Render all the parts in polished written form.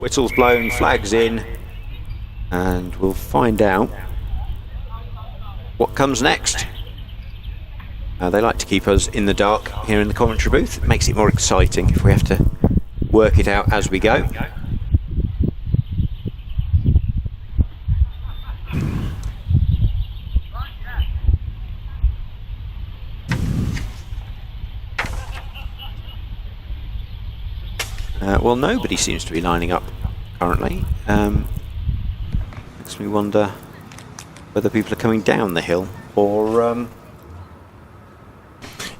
Whistles blown, flags in, and we'll find out what comes next. They like to keep us in the dark here in the commentary booth. It makes it more exciting if we have to work it out as we go. Well, nobody seems to be lining up currently. Makes me wonder whether people are coming down the hill or.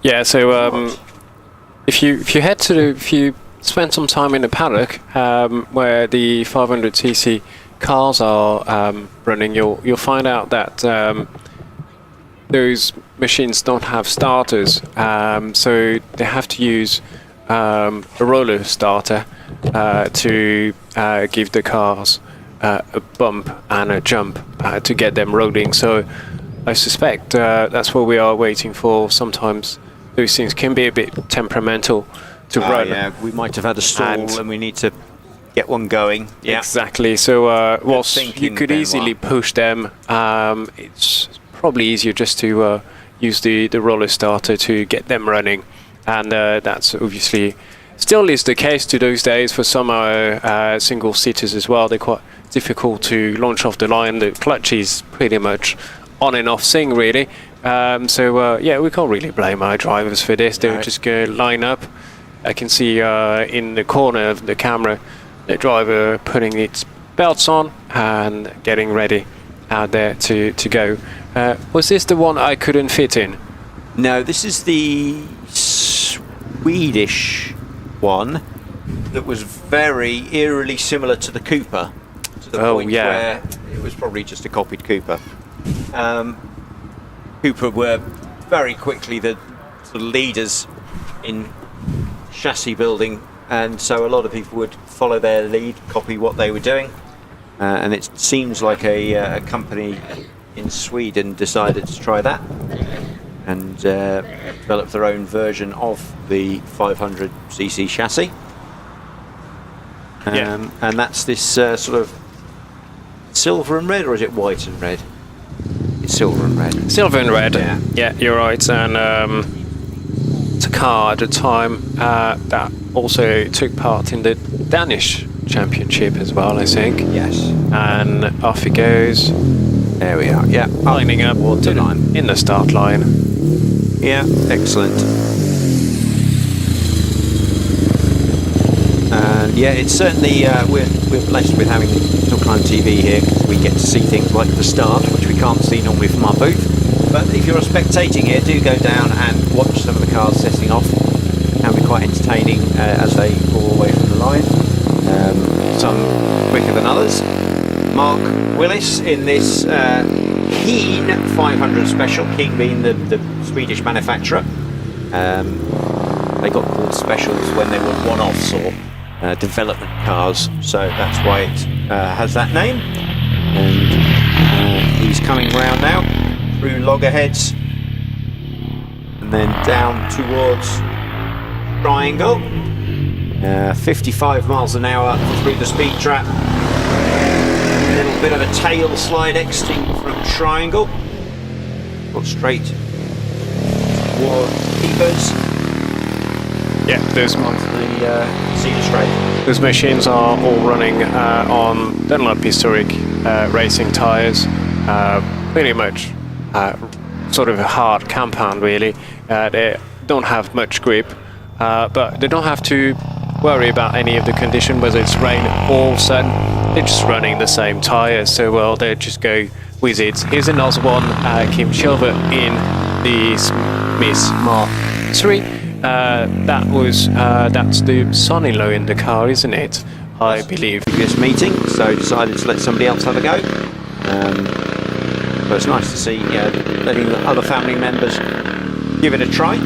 Yeah. So if you spend some time in the paddock where the 500cc cars are running, you'll find out that those machines don't have starters, so they have to use a roller starter to give the cars a bump and a jump to get them rolling. So I suspect that's what we are waiting for. Sometimes those things can be a bit temperamental to run. Yeah, we might have had a stall and we need to get one going. Yeah. Exactly. So whilst you could easily push them, it's probably easier just to use the roller starter to get them running. And that's obviously still is the case to those days for some single seaters as well. They're quite difficult to launch off the line. The clutch is pretty much on and off thing, really. So yeah, we can't really blame our drivers for this. They'll just go line up. I can see in the corner of the camera the driver putting its belts on and getting ready out there to go. Was this the one I couldn't fit in? No, this is the Swedish one that was very eerily similar to the Cooper, to the point where it was probably just a copied Cooper. Cooper were very quickly the sort of leaders in chassis building, and so a lot of people would follow their lead, copy what they were doing, and it seems like a company in Sweden decided to try that and develop their own version of the 500cc chassis. And that's this sort of silver and red, or is it white and red? It's silver and red. Silver and red. Yeah, you're right. And it's a car at the time that also took part in the Danish championship as well, I think. Yes. And off it goes. There we are. Yeah, lining up in the start line. Yeah, excellent. And yeah, it's certainly we're blessed with having HillClimb.TV here, because we get to see things like the start, which we can't see normally from our booth. But if you're spectating here, do go down and watch some of the cars setting off. It can be quite entertaining as they fall away from the line. Some quicker than others. Mark Willis in this Keen 500 Special, Keen being the Swedish manufacturer. They got called specials when they were one-offs or development cars, so that's why it has that name. And he's coming round now through loggerheads and then down towards Triangle. 55 miles an hour through the speed trap. A little bit of a tail slide exiting from Triangle. Got straight toward Keepers. Yeah, those Cedar Straight. Those machines are all running on Dunlop historic racing tyres. Pretty much sort of a hard compound, really. They don't have much grip, but they don't have to worry about any of the condition, whether it's rain or sun. They're just running the same tyres, so well, they just go with it. Here's another one, Kim Chilver in the Smith Mark III. That's the son-in-law in the car, isn't it? I believe. Previous meeting, so decided to let somebody else have a go. But it's nice to see, letting the other family members give it a try.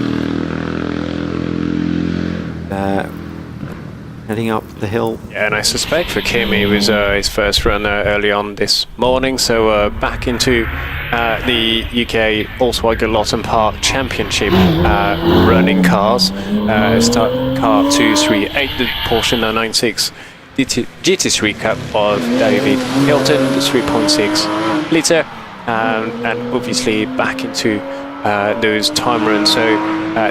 Heading up the hill. Yeah, and I suspect for Kim it was his first run early on this morning, so back into the UK Volkswagen Loton Park Championship running cars. Start car 238, the Porsche 996 GT3 Cup of David Hilton, the 3.6 litre, and obviously back into those time runs. So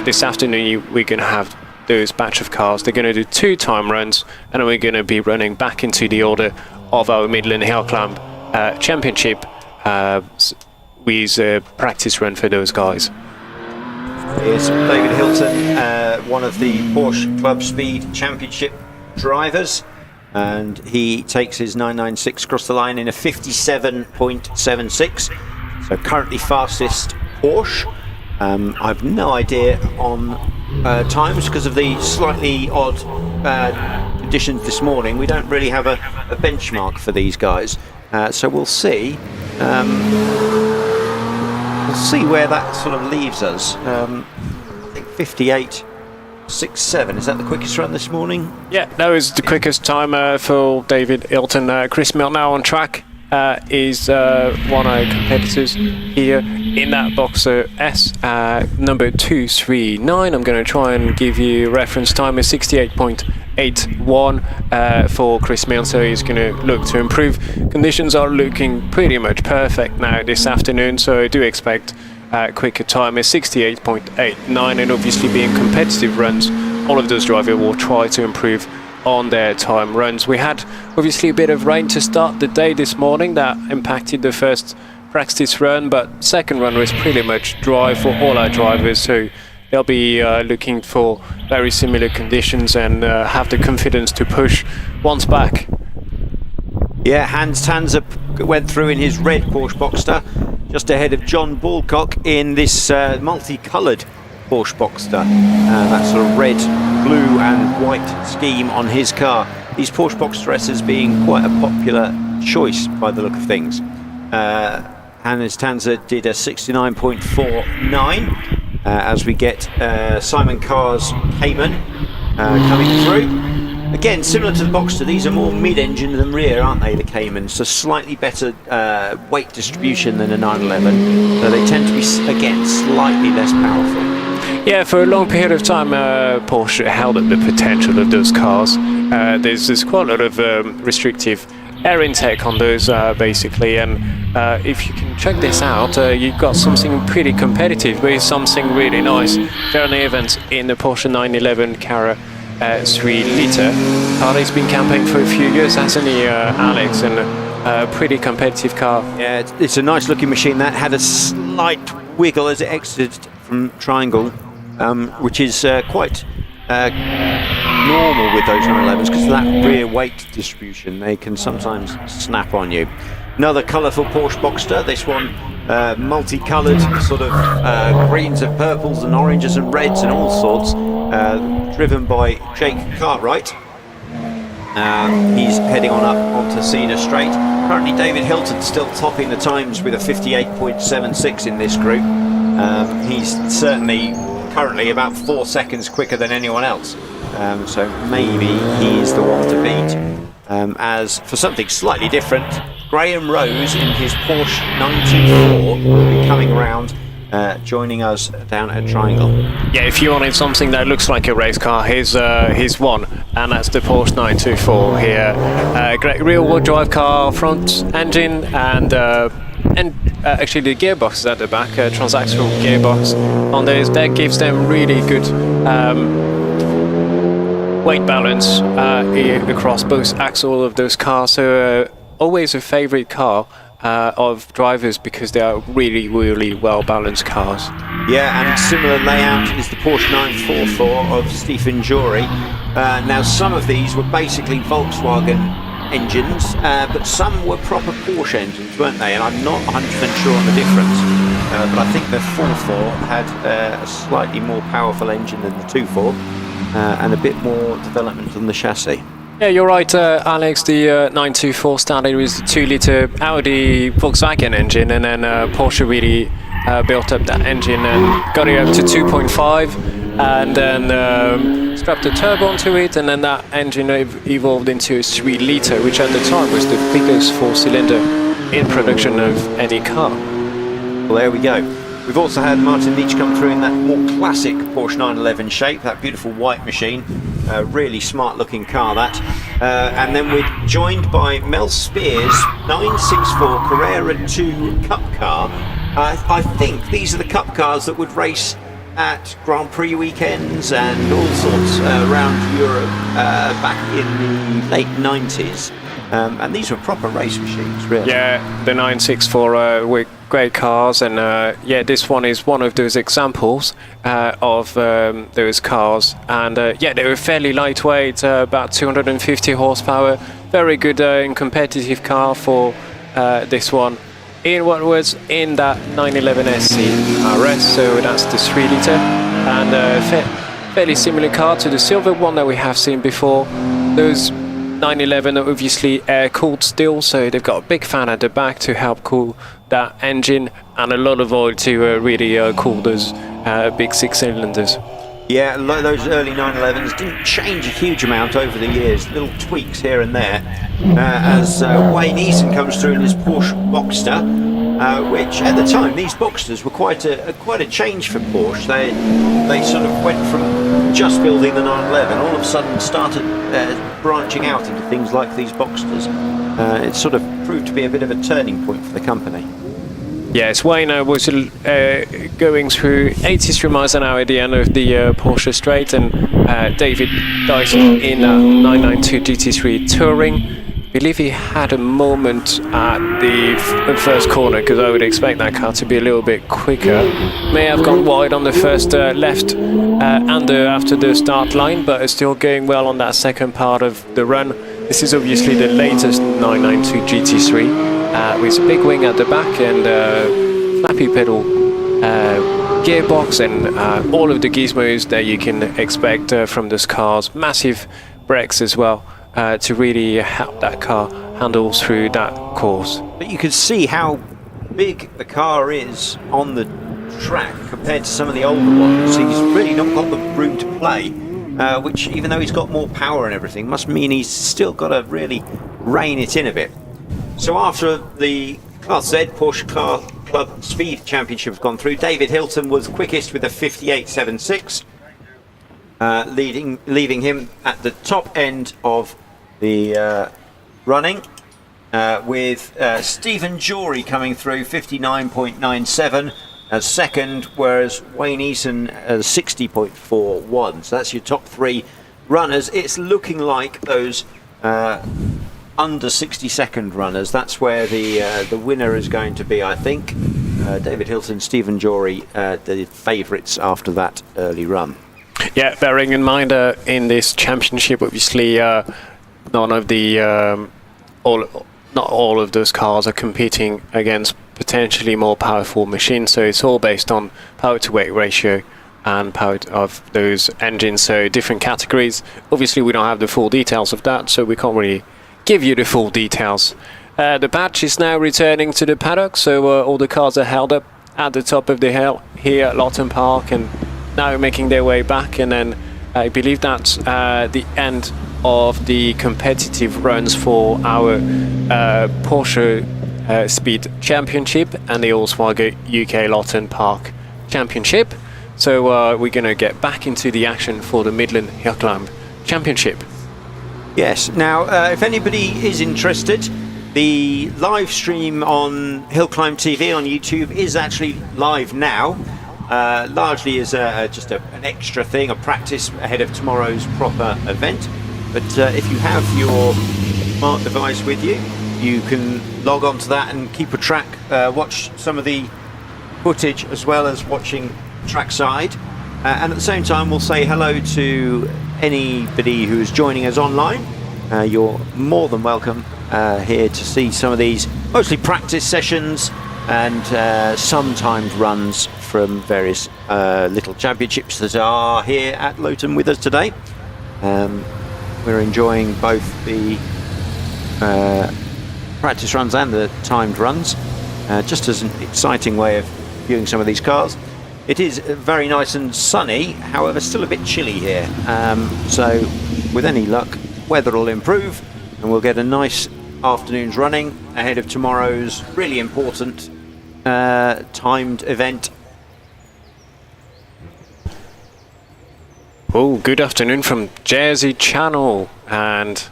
this afternoon we're going to have those batch of cars. They're going to do 2 time runs, and we're going to be running back into the order of our Midland Hillclimb Championship with a practice run for those guys. Here's David Hilton, one of the Porsche Club Speed Championship drivers, and he takes his 996 across the line in a 57.76, so currently fastest Porsche. I've no idea on times because of the slightly odd conditions this morning. We don't really have a benchmark for these guys, so we'll see. We'll see where that sort of leaves us. I think 58.67. Is that the quickest run this morning? Yeah, that was the quickest time for David Hilton. Chris Mill now on track is one of our competitors here in that Boxer S, number 239. I'm going to try and give you reference time is 68.81 for Chris Mill, so he's going to look to improve. Conditions are looking pretty much perfect now this afternoon, so I do expect quicker time is 68.89, and obviously being competitive runs, all of those drivers will try to improve on their time runs. We had obviously a bit of rain to start the day this morning that impacted the first practice run, but second run was pretty much dry for all our drivers, so they'll be looking for very similar conditions and have the confidence to push once back. Yeah, Hans Tanzer went through in his red Porsche Boxster, just ahead of John Balcock in this multicoloured Porsche Boxster. That sort of red, blue and white scheme on his car. These Porsche Boxster S's being quite a popular choice by the look of things. Hans Tanzer did a 69.49 as we get Simon Carr's Cayman coming through. Again, similar to the Boxster, these are more mid-engine than rear, aren't they, the Caymans? So slightly better weight distribution than a 911. So they tend to be, again, slightly less powerful. Yeah, for a long period of time, Porsche held up the potential of those cars. There's quite a lot of restrictive air intake on those, basically, and if you can check this out, you've got something pretty competitive with something really nice. Jeremy Evans in the Porsche 911 Carrera 3 litre. He's been campaigning for a few years, hasn't he, Alex? And a pretty competitive car. Yeah, it's a nice looking machine. That had a slight wiggle as it exited from Triangle, which is quite normal with those 911s because of that rear weight distribution. They can sometimes snap on you. Another colourful Porsche Boxster, this one multicoloured, sort of greens and purples and oranges and reds and all sorts, driven by Jake Cartwright. He's heading on up onto Cedar Straight. Currently David Hilton still topping the times with a 58.76 in this group. He's certainly currently about 4 seconds quicker than anyone else. So maybe he is the one to beat. As for something slightly different, Graham Rose in his Porsche 924 will be coming around, joining us down at Triangle. Yeah, if you wanted something that looks like a race car, here's one, and that's the Porsche 924 here. Great rear-wheel drive car, front engine, and actually the gearbox is at the back, transaxle gearbox on those. That gives them really good weight balance across both axles of those cars. So always a favorite car of drivers because they are really, really well balanced cars. Yeah, and similar layout is the Porsche 944 of Stephen Jory. Now some of these were basically Volkswagen engines, but some were proper Porsche engines, weren't they? And I'm not 100% sure on the difference, but I think the 44 had a slightly more powerful engine than the 24, and a bit more development on the chassis. Yeah, you're right, Alex. The 924 started with the 2-litre Audi Volkswagen engine, and then Porsche really built up that engine and got it up to 2.5, and then strapped a turbo onto it, and then that engine evolved into a 3-litre, which at the time was the biggest 4-cylinder in production of any car. Well, there we go. We've also had Martin Leach come through in that more classic Porsche 911 shape, that beautiful white machine. Really smart looking car, that. And then we're joined by Mel Spears' 964 Carrera 2 Cup car. I think these are the Cup cars that would race at Grand Prix weekends and all sorts around Europe back in the late 90s. And these were proper race machines, really. Yeah, the 964 were great cars, and yeah, this one is one of those examples of those cars. And yeah, they were fairly lightweight, about 250 horsepower. Very good and competitive car for this one. In what was in that 911 SC RS, so that's the 3 litre, and fairly similar car to the silver one that we have seen before. Those 911 are obviously air cooled still, so they've got a big fan at the back to help cool that engine, and a lot of oil to really cool those big 6 cylinders. Yeah, those early 911s didn't change a huge amount over the years, little tweaks here and there. As Wayne Eason comes through in his Porsche Boxster, which at the time these Boxsters were quite a change for Porsche. They sort of went from just building the 911, all of a sudden started branching out into things like these Boxsters. It sort of proved to be a bit of a turning point for the company. Yes, Wayne was going through 83 miles an hour at the end of the Porsche Straight, and David Dyson in 992 GT3 Touring. I believe he had a moment at the first corner, because I would expect that car to be a little bit quicker. May have gone wide on the first left after the start line, but is still going well on that second part of the run. This is obviously the latest 992 GT3. With a big wing at the back and flappy pedal gearbox and all of the gizmos that you can expect from those cars. Massive brakes as well to really help that car handle through that course. But you can see how big the car is on the track compared to some of the older ones. He's really not got the room to play, which, even though he's got more power and everything, must mean he's still got to really rein it in a bit. So after the Class Z Porsche Club Speed Championship has gone through, David Hilton was quickest with a 58.76, leaving him at the top end of the running, with Stephen Jory coming through 59.97 as second, whereas Wayne Eason 60.41. So that's your top 3 runners. It's looking like those under 60-second runners, that's where the winner is going to be, I think. David Hilton, Stephen Jory, the favourites after that early run. Yeah, bearing in mind in this championship, obviously, none of the not all of those cars are competing against potentially more powerful machines, so it's all based on power to weight ratio and power of those engines, so different categories. Obviously, we don't have the full details of that, so we can't really give you the full details. The batch is now returning to the paddock, so all the cars are held up at the top of the hill here at Loton Park, and now making their way back. And then I believe that's the end of the competitive runs for our Porsche Speed Championship and the Allswagger UK Loton Park Championship. So we're going to get back into the action for the Midland Hillclimb Championship. Yes, now if anybody is interested, the live stream on HillClimb TV on YouTube is actually live now, largely as just an extra thing, a practice ahead of tomorrow's proper event. But if you have your smart device with you, you can log on to that and keep a track, watch some of the footage as well as watching trackside. And at the same time, we'll say hello to anybody who is joining us online. You're more than welcome here to see some of these mostly practice sessions and some timed runs from various little championships that are here at Loton with us today. We're enjoying both the practice runs and the timed runs, just as an exciting way of viewing some of these cars. It is very nice and sunny, however still a bit chilly here, so with any luck weather will improve and we'll get a nice afternoon's running ahead of tomorrow's really important timed event Oh, good afternoon from Jersey Channel, and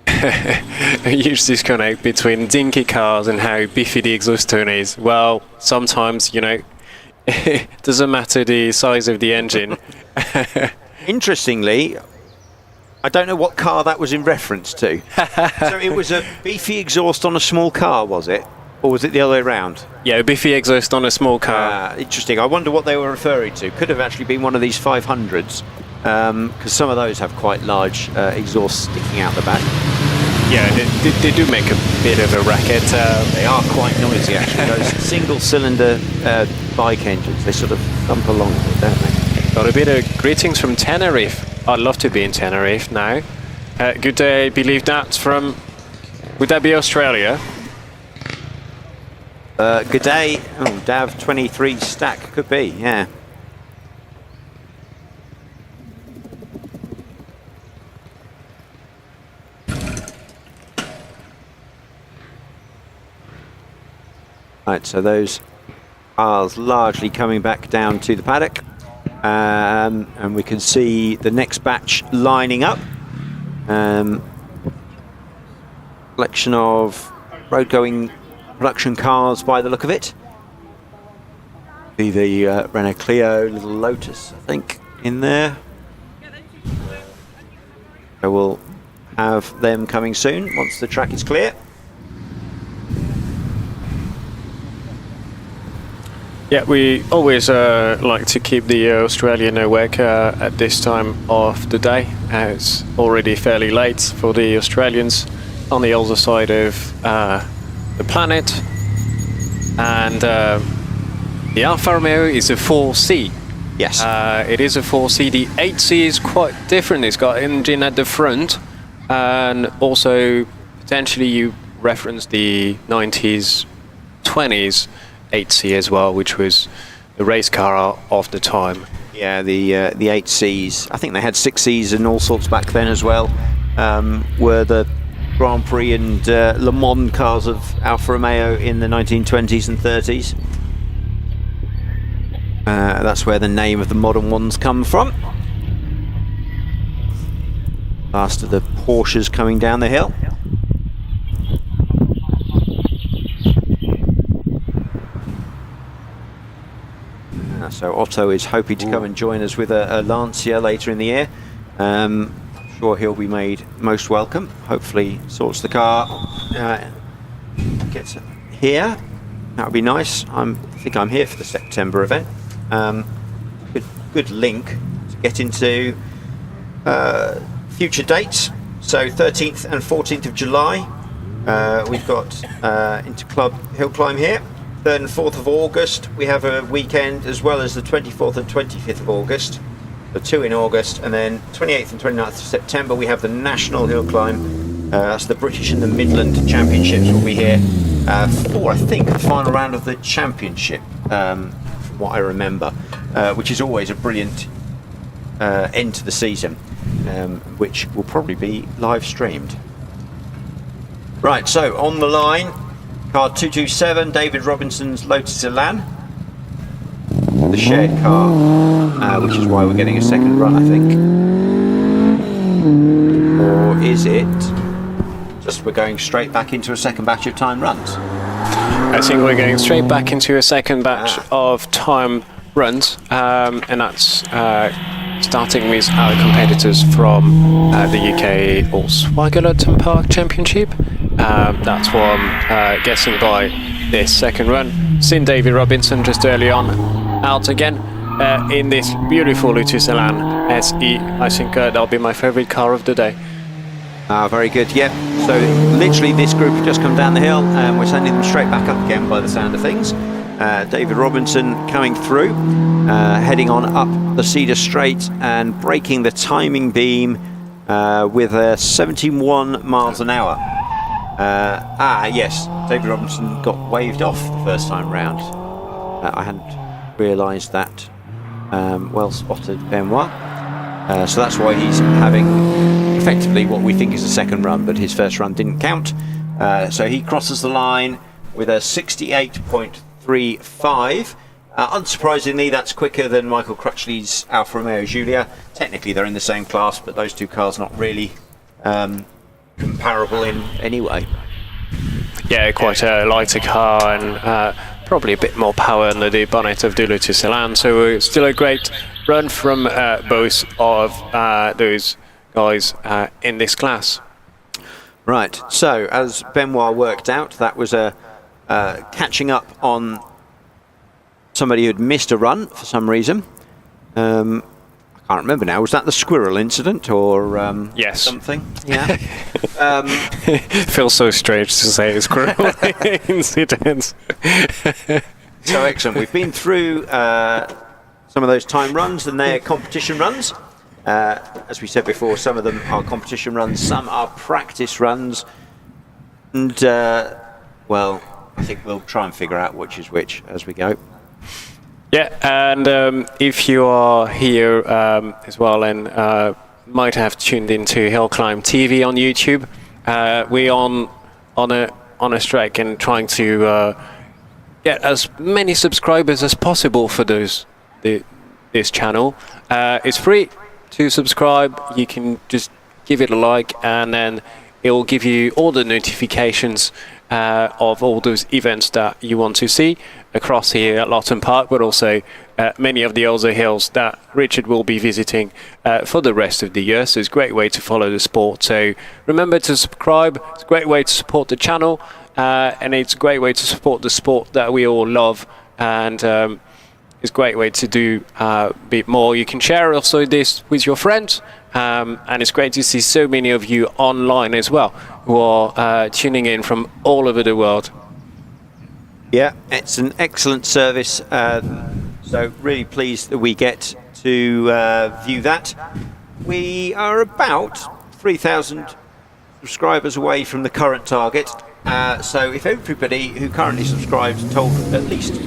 a huge disconnect between dinky cars and how beefy the exhaust tone is. Well, sometimes, you know, it doesn't matter the size of the engine. Interestingly, I don't know what car that was in reference to. So it was a beefy exhaust on a small car, was it? Or was it the other way around? Yeah, a beefy exhaust on a small car. Interesting. I wonder what they were referring to. Could have actually been one of these 500s, because some of those have quite large exhausts sticking out the back. Yeah, they do make a bit of a racket. They are quite noisy, actually. Those single-cylinder bike engines, they sort of thump along, don't they? Got a bit of greetings from Tenerife. I'd love to be in Tenerife now. Good day, I believe that's from... Would that be Australia? Good day. Oh, Dav 23 stack could be, yeah. Right, so those cars largely coming back down to the paddock, and we can see the next batch lining up. Collection of road-going production cars by the look of it. The Renault Clio, little Lotus, I think, in there. So we'll have them coming soon once the track is clear. Yeah, we always like to keep the Australian awake at this time of the day. It's already fairly late for the Australians on the other side of the planet. And the Alfa Romeo is a 4C. Yes. It is a 4C. The 8C is quite different. It's got engine at the front, and also potentially you referenced the 90s, 20s 8C as well, which was the race car of the time. Yeah, the 8Cs. I think they had 6Cs and all sorts back then as well. Were the Grand Prix and Le Mans cars of Alfa Romeo in the 1920s and 30s. That's where the name of the modern ones come from. Last of the Porsches coming down the hill. So Otto is hoping to come and join us with a Lancia later in the year. Sure he'll be made most welcome. Hopefully sorts the car, gets here. That would be nice. I think I'm here for the September event. Good link to get into future dates. So 13th and 14th of July, we've got interclub HillClimb here. 3rd and 4th of August, we have a weekend, as well as the 24th and 25th of August. The 2 in August, and then 28th and 29th of September, we have the National Hillclimb. That's the British and the Midland Championships will be here for, I think, the final round of the championship, from what I remember, which is always a brilliant end to the season, which will probably be live streamed. Right, so on the line, car 227, David Robinson's Lotus Elan, the shared car, which is why we're getting a second run, I think. Or is it just we're going straight back into a second batch of time runs? I think we're going straight back into a second batch of time runs, and that's starting with our competitors from the UK Loton Park Championship. That's what I'm guessing by this second run. Seen David Robinson just early on out again in this beautiful Lotus Elan SE. I think that'll be my favourite car of the day. Very good, yep. So literally this group have just come down the hill and we're sending them straight back up again by the sound of things. David Robinson coming through, heading on up the Cedar Straight and breaking the timing beam with 71 miles an hour. Yes, David Robinson got waved off the first time round. I hadn't realised that. Well spotted, Benoit. So that's why he's having effectively what we think is a second run, but his first run didn't count. So he crosses the line with a 68.35. Unsurprisingly, that's quicker than Michael Crutchley's Alfa Romeo Giulia. Technically, they're in the same class, but those two cars not really comparable in any way. Yeah, quite a lighter car and probably a bit more power under the bonnet of the Lotus Elan. So it's still a great run from both of those guys in this class. Right, so as Benoit worked out, that was a catching up on somebody who'd missed a run for some reason. I can't remember now. Was that the squirrel incident or yes. something? Yeah. It feels so strange to say squirrel incident. So excellent. We've been through some of those time runs and their competition runs. As we said before, some of them are competition runs, some are practice runs. And, well, I think we'll try and figure out which is which as we go. Yeah, and if you are here as well and might have tuned into HillClimb.TV on YouTube, we're on a strike and trying to get as many subscribers as possible for this channel. It's free to subscribe. You can just give it a like, and then it will give you all the notifications of all those events that you want to see across here at Loton Park, but also many of the other hills that Richard will be visiting for the rest of the year. So it's a great way to follow the sport. So remember to subscribe. It's a great way to support the channel, and it's a great way to support the sport that we all love. And it's a great way to do a bit more. You can share also this with your friends, and it's great to see so many of you online as well who are tuning in from all over the world. Yeah, it's an excellent service, so really pleased that we get to view that. We are about 3,000 subscribers away from the current target, so if everybody who currently subscribes told at least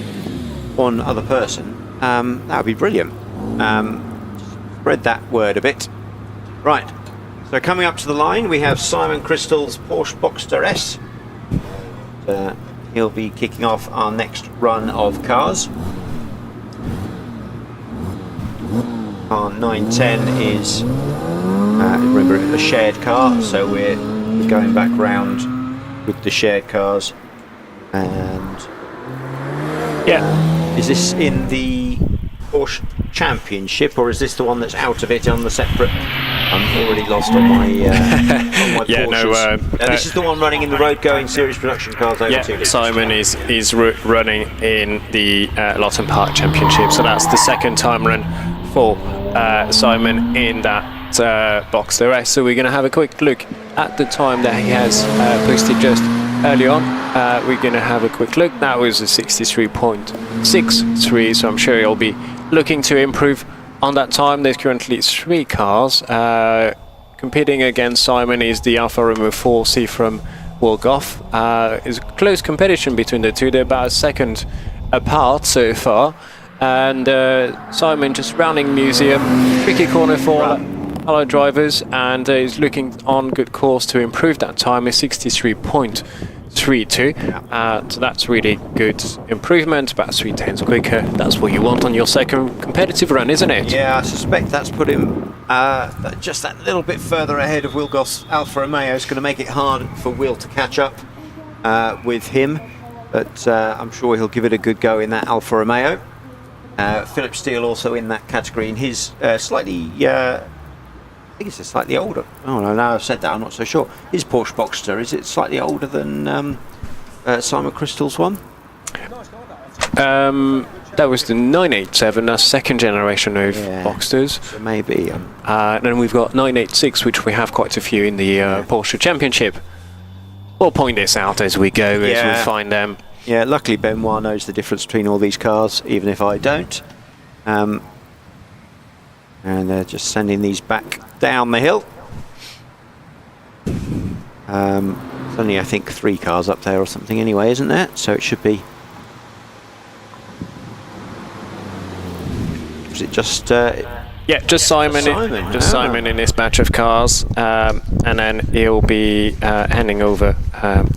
one other person, that would be brilliant. Spread that word a bit. Right, so coming up to the line we have Simon Crystal's Porsche Boxster S. He'll be kicking off our next run of cars. Car 910 is, remember, a shared car, so we're going back round with the shared cars. And yeah, is this in the Porsche Championship, or is this the one that's out of it on the separate? I'm already lost on my yeah, Porsches. This is the one running in the road-going series production cars over 2 litres. Simon is running in the Loton Park Championship, so that's the second time run for Simon in that Boxster S. So we're going to have a quick look at the time that he has posted just early on. We're going to have a quick look. That was a 63.63, so I'm sure he'll be looking to improve on that time. There's currently 3 cars competing against Simon. Is the Alfa Romeo 4C from Wolgoff. It's a close competition between the two. They're about a second apart so far. And Simon just rounding museum, tricky corner for other drivers, and is looking on good course to improve that time. Is 63.32. So that's really good improvement, about 3/10 quicker. That's what you want on your second competitive run, isn't it? Yeah, I suspect that's put him just that little bit further ahead of Will Goff's Alfa Romeo. It's going to make it hard for Will to catch up with him, but I'm sure he'll give it a good go in that Alfa Romeo. Philip Steele also in that category in his slightly I think it's a slightly older. Oh no, now I've said that, I'm not so sure. His Porsche Boxster, is it slightly older than Simon Crystal's one? That was the 987, that's second generation of Boxsters. So maybe. Then we've got 986, which we have quite a few in the Porsche Championship. We'll point this out as we go, as we find them. Yeah, luckily Benoit knows the difference between all these cars, even if I don't. And they're just sending these back down the hill. There's only, I think, 3 cars up there or something anyway, isn't there? So it should be... Is it just... Yeah, just Simon. Simon in this batch of cars, and then he'll be handing over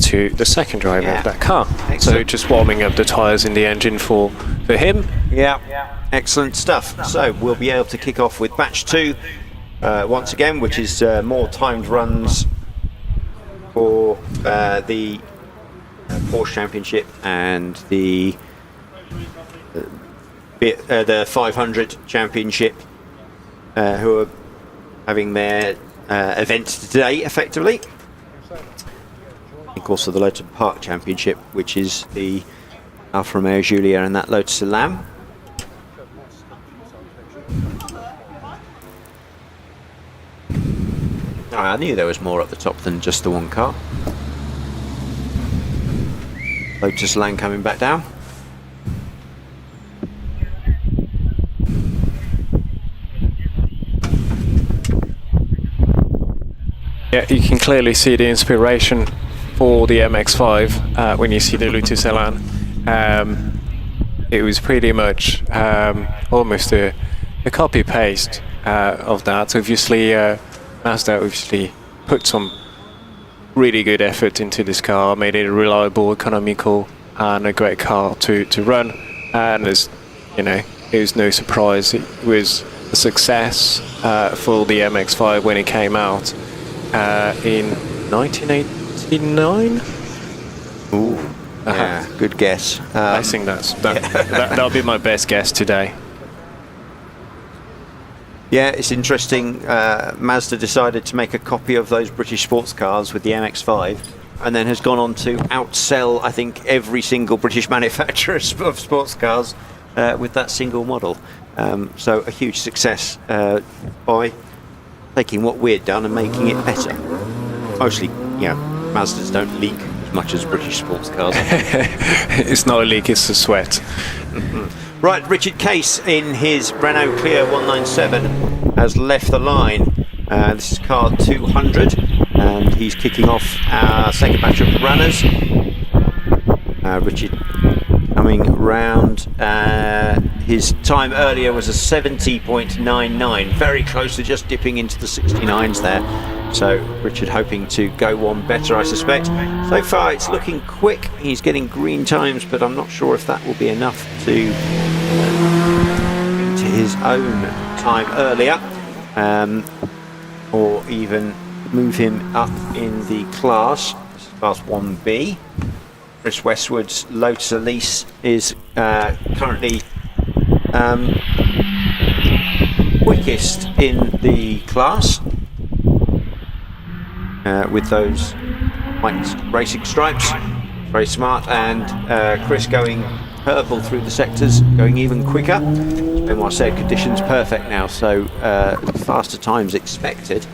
to the second driver of that car. Excellent. So just warming up the tyres in the engine for him. Yeah, excellent stuff. So we'll be able to kick off with batch 2 once again, which is more timed runs for the Porsche Championship and the 500 Championship, who are having their event today, effectively. Of course, for the Loton Park Championship, which is the Alfa Romeo Giulia and that Lotus Elan. Oh, I knew there was more at the top than just the one car. Lotus Elan coming back down. Yeah, you can clearly see the inspiration for the MX-5 when you see the Lotus Elan. It was pretty much almost a copy-paste of that. Obviously, Mazda obviously put some really good effort into this car, made it a reliable, economical, and a great car to run. And as you know, it was no surprise. It was a success for the MX-5 when it came out in 1989. Ooh, yeah, good guess. I think that'll be my best guess today. Yeah, it's interesting. Mazda decided to make a copy of those British sports cars with the MX-5, and then has gone on to outsell, I think, every single British manufacturer of sports cars with that single model. So a huge success by taking what we'd done and making it better. Mostly, Mazdas don't leak as much as British sports cars. It's not a leak, it's a sweat. Right, Richard Case in his Renault Clio 197 has left the line. This is car 200, and he's kicking off our second batch of runners. Richard coming round. His time earlier was a 70.99, very close to just dipping into the 69s there. So Richard hoping to go one better, I suspect. So far it's looking quick. He's getting green times, but I'm not sure if that will be enough to his own time earlier, or even move him up in the class. This is class 1B. Chris Westwood's Lotus Elise is currently quickest in the class, with those white racing stripes. Very smart, and Chris going purple through the sectors, going even quicker. Benoit said conditions perfect now, so faster times expected.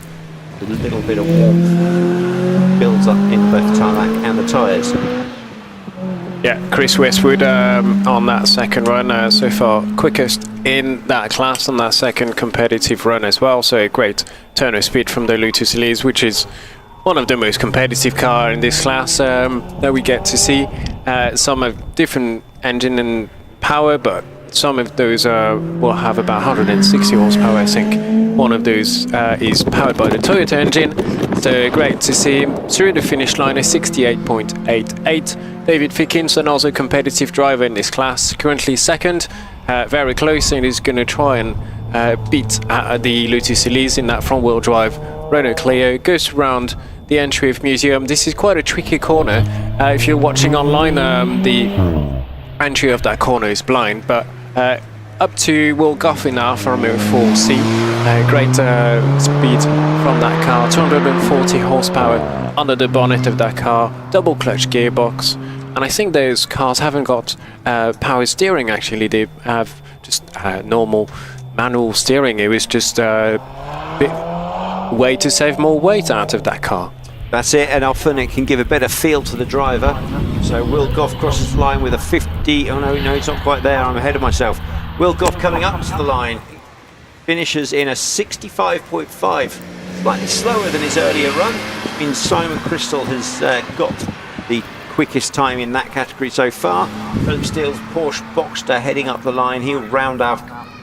A little bit of warmth builds up in both the tarmac and the tyres. Yeah, Chris Westwood on that second run, so far quickest in that class on that second competitive run as well. So a great turn of speed from the Lotus Elise, which is one of the most competitive car in this class that we get to see. Some have different engine and power, but some of those will have about 160 horsepower. I think one of those is powered by the Toyota engine. So great to see him through the finish line, a 68.88. David Fickinson, also competitive driver in this class, currently second, very close, and is going to try and beat the Lotus Elise in that front-wheel drive Renault Clio. Goes around the entry of Museum. This is quite a tricky corner. If you're watching online, the entry of that corner is blind, but up to Will Goff in Alfa Romeo 4C. Great speed from that car, 240 horsepower under the bonnet of that car, double clutch gearbox. And I think those cars haven't got power steering actually. They have just normal manual steering. It was just a way to save more weight out of that car. That's it, and often it can give a better feel to the driver. So Will Goff crosses the line with a 50. Oh no, it's not quite there. I'm ahead of myself. Will Goff coming up to the line, finishes in a 65.5, slightly slower than his earlier run. Which means Simon Crystal has got the quickest time in that category so far. Philip Steele's Porsche Boxster heading up the line. He'll round out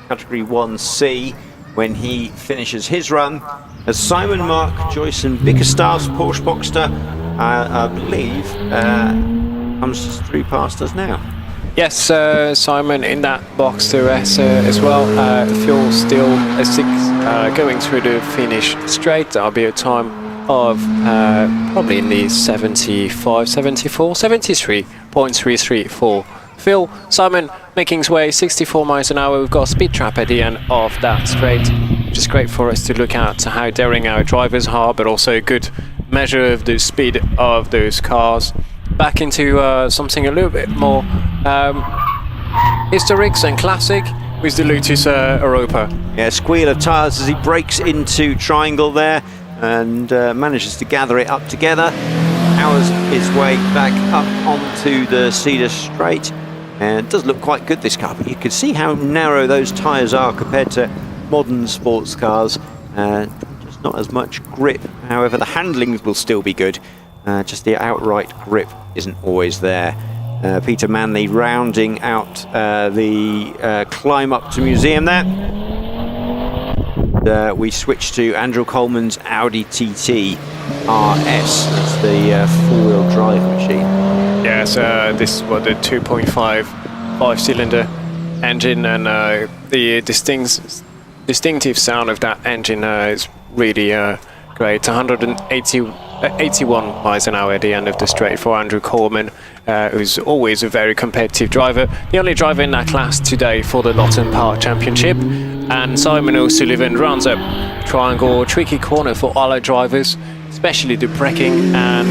category 1C. when he finishes his run. As Simon, Mark, Joyce and Bickerstars, Porsche Boxster, I believe, comes through past us now. Yes, Simon in that Boxster S as well. Phil still a 6 going through the finish straight. That'll be a time of probably in the 73.33 for Phil. Simon making his way 64 miles an hour. We've got a speed trap at the end of that straight, which is great for us to look at how daring our drivers are, but also a good measure of the speed of those cars. Back into something a little bit more historic and classic with the Lotus Europa. Yeah, squeal of tyres as he breaks into triangle there and manages to gather it up together. Powers his way back up onto the Cedar Straight, and it does look quite good, this car, but you can see how narrow those tyres are compared to modern sports cars. Just not as much grip. However, the handling will still be good. Just the outright grip isn't always there. Peter Manley rounding out the climb up to museum there. We switch to Andrew Coleman's Audi TT RS. That's the four-wheel drive machine. Yes, this is what the 2.5 5-cylinder engine, and the distinctive sound of that engine is really great. 81 miles an hour at the end of the straight for Andrew Coleman, who's always a very competitive driver. The only driver in that class today for the Loton Park Championship. And Simon O'Sullivan runs up triangle, tricky corner for all our drivers, especially the braking, and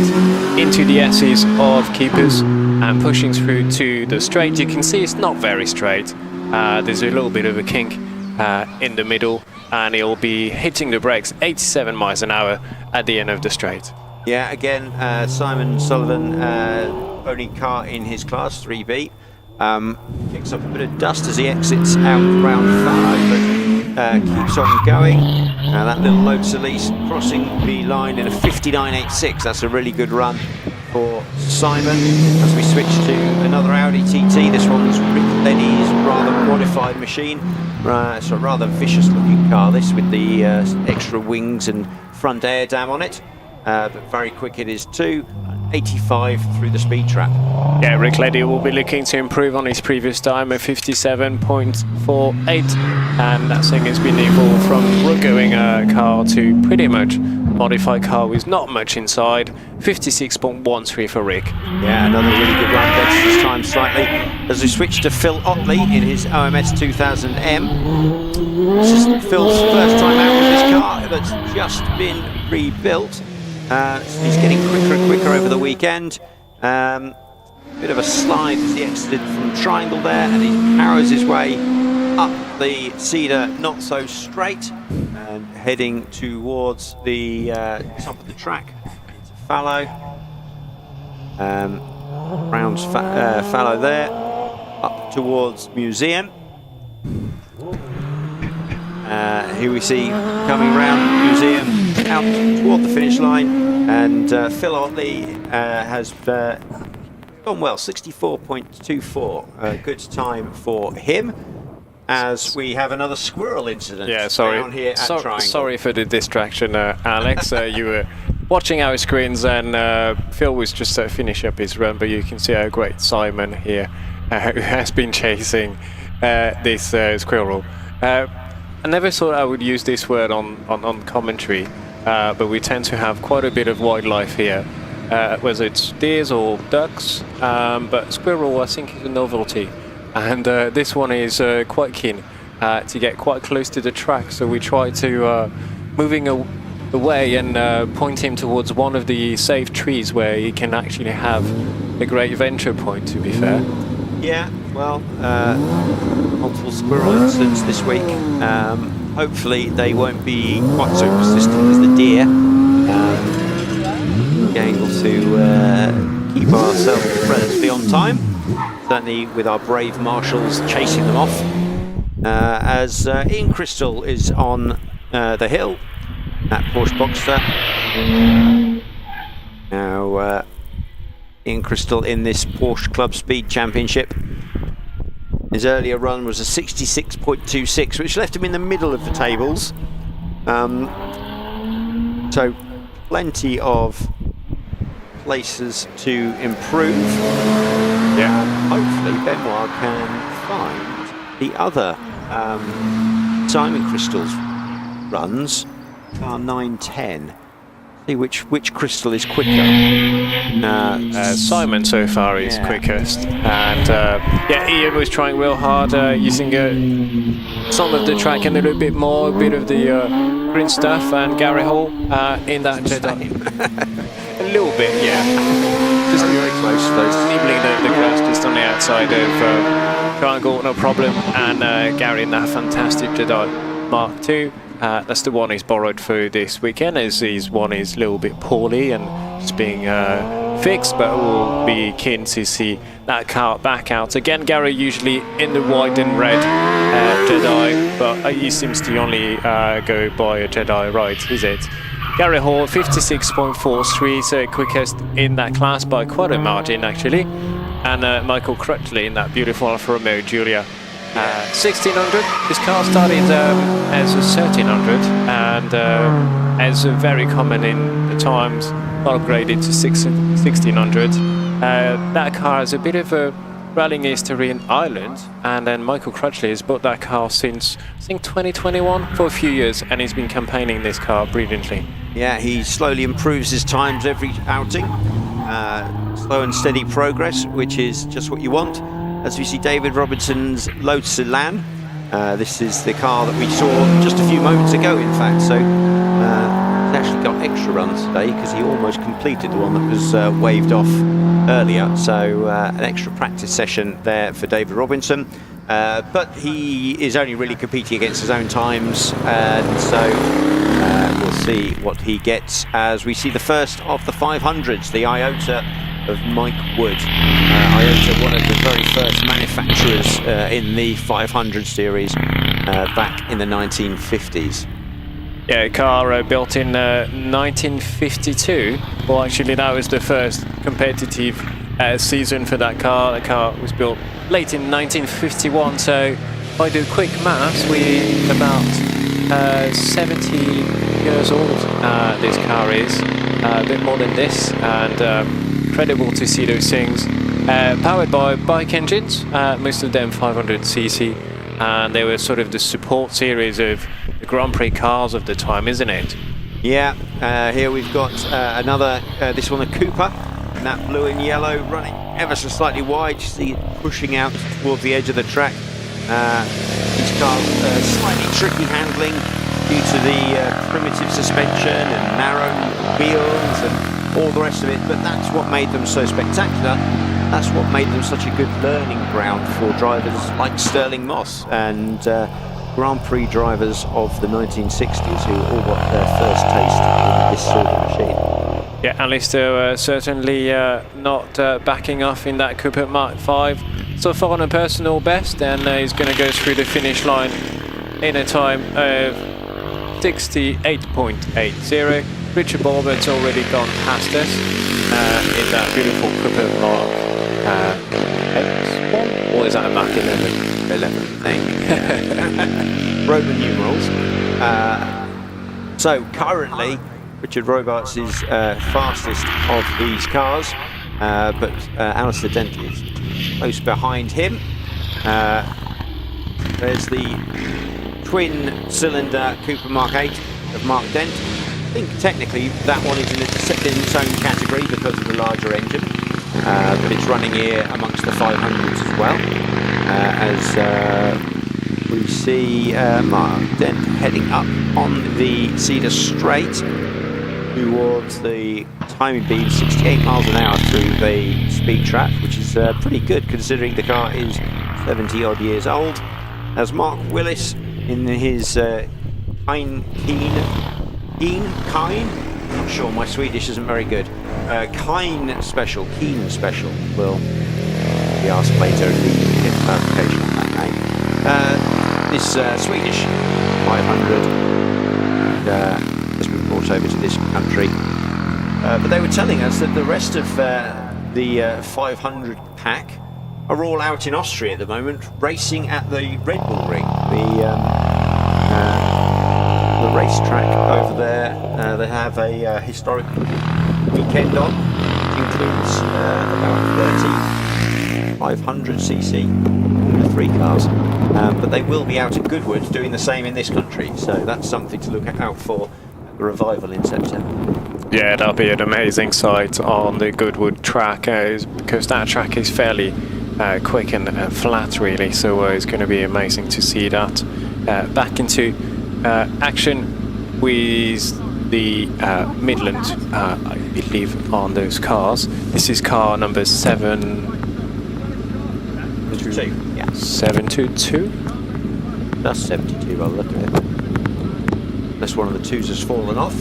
into the S's of keepers and pushing through to the straight. You can see it's not very straight. There's a little bit of a kink in the middle, and he'll be hitting the brakes 87 miles an hour at the end of the straight. Yeah, again, Simon Sullivan, only car in his class, 3B. Kicks up a bit of dust as he exits out round 5, but keeps on going. That little Lotus Elise crossing the line in a 59.86. That's a really good run for Simon. As we switch to another Audi TT, this one's Rick Lenny's rather modified machine. It's a rather vicious looking car, this, with the extra wings and front air dam on it. But very quick it is too. 85 through the speed trap. Yeah, Rick Leddy will be looking to improve on his previous time of 57.48, and that thing has been evolved from road-going car to pretty much modified car with not much inside. 56.13 for Rick. Yeah, another really good run. That's his time slightly. As we switch to Phil Otley in his OMS 2000M. This is Phil's first time out with this car that's just been rebuilt. He's getting quicker and quicker over the weekend. Bit of a slide as he exited from triangle there, and he powers his way up the Cedar not so straight and heading towards the top of the track into Fallow. Rounds Fallow there, up towards Museum. Here we see coming round Museum out toward the finish line, and Phil Otley has gone well, 64.24, a good time for him, as we have another squirrel incident down here at Triangle. Sorry for the distraction, Alex. You were watching our screens, and Phil was just finish up his run, but you can see how great Simon here, who has been chasing this squirrel. I never thought I would use this word on commentary, but we tend to have quite a bit of wildlife here, whether it's deers or ducks, but squirrel I think is a novelty, and this one is quite keen to get quite close to the track, so we try to moving away and point him towards one of the safe trees where he can actually have a great venture point, to be fair. Yeah, well, multiple squirrel incidents this week. Hopefully they won't be quite so persistent as the deer. Being able to keep ourselves relatively on time, certainly with our brave marshals chasing them off. As Ian Crystal is on the hill at Porsche Boxster. Now, Ian Crystal in this Porsche Club Speed Championship. His earlier run was a 66.26, which left him in the middle of the tables. So plenty of places to improve. Yeah. Hopefully Benoit can find the other Simon Crystal's runs, car 910. See which crystal is quicker. Simon so far is quickest, and Ian was trying real hard using some of the track and a little bit more, a bit of the green stuff, and Gary Hall in that Jedi. A little bit, just very close to those. nibbling the grass just on the outside of Triangle, no problem, and Gary in that fantastic Jedi Mark II. That's the one he's borrowed for this weekend, as his one is a little bit poorly and just being fixed, but we'll be keen to see that car back out again. Gary usually in the white and red Jedi, but he seems to only go by a Jedi right, is it? Gary Hall 56.43, so quickest in that class by quite a margin actually, and Michael Crutchley in that beautiful Alfa Romeo Giulia 1600. This car started as a 1300 and as very common in the times, upgraded to 1600. That car has a bit of a rallying history in Ireland, and then Michael Crutchley has bought that car since I think 2021 for a few years, and he's been campaigning this car brilliantly. Yeah, he slowly improves his times every outing. Slow and steady progress, which is just what you want. As we see David Robinson's Lotus Elan. This is the car that we saw just a few moments ago, in fact. So he's actually got extra runs today because he almost completed the one that was waved off earlier. So an extra practice session there for David Robinson. But he is only really competing against his own times, and so we'll see what he gets as we see the first of the 500s, the Iota of Mike Wood. Iota, one of the very first manufacturers in the 500 series back in the 1950s. Yeah, a car built in 1952. Well, actually, that was the first competitive season for that car. The car was built late in 1951, so if I do quick maths, we're about 70 years old. This car is a bit more than this, and incredible to see those things. Powered by bike engines, most of them 500cc, and they were sort of the support series of the Grand Prix cars of the time, isn't it? Yeah, here we've got another, this one a Cooper, and that blue and yellow running ever so slightly wide. You see it pushing out towards the edge of the track. These cars slightly tricky handling due to the primitive suspension and narrow wheels and all the rest of it, but that's what made them so spectacular. That's what made them such a good learning ground for drivers like Sterling Moss and Grand Prix drivers of the 1960s who all got their first taste in this sort of machine. Yeah, Alistair certainly not backing off in that Cooper Mark V. So far on a personal best, and he's going to go through the finish line in a time of 68.80. Richard Borbert's already gone past us in that beautiful Cooper Mark X1, or is that a Mark 11? 11, thank you. Roman numerals. So currently, Richard Robarts is fastest of these cars, but Alistair Dent is close behind him. There's the twin-cylinder Cooper Mark 8 of Mark Dent. I think technically that one is in its own category because of the larger engine, but it's running here amongst the 500s as well. As we see Mark Dent heading up on the Cedar Straight towards the timing beam, 68 miles an hour through the speed trap, which is pretty good considering the car is 70 odd years old. As Mark Willis in his Kine, not sure, my Swedish isn't very good. Keen special. We'll be asked later if we can get clarification on that name. This Swedish 500 has been brought over to this country. But they were telling us that the rest of the 500 pack are all out in Austria at the moment, racing at the Red Bull Ring, the racetrack over there. They have a historic weekend on. It includes about 500cc 3 cars, but they will be out at Goodwood doing the same in this country, so that's something to look out for at the revival in September. Yeah, that'll be an amazing sight on the Goodwood track, because that track is fairly quick and flat really, so it's going to be amazing to see that back into action with the Midland, I believe, on those cars. This is car number 722. That's 72 by the look of it. Unless one of the twos has fallen off.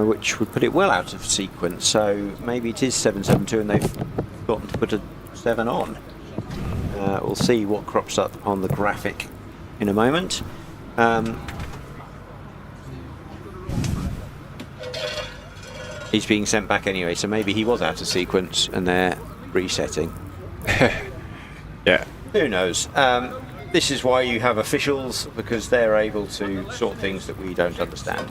Which would put it well out of sequence, so maybe it is 772 and they've forgotten to put a 7 on. We'll see what crops up on the graphic in a moment. He's being sent back anyway, so maybe he was out of sequence and they're resetting. Yeah. Who knows? This is why you have officials, because they're able to sort things that we don't understand.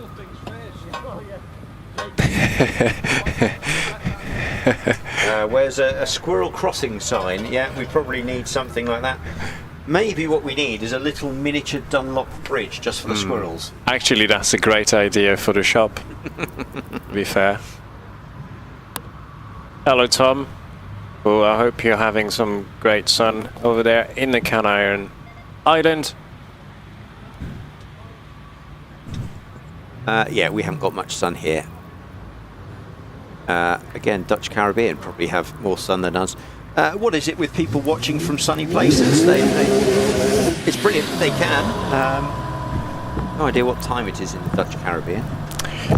Where's a squirrel crossing sign? Yeah, we probably need something like that. Maybe what we need is a little miniature Dunlop bridge just for the squirrels. Actually, that's a great idea for the shop, to be fair. Hello, Tom. Well, I hope you're having some great sun over there in the Canary Island. Yeah, we haven't got much sun here. Again, Dutch Caribbean probably have more sun than us. What is it with people watching from sunny places? It's brilliant that they can. No idea what time it is in the Dutch Caribbean.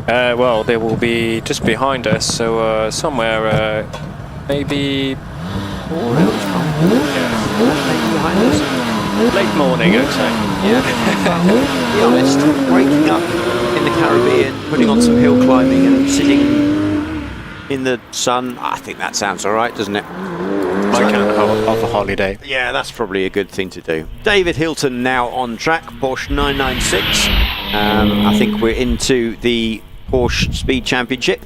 Well, they will be just behind us, so somewhere maybe... Maybe behind us. Late morning, okay. Yeah. To be honest, waking up in the Caribbean, putting on some hill climbing and sitting in the sun, I think that sounds alright, doesn't it? Like of a holiday. Yeah, that's probably a good thing to do. David Hilton now on track, Porsche 996. I think we're into the Porsche Speed Championship.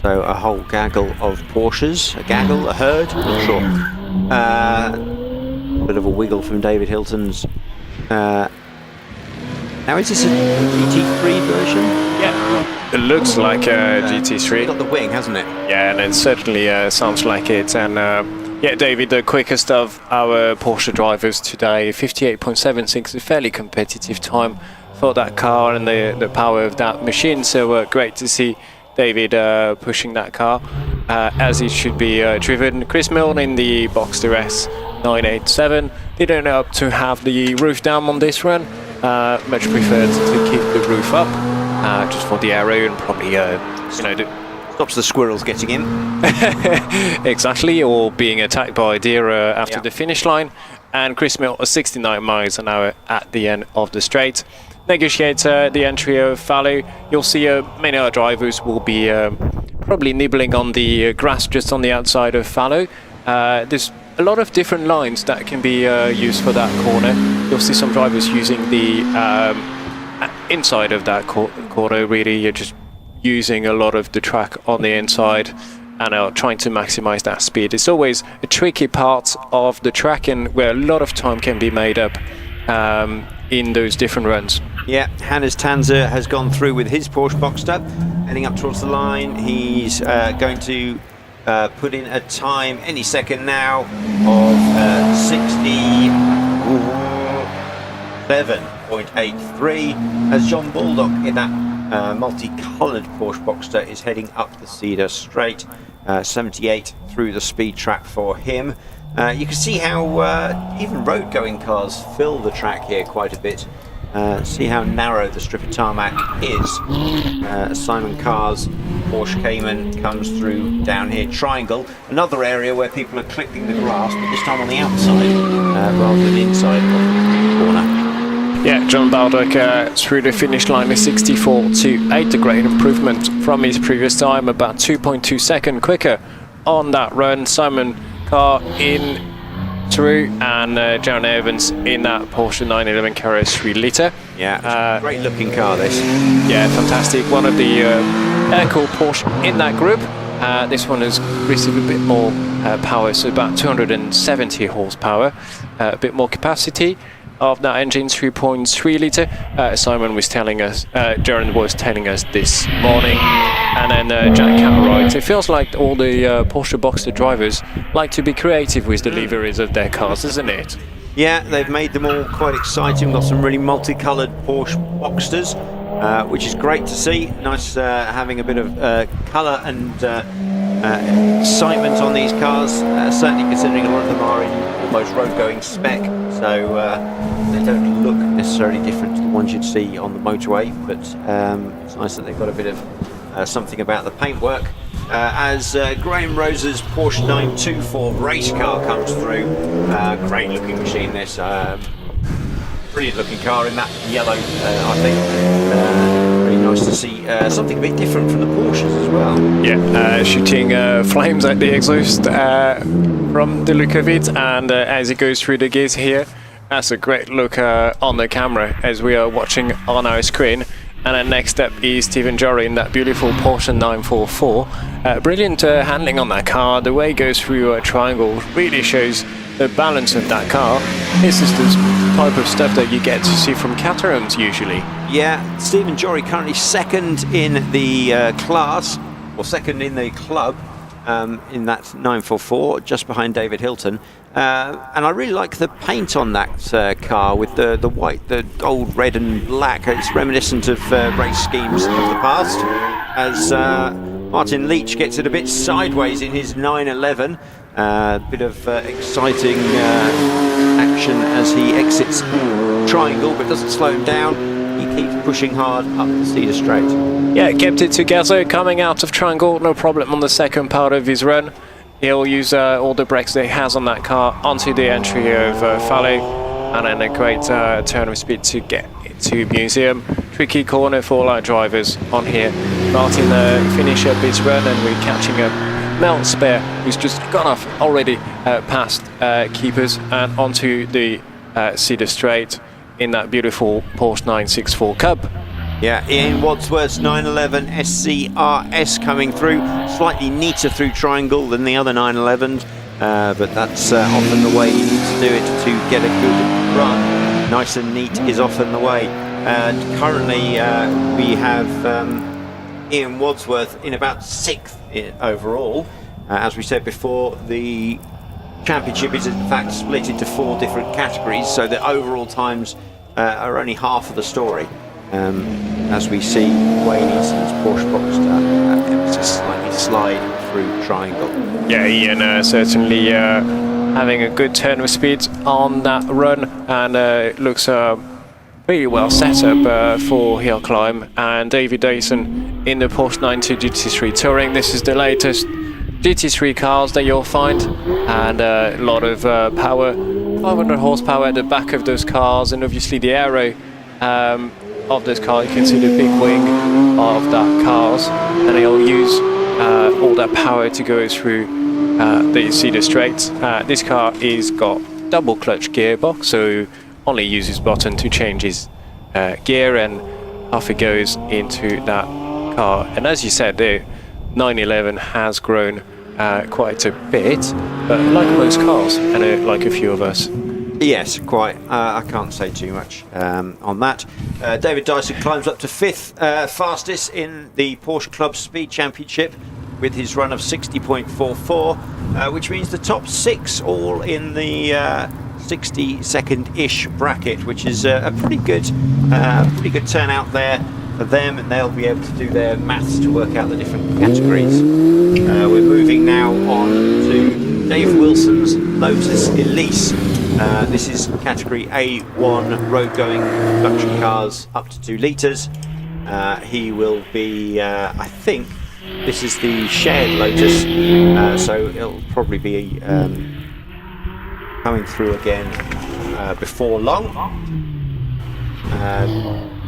So a whole gaggle of Porsches. A gaggle, a herd, not sure. Bit of a wiggle from David Hilton's. Now is this a GT3 version? Yeah, it looks like a GT3. It's got the wing, hasn't it? Yeah, and it certainly sounds like it. And yeah, David, the quickest of our Porsche drivers today, 58.76, a fairly competitive time for that car and the power of that machine. So great to see David pushing that car as it should be driven. Chris Milne in the Boxster S 987 didn't opt to have the roof down on this run. Much preferred to keep the roof up just for the aero and probably stops the squirrels getting in. Exactly, or being attacked by a deer after the finish line. And Chris Milne 69 miles an hour at the end of the straight. Negotiate the entry of Fallow. You'll see many other drivers will be probably nibbling on the grass just on the outside of Fallow. There's a lot of different lines that can be used for that corner. You'll see some drivers using the inside of that corner. Really, you're just using a lot of the track on the inside and are trying to maximize that speed. It's always a tricky part of the track and where a lot of time can be made up in those different runs. Yeah, Hannes Tanzer has gone through with his Porsche Boxster, heading up towards the line. He's going to put in a time any second now of 67.83 as John Baldock in that multicoloured Porsche Boxster is heading up the Cedar Straight. 78 through the speed trap for him. You can see how even road going cars fill the track here quite a bit. See how narrow the strip of tarmac is. Simon Carr's Porsche Cayman comes through down here. Triangle, another area where people are clipping the grass, but this time on the outside rather than inside of the corner. Yeah, John Baldock through the finish line is 64.28, a great improvement from his previous time, about 2.2 seconds quicker on that run. Simon Carr in through, and Jaron Evans in that Porsche 911 Carrera 3 litre. Yeah, great looking car this. Yeah, fantastic. One of the air-cooled Porsche in that group. This one has received a bit more power, so about 270 horsepower, a bit more capacity of that engine, 3.3 litre. Simon was telling us, Jaron was telling us this morning, and then Jack Cartwright. It feels like all the Porsche Boxster drivers like to be creative with the liveries of their cars, isn't it? Yeah, they've made them all quite exciting. Got some really multicoloured Porsche Boxsters, which is great to see. Nice having a bit of colour and excitement on these cars. Certainly considering a lot of them are in almost road-going spec, so they don't look necessarily different to the ones you'd see on the motorway, but it's nice that they've got a bit of something about the paintwork. As Graham Rose's Porsche 924 race car comes through, great looking machine this, brilliant looking car in that yellow, I think. Really nice to see something a bit different from the Porsches as well. Yeah, shooting flames at the exhaust from the look of it, and as it goes through the gears here, that's a great look on the camera as we are watching on our screen. And then next up is Stephen Jory in that beautiful Porsche 944. Brilliant handling on that car. The way it goes through a triangle really shows the balance of that car. This is the type of stuff that you get to see from Caterhams usually. Yeah, Stephen Jory currently second in the class, or second in the club, in that 944, just behind David Hilton. And I really like the paint on that car with the white, the gold, red and black. It's reminiscent of race schemes of the past. As Martin Leach gets it a bit sideways in his 911. Bit of exciting action as he exits triangle, but doesn't slow him down. He keeps pushing hard up the Cedar Straight. Yeah, kept it together, coming out of triangle, no problem on the second part of his run. He'll use all the brakes that he has on that car onto the entry of Falley, and then a great turn of speed to get to Museum. Tricky corner for all our drivers on here. Martin finish up his run, and we're catching up Mel Spare, who's just gone off already past keepers and onto the Cedar Straight in that beautiful Porsche 964 Cub. Yeah, Ian Wadsworth's 911 SCRS coming through, slightly neater through triangle than the other 911s, but that's often the way you need to do it to get a good run. Nice and neat is often the way. And currently we have Ian Wadsworth in about 6th overall. As we said before, the championship is in fact split into 4 different categories, so the overall times are only half of the story. As we see Wayne Easton's Porsche Boxster just slightly slide through triangle. Yeah, Ian certainly having a good turn of speed on that run, and looks really well set up for hill climb. And David Dyson in the Porsche 992 GT3 Touring. This is the latest GT3 cars that you'll find, and a lot of power, 500 horsepower at the back of those cars, and obviously the aero of this car. You can see the big wing of that cars, and they'll use all that power to go through the Cedar Straight. This car is got double clutch gearbox, so only uses button to change his gear, and off it goes into that car. And as you said, the 911 has grown quite a bit, but like most cars, and like a few of us. Yes, quite. I can't say too much on that. David Dyson climbs up to 5th fastest in the Porsche Club Speed Championship with his run of 60.44, which means the top 6 all in the 60-second-ish bracket, which is a pretty good turnout there for them, and they'll be able to do their maths to work out the different categories. We're moving now on to Dave Wilson's Lotus Elise. This is category A1 road-going production cars up to 2 litres. He will be, I think, this is the shared Lotus, so it'll probably be coming through again before long.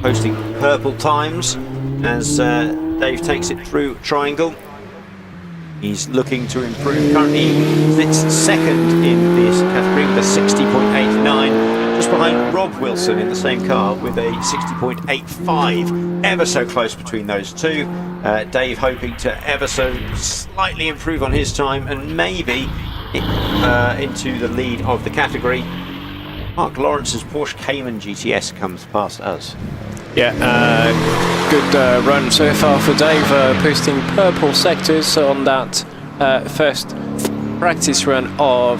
posting purple times as Dave takes it through Triangle. He's looking to improve. Currently sits second in this category with a 60.89, just behind Rob Wilson in the same car with a 60.85. Ever so close between those two. Dave hoping to ever so slightly improve on his time and maybe into the lead of the category. Mark Lawrence's Porsche Cayman GTS comes past us. Yeah, good run so far for Dave, posting purple sectors on that first practice run of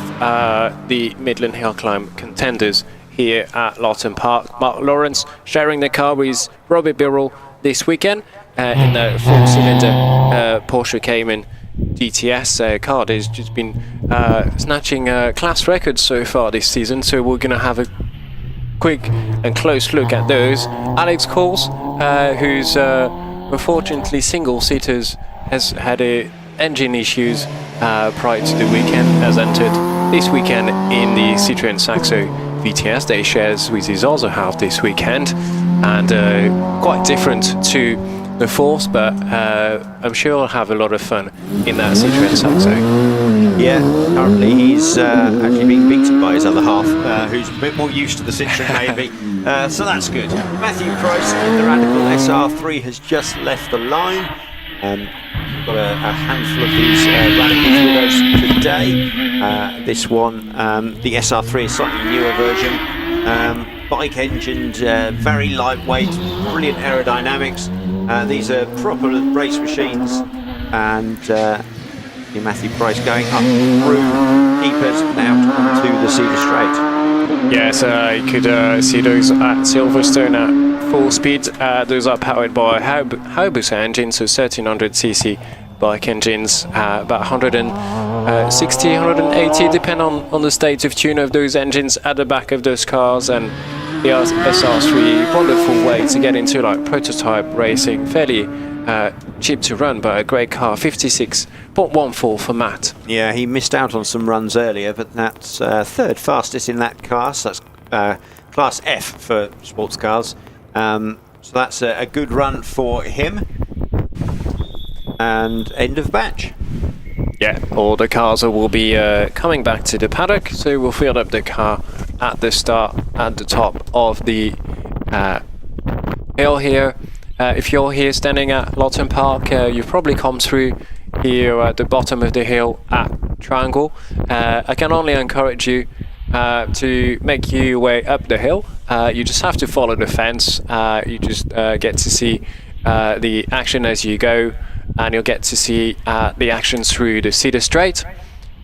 the Midland Hillclimb contenders here at Loton Park. Mark Lawrence sharing the car with Robbie Birrell this weekend in the 4-cylinder Porsche Cayman GTS car. Has just been snatching class records so far this season, so we're going to have a quick and close look at those. Alex Coles, who's unfortunately single-seaters, has had engine issues prior to the weekend, has entered this weekend in the Citroën Saxo VTS that he shares with his other half this weekend, and quite different to the Force, but I'm sure he'll have a lot of fun in that Citroën Saxo. Yeah, currently he's actually being beaten by his other half, who's a bit more used to the Citroën maybe, so that's good. Matthew Price in the Radical SR3 has just left the line. We've got a handful of these Radicals with us today. This one, the SR3, is slightly newer version. Bike engined, very lightweight, brilliant aerodynamics. These are proper race machines, and Matthew Price going up through Keepers and out onto the Cedar Straight. Yes, you could see those at Silverstone at full speed. Those are powered by Hayabusa engines, so 1300cc bike engines, about 160, 180, depending on the state of tune of those engines at the back of those cars. And the SR3, wonderful way to get into like prototype racing, fairly cheap to run, but a great car. 56.14 for Matt. Yeah, he missed out on some runs earlier, but that's third fastest in that class. That's class F for sports cars. So that's a good run for him. And end of batch. Yeah, all the cars will be coming back to the paddock, so we'll fill up the car at the start, at the top of the hill here. If you're here standing at Loton Park, you've probably come through here at the bottom of the hill at Triangle. I can only encourage you to make your way up the hill. You just have to follow the fence. You just get to see the action as you go, and you'll get to see the action through the Cedar Straight.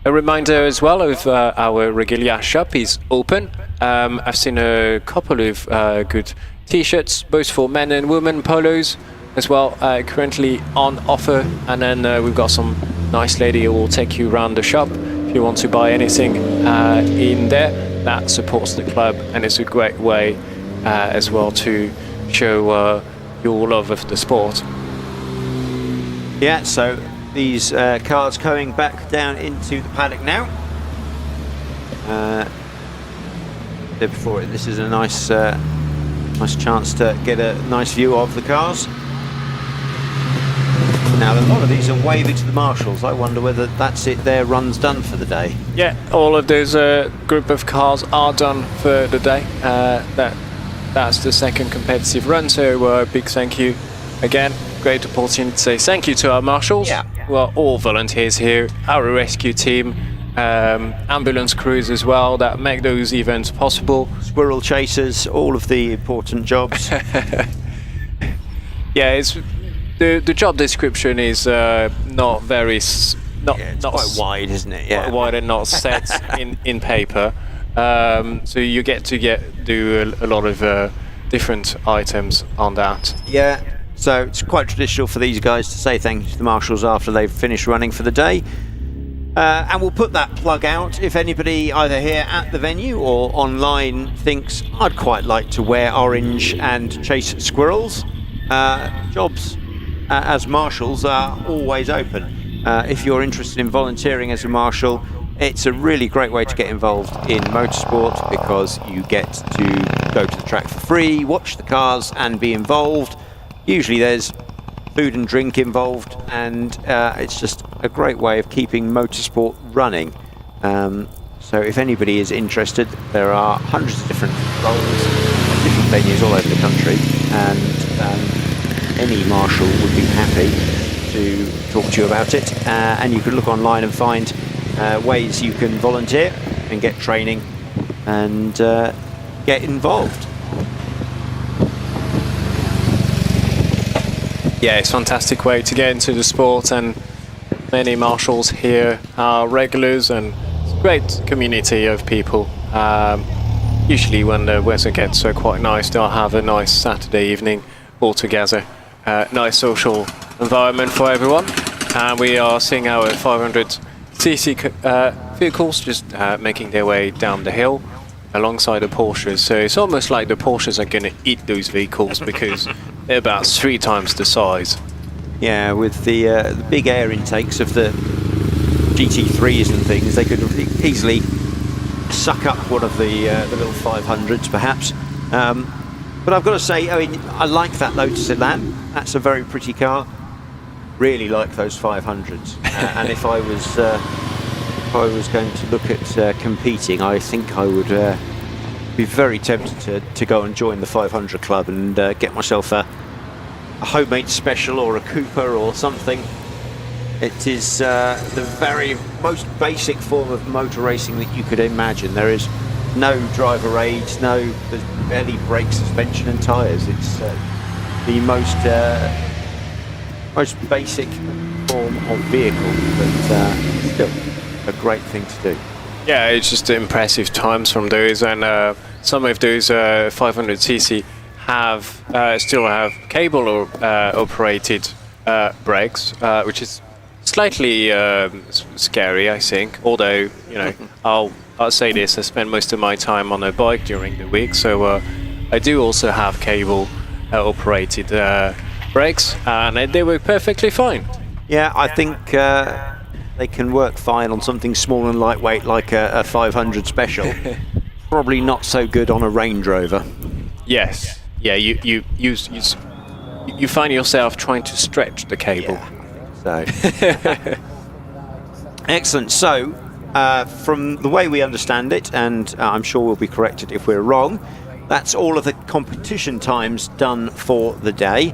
A reminder as well of our Regalia shop is open. I've seen a couple of good t-shirts, both for men and women, polos as well, currently on offer. And then we've got some nice lady who will take you around the shop if you want to buy anything in there that supports the club, and it's a great way as well to show your love of the sport. Yeah, so these cars going back down into the paddock now. Before it, this is a nice chance to get a nice view of the cars. Now, a lot of these are waving to the marshals. I wonder whether that's it, their run's done for the day. Yeah, all of those group of cars are done for the day. That's the second competitive run, so big thank you again. Great opportunity to say thank you to our marshals. Yeah. Well, all volunteers here, our rescue team, ambulance crews as well that make those events possible. Squirrel chasers, all of the important jobs. Yeah, it's the job description is not very not quite wide, isn't it? Yeah, quite wide and not set in paper. So you get to do a lot of different items on that. Yeah. So it's quite traditional for these guys to say thank you to the marshals after they've finished running for the day. And we'll put that plug out if anybody either here at the venue or online thinks I'd quite like to wear orange and chase squirrels. Jobs as marshals are always open. If you're interested in volunteering as a marshal, It's a really great way to get involved in motorsport because you get to go to the track for free, watch the cars and be involved. Usually there's food and drink involved, and it's just a great way of keeping motorsport running. So if anybody is interested, there are hundreds of different roles, different venues all over the country, and any marshal would be happy to talk to you about it. And you can look online and find ways you can volunteer and get training and get involved. Yeah, it's a fantastic way to get into the sport, and many marshals here are regulars, and it's a great community of people. Usually when the weather gets quite nice, they'll have a nice Saturday evening all together. Nice social environment for everyone. And we are seeing our 500cc vehicles just making their way down the hill alongside the Porsches. So it's almost like the Porsches are going to eat those vehicles because they're about 3 times the size. Yeah, with the big air intakes of the GT3s and things, they could easily suck up one of the little 500s perhaps. But I've got to say, I mean, I like that Lotus Elan. That's a very pretty car. Really like those 500s. And if I was going to look at competing, I think I would be very tempted to go and join the 500 club and get myself a homemade special or a Cooper or something. It is the very most basic form of motor racing that you could imagine. There is no driver aids, there's barely brake, suspension and tyres. It's the most basic form of vehicle, but still a great thing to do. Yeah, it's just impressive times from those, and some of those 500cc still have cable or operated brakes, which is slightly scary, I think. Although, you know, I'll say this: I spend most of my time on a bike during the week, so I do also have cable operated brakes, and they work perfectly fine. Yeah, I think they can work fine on something small and lightweight like a 500 Special. Probably not so good on a Range Rover. Yes. Yeah, you find yourself trying to stretch the cable. Yeah, so. Excellent. So, from the way we understand it, and I'm sure we'll be corrected if we're wrong, that's all of the competition times done for the day.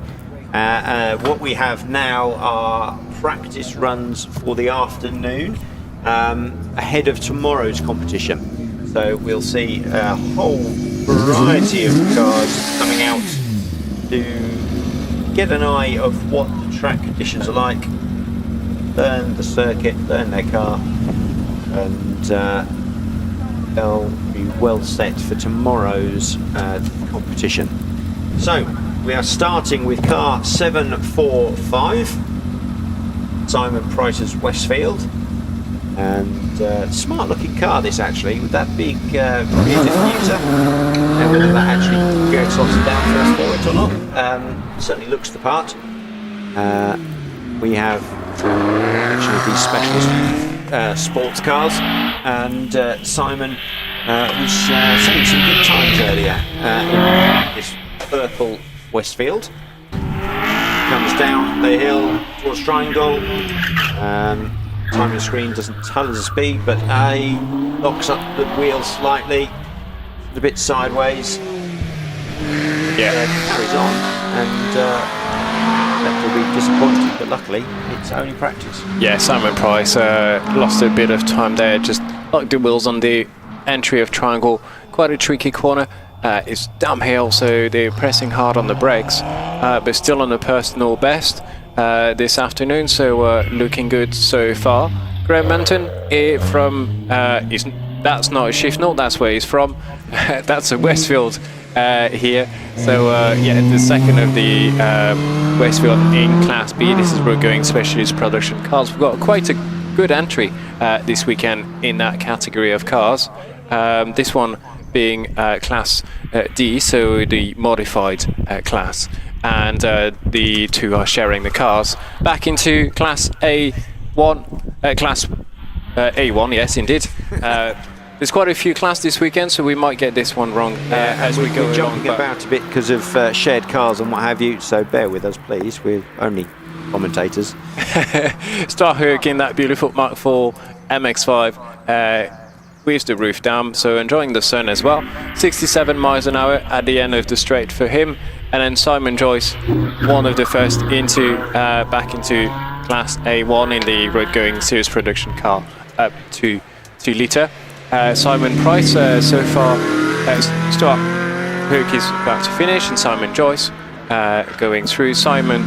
What we have now are practice runs for the afternoon ahead of tomorrow's competition. So we'll see a whole variety of cars coming out to get an eye of what the track conditions are like, learn the circuit, learn their car, and they'll be well set for tomorrow's competition. So we are starting with car 745, Simon Price's Westfield, and smart looking car this actually, with that big rear diffuser, and whether that actually gets onto the downforce for it or not, certainly looks the part. We have actually these specialist sports cars, and Simon was setting some good times earlier in this purple Westfield. Comes down the hill towards Triangle. Time on the screen doesn't tell us the speed, but he locks up the wheels slightly, a bit sideways. Yeah, carries on, and that will be disappointing, but luckily it's only practice. Yeah, Simon Price lost a bit of time there, just locked the wheels on the entry of Triangle. Quite a tricky corner. It's downhill, so they're pressing hard on the brakes, but still on the personal best this afternoon, so looking good so far. Graham Manton from that's not a Shifnal, that's where he's from. That's a Westfield here. So yeah, the second of the Westfield in Class B. This is where we're going specialist production cars. We've got quite a good entry this weekend in that category of cars. This one being Class D, so the modified class, and the two are sharing the cars back into Class A1, Class A1, yes, indeed. There's quite a few classes this weekend, so we might get this one wrong as we go along. We're jumping about a bit because of shared cars and what have you, so bear with us, please. We're only commentators. Starhook in that beautiful Mark IV MX-5 with the roof down, so enjoying the sun as well. 67 miles an hour at the end of the straight for him, and then Simon Joyce, one of the first into back into Class A1 in the road-going series production car, up to 2 litre. Simon Price so far, Starhook is about to finish, and Simon Joyce going through. Simon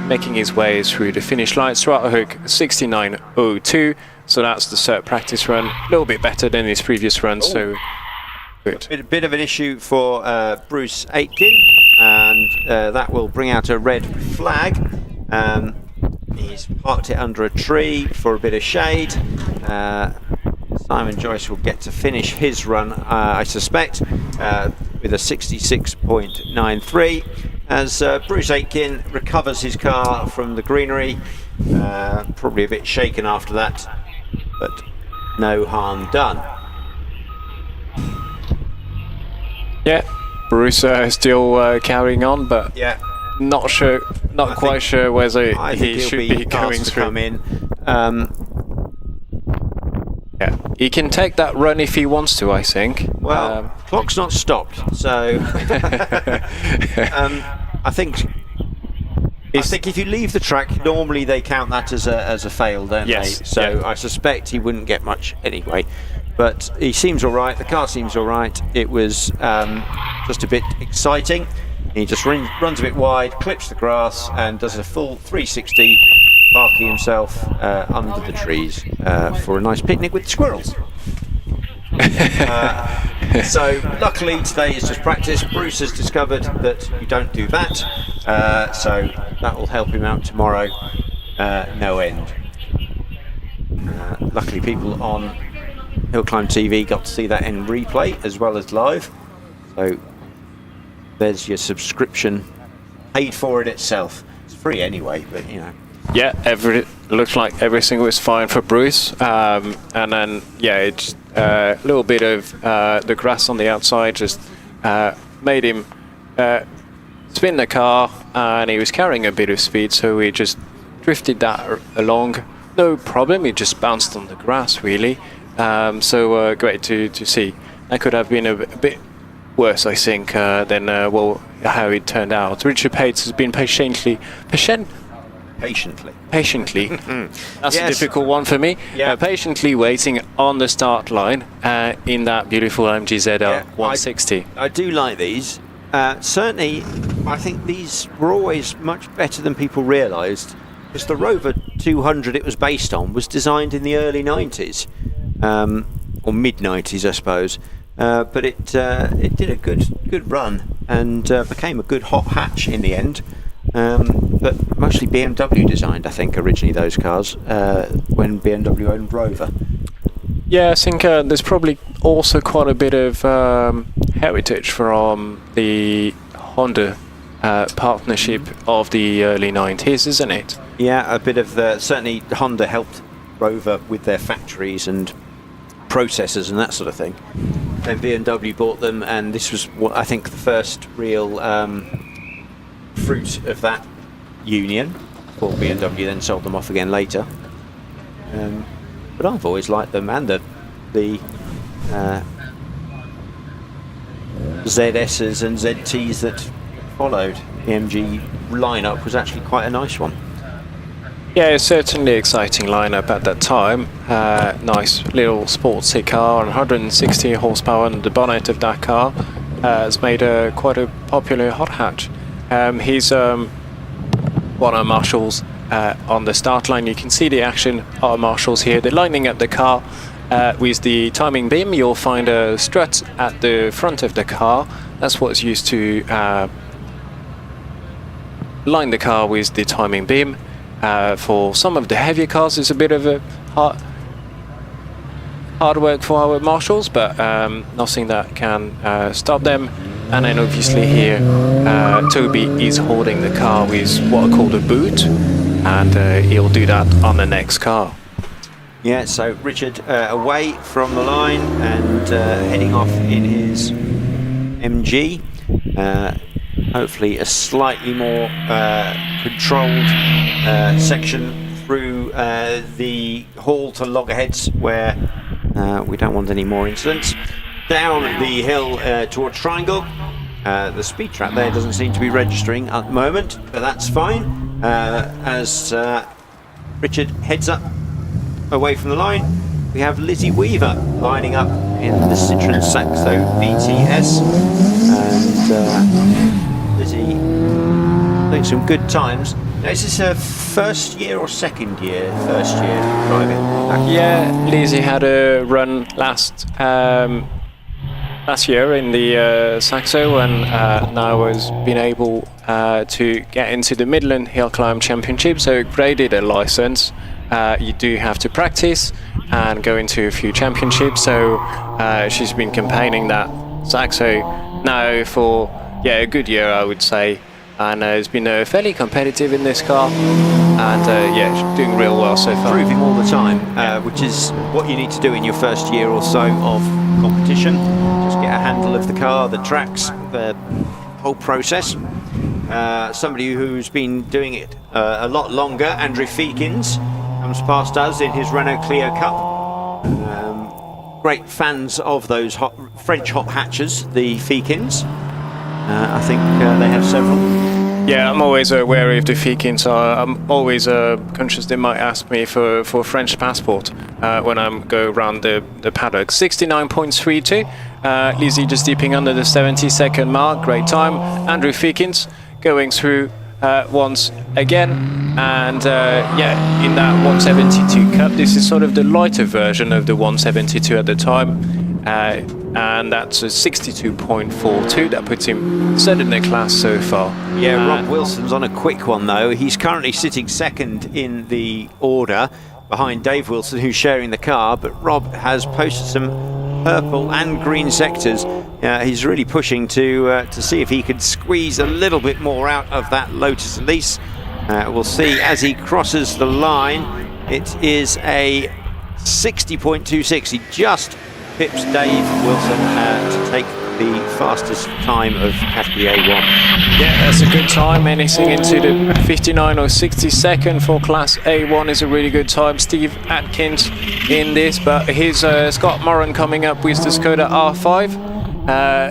making his way through the finish line. Starhook 69.02, so that's the cert practice run. A little bit better than his previous run, so good. A bit of an issue for Bruce Aitken, and that will bring out a red flag. He's parked it under a tree for a bit of shade. Simon Joyce will get to finish his run, I suspect, with a 66.93, as Bruce Aitken recovers his car from the greenery. Probably a bit shaken after that, but no harm done. Yeah, Bruce still carrying on, but yeah, not quite sure whether he should be going through. Come in. Yeah, he can take that run if he wants to, I think. Well, clock's not stopped, so I think if you leave the track, normally they count that as a fail, don't they? So yeah. I suspect he wouldn't get much anyway. But he seems all right. The car seems all right. It was just a bit exciting. He just runs a bit wide, clips the grass, and does a full 360. Parking himself under the trees for a nice picnic with squirrels. So luckily today is just practice. Bruce has discovered that you don't do that, so that will help him out tomorrow no end. Luckily people on HillClimb TV got to see that in replay as well as live, so there's your subscription, paid for it itself. It's free anyway, but you know. Yeah, looks like everything was fine for Bruce, and then yeah, it's a little bit of the grass on the outside just made him spin the car, and he was carrying a bit of speed, so he just drifted that along, no problem. He just bounced on the grass really, so great to see. That could have been a bit worse, I think, than how it turned out. Richard Pates has been patiently. That's a difficult one for me. Yeah. Patiently waiting on the start line in that beautiful MGZR 160. I do like these. Certainly, I think these were always much better than people realised, because the Rover 200 it was based on was designed in the early 90s, or mid 90s, I suppose. But it did a good run and became a good hot hatch in the end. But mostly BMW designed, I think, originally those cars when BMW owned Rover. Yeah, I think there's probably also quite a bit of heritage from the Honda partnership of the early 90s, isn't it? Yeah, a bit of certainly Honda helped Rover with their factories and processors and that sort of thing. Then BMW bought them, and this was what I think the first real fruit of that union, before BMW then sold them off again later. But I've always liked them, and the ZSs and ZTs that followed. The MG lineup was actually quite a nice one. Yeah, it's certainly an exciting lineup at that time. Nice little sportsy car, 160 horsepower, and the bonnet of that car has made quite a popular hot hatch. He's one of Marshall's on the start line. You can see the action of Marshall's here. They're lining up the car with the timing beam. You'll find a strut at the front of the car. That's what's used to line the car with the timing beam. For some of the heavier cars, it's a bit of a hard work for our Marshalls, but nothing that can stop them. And then obviously here, Toby is holding the car with what are called a boot, and he'll do that on the next car. Yeah, so Richard away from the line and heading off in his MG. Hopefully a slightly more controlled section through the hall to loggerheads, where we don't want any more incidents. Down the hill towards Triangle. The speed trap there doesn't seem to be registering at the moment, but that's fine. As Richard heads up away from the line, we have Lizzie Weaver lining up in the Citroen Saxo BTS, and Lizzie doing some good times. Now, is this her first year or second year? First year driving? Yeah, Lizzie had a run last year in the Saxo, and now has been able to get into the Midland Hillclimb Championships, so graded a license. You do have to practice and go into a few championships, so she's been campaigning that Saxo now for a good year, I would say, and has been fairly competitive in this car, and she's doing real well so far. Improving all the time, which is what you need to do in your first year or so of competition. Just get a handle of the car, the tracks, the whole process. Somebody who's been doing it a lot longer, Andrew Feekins, comes past us in his Renault Clio Cup. Great fans of those French hot hatches, the Feekins. I think they have several. Yeah, I'm always wary of the Feekins. I'm always conscious they might ask me for a French passport when I go around the paddock. 69.32. Lizzie just dipping under the 70-second mark. Great time. Andrew Feekins going through once again, and in that 172 Cup, this is sort of the lighter version of the 172 at the time, and that's a 62.42. That puts him third in the class so far. Yeah, Rob Wilson's on a quick one though. He's currently sitting second in the order behind Dave Wilson, who's sharing the car, but Rob has posted some purple and green sectors. He's really pushing to see if he could squeeze a little bit more out of that Lotus Elise. We'll see as he crosses the line. It is a 60.26. He just pips Dave Wilson to take the fastest time of category A1. Yeah, that's a good time. Anything into the 59 or 60 for class A1 is a really good time. Steve Atkins in this, but here's Scott Moran coming up with the Skoda R5.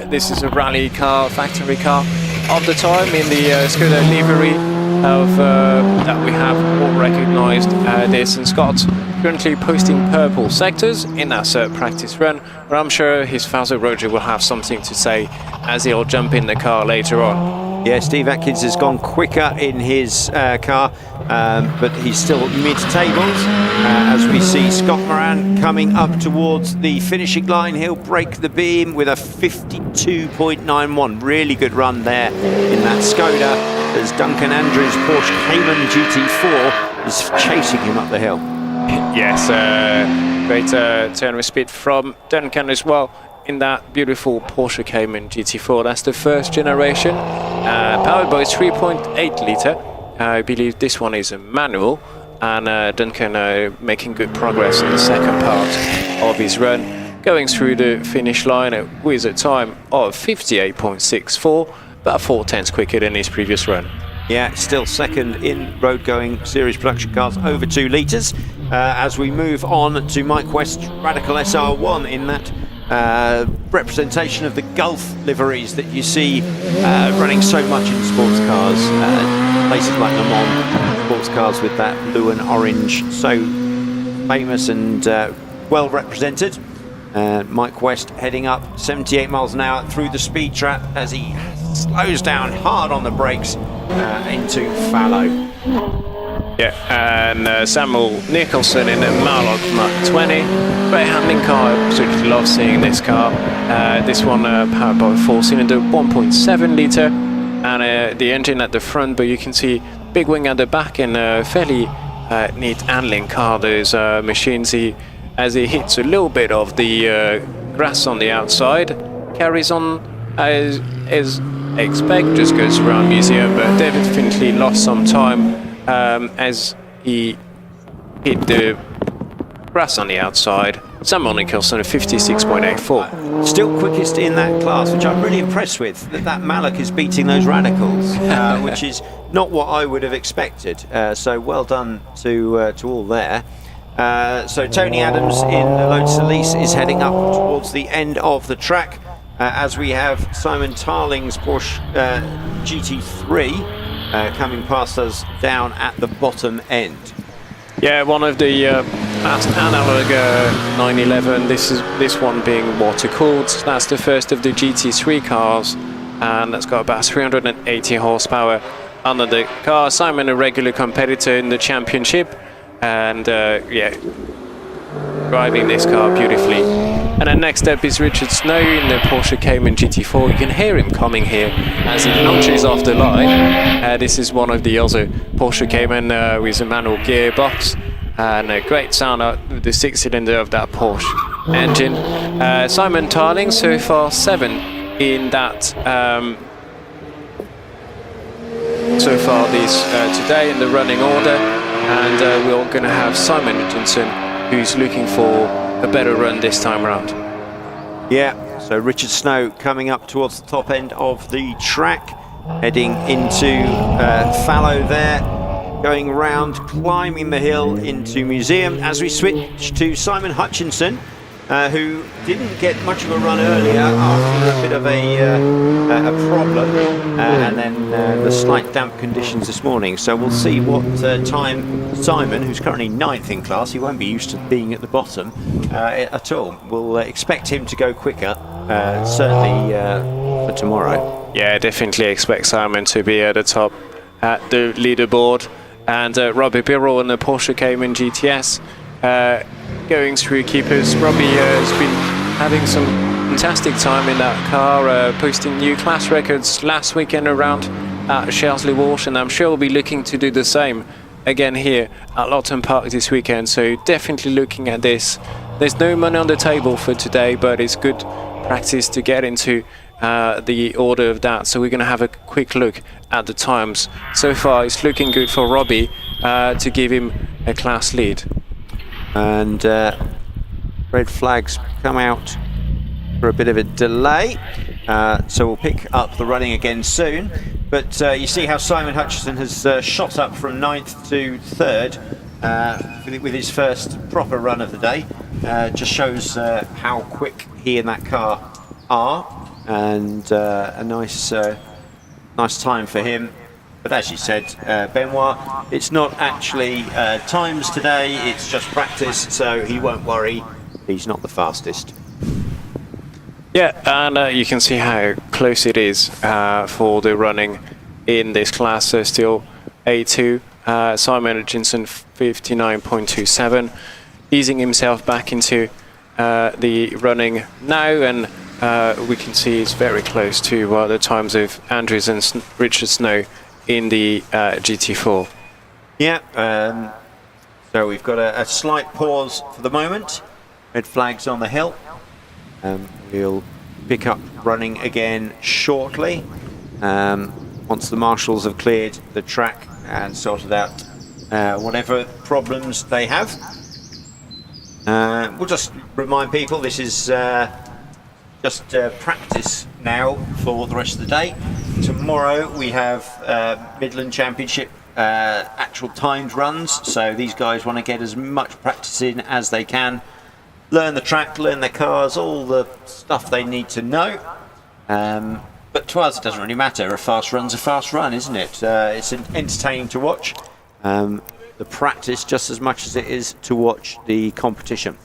This is a rally car, factory car of the time in the Skoda livery of that we have all recognised this, and Scott's currently posting purple sectors in that practice run, but I'm sure his father Roger will have something to say as he'll jump in the car later on. Yeah, Steve Atkins has gone quicker in his car, but he's still mid-tables. As we see Scott Moran coming up towards the finishing line, he'll break the beam with a 52.91. Really good run there in that Skoda, as Duncan Andrews' Porsche Cayman GT4 is chasing him up the hill. Yes, great turn with speed from Duncan as well in that beautiful Porsche Cayman GT4. That's the first generation, powered by 3.8 litre. I believe this one is a manual, and Duncan making good progress in the second part of his run, going through the finish line with a time of 58.64, about 4 tenths quicker than his previous run. Yeah, still second in road-going series production cars over 2 litres. As we move on to Mike West's Radical SR1 in that representation of the Gulf liveries that you see running so much in sports cars. Places like Le Mans, sports cars with that blue and orange, so famous and well represented. Mike West heading up 78 miles an hour through the speed trap as he slows down hard on the brakes into fallow. Yeah, and Samuel Nicholson in the Marlock Mark 20. Great handling car, absolutely love seeing this car. This one powered by a 4-cylinder 1.7 litre, and the engine at the front, but you can see big wing at the back, and a fairly neat handling car. Those machines, as he hits a little bit of the grass on the outside, carries on as expect, just goes around museum, but David Findlay lost some time as he hit the grass on the outside. Simon Nicholson, 56.84. Still quickest in that class, which I'm really impressed with. That Malak is beating those radicals, which is not what I would have expected. So well done to all there. So Tony Adams in Lotus Elise is heading up towards the end of the track, as we have Simon Tarling's Porsche GT3 coming past us down at the bottom end. Yeah, one of the last analog 911. This one being water cooled. That's the first of the GT3 cars, and that's got about 380 horsepower under the car. Simon, a regular competitor in the championship, and yeah, driving this car beautifully. And then next up is Richard Snow in the Porsche Cayman GT4. You can hear him coming here as he launches off the line. This is one of the other Porsche Cayman with a manual gearbox, and a great sound out of the 6-cylinder of that Porsche engine. Simon Tarling so far 7 in that so far this today in the running order, and we're going to have Simon Hutchinson, who's looking for a better run this time around. Yeah, so Richard Snow coming up towards the top end of the track, heading into fallow there, going round, climbing the hill into Museum, as we switch to Simon Hutchinson, who didn't get much of a run earlier after a bit of a problem, and then the slight damp conditions this morning. So we'll see what time Simon, who's currently 9th in class, he won't be used to being at the bottom at all. We'll expect him to go quicker, certainly for tomorrow. Yeah, definitely expect Simon to be at the top at the leaderboard. And Robbie Birrell in the Porsche Cayman GTS going through keepers. Robbie has been having some fantastic time in that car, posting new class records last weekend around at Shelsley Walsh, and I'm sure we'll be looking to do the same again here at Loton Park this weekend. So definitely looking at this. There's no money on the table for today, but it's good practice to get into the order of that. So we're going to have a quick look at the times. So far it's looking good for Robbie to give him a class lead. And red flags come out for a bit of a delay, so we'll pick up the running again soon. But you see how Simon Hutchinson has shot up from 9th to 3rd with his first proper run of the day. Just shows how quick he and that car are, and a nice time for him. But as you said, Benoit, it's not actually times today, it's just practice, so he won't worry. He's not the fastest. Yeah, and you can see how close it is for the running in this class. Still A2, Simon Hutchinson 59.27, easing himself back into the running now, and we can see it's very close to the times of Andrews and Richard Snow in the GT4. Yeah, so we've got a slight pause for the moment. Red flags on the hill. We'll pick up running again shortly once the marshals have cleared the track and sorted out whatever problems they have. We'll just remind people this is just practice now for the rest of the day. Tomorrow we have Midland Championship actual timed runs, so these guys want to get as much practice in as they can, learn the track, learn their cars, all the stuff they need to know. But to us it doesn't really matter. A fast run's a fast run, isn't it? It's entertaining to watch the practice just as much as it is to watch the competition.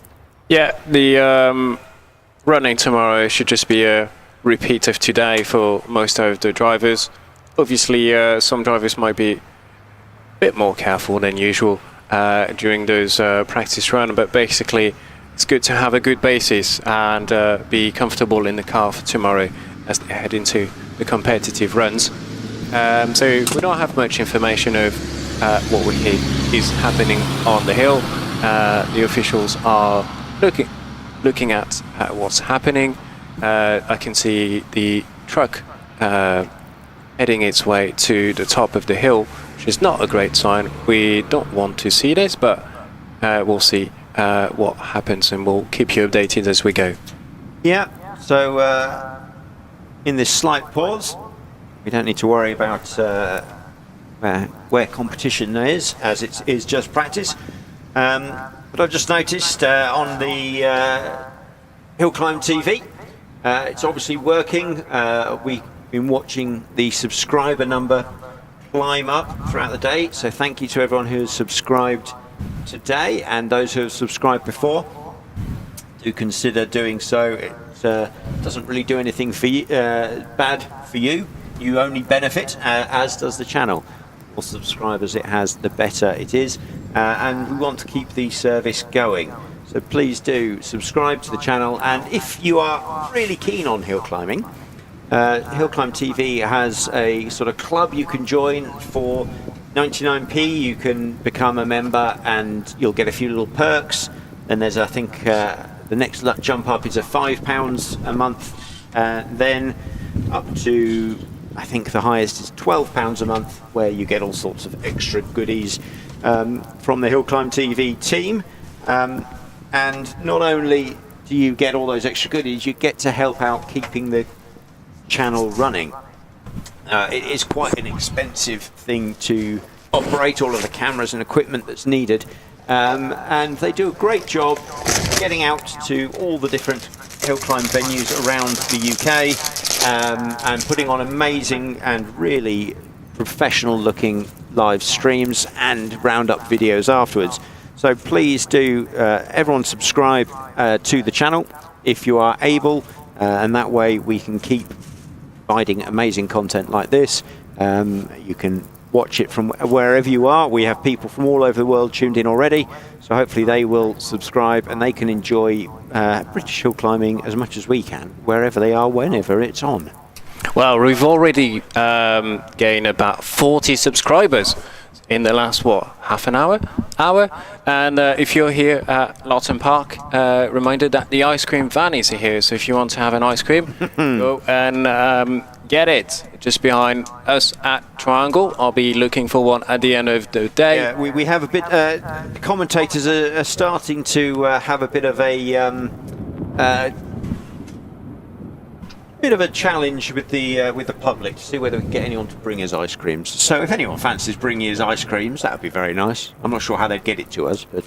Yeah, the running tomorrow should just be a repeat of today for most of the drivers. Obviously some drivers might be a bit more careful than usual during those practice runs, but basically it's good to have a good basis and be comfortable in the car for tomorrow as they head into the competitive runs. So we don't have much information of what we hear is happening on the hill. The officials are looking at what's happening. I can see the truck heading its way to the top of the hill, which is not a great sign. We don't want to see this, but we'll see what happens, and we'll keep you updated as we go. Yeah, so in this slight pause, we don't need to worry about where competition is, as it is just practice. But I've just noticed on the HillClimb.TV, it's obviously working. We've been watching the subscriber number climb up throughout the day, so thank you to everyone who has subscribed today, and those who have subscribed before. Do consider doing so. It doesn't really do anything for you, bad for you. You only benefit, as does the channel. The more subscribers it has, the better it is, and we want to keep the service going. So please do subscribe to the channel, and if you are really keen on hill climbing, HillClimb.TV has a sort of club you can join for 99p. You can become a member and you'll get a few little perks. Then there's, I think, the next jump up is a £5 a month, then up to, I think the highest is £12 a month, where you get all sorts of extra goodies from the HillClimb.TV team. And not only do you get all those extra goodies, you get to help out keeping the channel running. It is quite an expensive thing to operate all of the cameras and equipment that's needed, and they do a great job getting out to all the different hill climb venues around the UK, and putting on amazing and really professional looking live streams and roundup videos afterwards. So please do everyone subscribe to the channel if you are able, and that way we can keep providing amazing content like this. You can watch it from wherever you are. We have people from all over the world tuned in already, so hopefully they will subscribe and they can enjoy British hill climbing as much as we can, wherever they are, whenever it's on. Well, we've already gained about 40 subscribers in the last, half an hour? And if you're here at Loton Park, reminder that the ice cream van is here, so if you want to have an ice cream, go and get it just behind us at Triangle. I'll be looking for one at the end of the day. Yeah, we have a bit, commentators are starting to have a bit of a challenge with the public to see whether we can get anyone to bring us ice creams. So if anyone fancies bringing us ice creams, that would be very nice. I'm not sure how they'd get it to us, but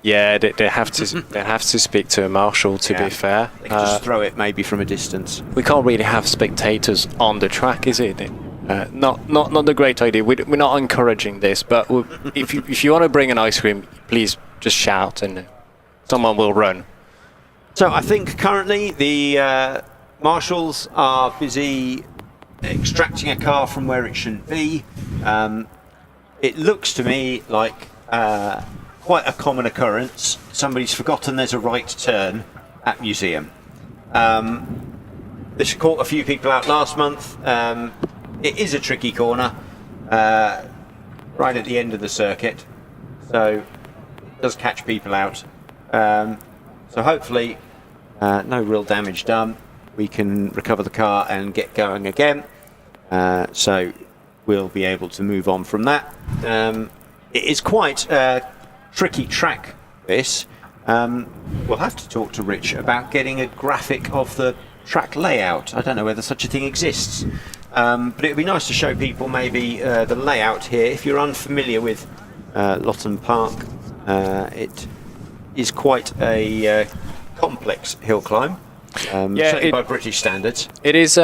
yeah, they have to speak to a marshal. To be fair, they can just throw it maybe from a distance. We can't really have spectators on the track, is it? Not the great idea. We're not encouraging this, but if you want to bring an ice cream, please just shout and someone will run. So I think currently the marshals are busy extracting a car from where it shouldn't be. It looks to me like quite a common occurrence. Somebody's forgotten there's a right turn at Museum. This caught a few people out last month. It is a tricky corner, right at the end of the circuit, so it does catch people out. So hopefully no real damage done. We can recover the car and get going again, so we'll be able to move on from that. It is quite a tricky track, this. We'll have to talk to Rich about getting a graphic of the track layout. I don't know whether such a thing exists, but it would be nice to show people maybe the layout here. If you're unfamiliar with Loton Park, it is quite a complex hill climb. Certainly by British standards. It is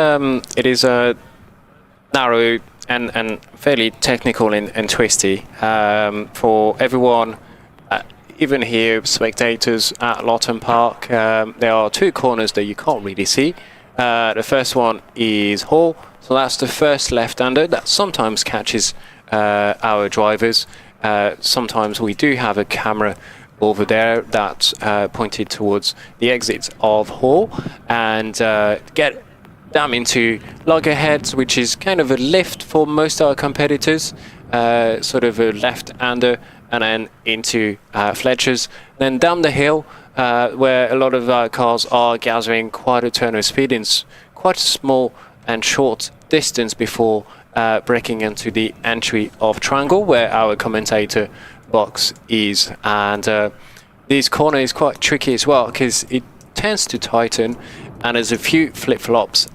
narrow and fairly technical and twisty for everyone. Even here, spectators at Loton Park, there are two corners that you can't really see. The first one is Hall, so that's the first left-hander that sometimes catches our drivers. Sometimes we do have a camera over there that's pointed towards the exit of Hall, and get them into loggerheads, which is kind of a lift for most of our competitors, sort of a left-hander, and then into Fletcher's, then down the hill, where a lot of our cars are gathering quite a turn of speed in quite a small and short distance before breaking into the entry of Triangle, where our commentator box is. And this corner is quite tricky as well because it tends to tighten, and there's a few flip-flops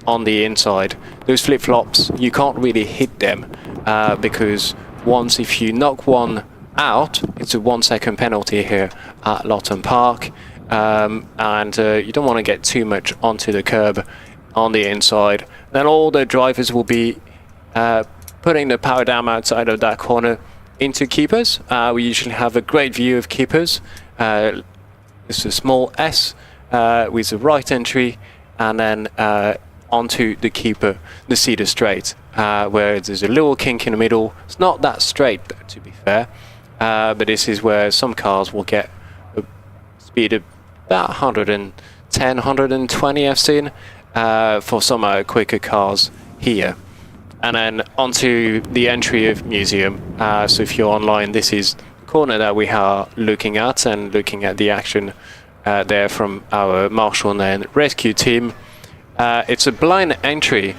on the inside. Those flip-flops, you can't really hit them because once if you knock one out, it's a 1 second penalty here at Loton Park, and you don't want to get too much onto the curb on the inside. Then all the drivers will be putting the power down outside of that corner into keepers. We usually have a great view of keepers. It's a small S with a right entry, and then onto the keeper, the cedar straight, where there's a little kink in the middle. It's not that straight, to be fair, but this is where some cars will get a speed of about 110, 120 I've seen for some quicker cars here. And then onto the entry of museum. So if you're online, this is the corner that we are looking at, and looking at the action there from our marshal and rescue team. It's a blind entry.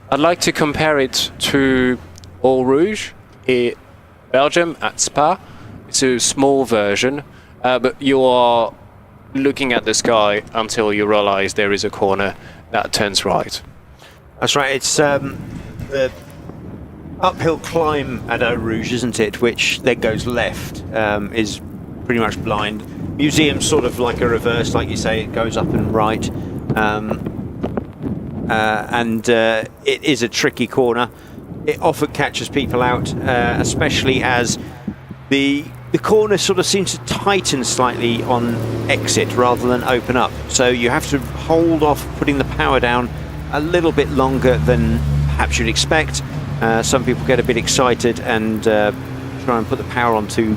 I'd like to compare it to Eau Rouge in Belgium at Spa. It's a small version, but you are looking at the sky until you realize there is a corner that turns right. That's right. It's the uphill climb at Eau Rouge, isn't it, which then goes left, is pretty much blind. Museum's sort of like a reverse, like you say, it goes up and right, and it is a tricky corner. It often catches people out, especially as the corner sort of seems to tighten slightly on exit rather than open up, so you have to hold off putting the power down a little bit longer than perhaps you'd expect. Some people get a bit excited and try and put the power on too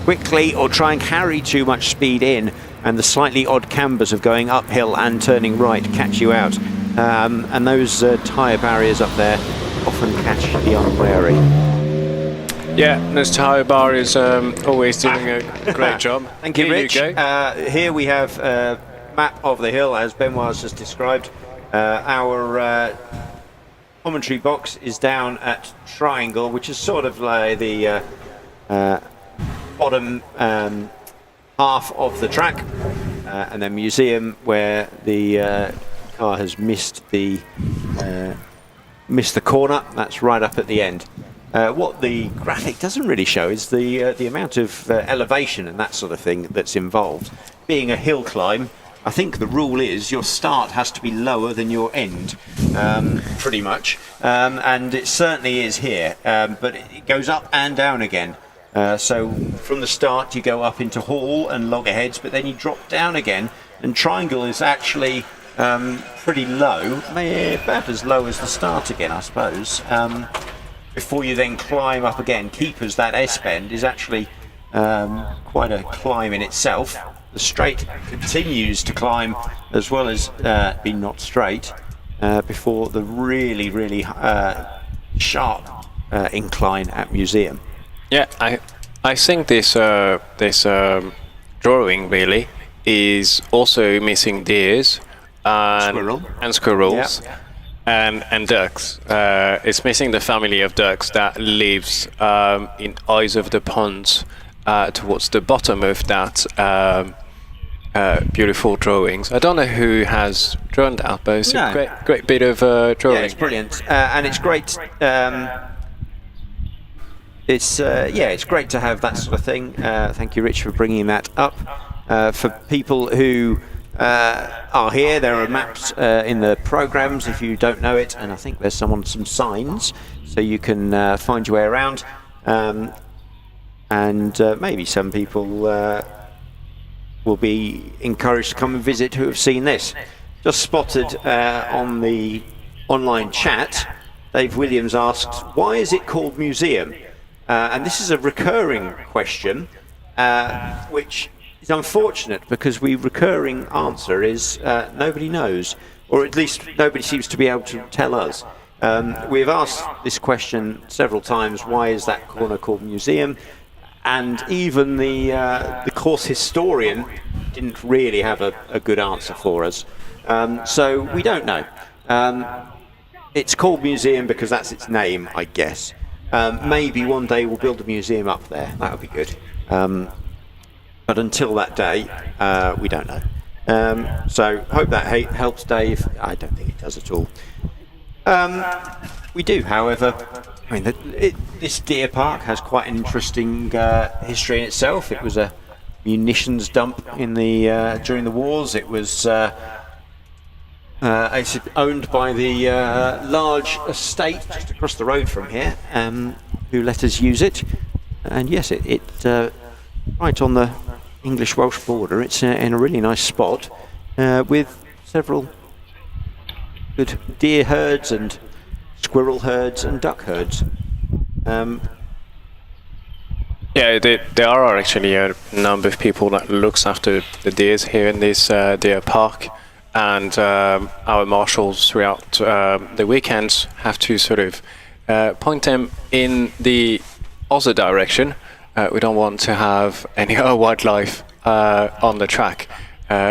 quickly, or try and carry too much speed in, and the slightly odd cambers of going uphill and turning right catch you out. And those tyre barriers up there often catch the unwary. Yeah, those tyre barriers always doing a great job. Thank you, Rich. Here we have a map of the hill, as Benoit has just described. Our commentary box is down at Triangle, which is sort of like the bottom half of the track, and then Museum, where the car has missed the corner. That's right up at the end. What the graphic doesn't really show is the amount of elevation and that sort of thing that's involved. Being a hill climb, I think the rule is your start has to be lower than your end, pretty much, and it certainly is here, but it goes up and down again. So from the start you go up into Hall and Loggerheads, but then you drop down again, and Triangle is actually pretty low, about as low as the start again, I suppose, before you then climb up again. Keepers, that S-bend, is actually quite a climb in itself. The straight continues to climb as well as be not straight before the really, really sharp incline at Museum. Yeah, I think this drawing really is also missing deers and squirrels, yeah, and ducks. It's missing the family of ducks that lives in Eyes of the Ponds towards the bottom of that beautiful drawings. I don't know who has drawn that, but it's a great bit of drawing. Yeah, it's brilliant, and it's great. It's great to have that sort of thing. Thank you, Rich, for bringing that up. For people who are here, there are maps in the programs if you don't know it, and I think there's some signs so you can find your way around. And maybe some people will be encouraged to come and visit who have seen this. Just spotted on the online chat, Dave Williams asked, why is it called Museum? And this is a recurring question, which is unfortunate because the recurring answer is nobody knows, or at least nobody seems to be able to tell us. We've asked this question several times, why is that corner called Museum? And even the course historian didn't really have a good answer for us. So we don't know. It's called Museum because that's its name, I guess. Maybe one day we'll build a museum up there. That would be good. but until that day, we don't know. So hope that helps Dave. I don't think it does at all. We do, however, I mean, this deer park has quite an interesting history in itself. It was a munitions dump in the during the wars. It was owned by the large estate just across the road from here, who let us use it. And yes, it's right on the English-Welsh border. It's in a really nice spot with several good deer herds and squirrel herds and duck herds. Yeah, there are actually a number of people that looks after the deers here in this deer park, and our marshals throughout the weekends have to sort of point them in the other direction. We don't want to have any other wildlife on the track,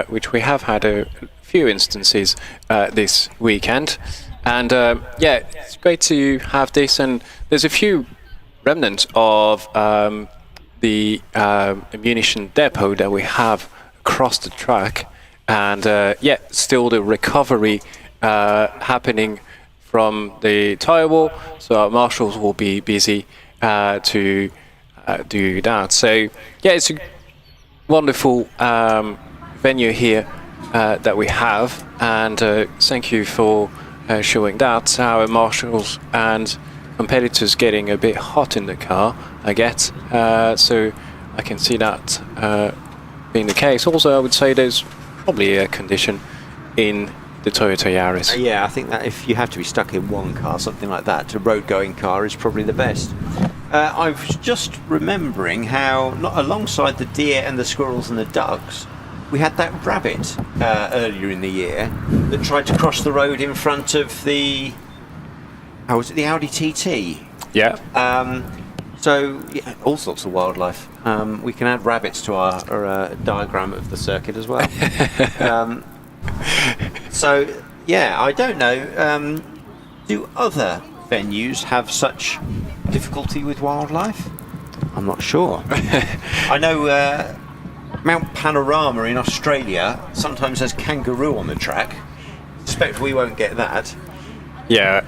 which we have had a few instances this weekend. And yeah, it's great to have this, and there's a few remnants of the ammunition depot that we have across the track, and yeah, still the recovery happening from the tire wall, so our marshals will be busy to do that. So yeah, it's a wonderful venue here that we have, and thank you for showing that. Our marshals and competitors getting a bit hot in the car, I get, so I can see that being the case. Also, I would say there's probably a condition in the Toyota Yaris. Yeah, I think that if you have to be stuck in one car, something like that, a road-going car is probably the best. I was just remembering how, not alongside the deer and the squirrels and the ducks, we had that rabbit earlier in the year that tried to cross the road in front of the, how was it, the Audi TT? Yeah. So, yeah, all sorts of wildlife. We can add rabbits to our diagram of the circuit as well. So, yeah, I don't know. Do other venues have such difficulty with wildlife? I'm not sure. I know Mount Panorama in Australia sometimes has kangaroo on the track. Suspect we won't get that. Yeah,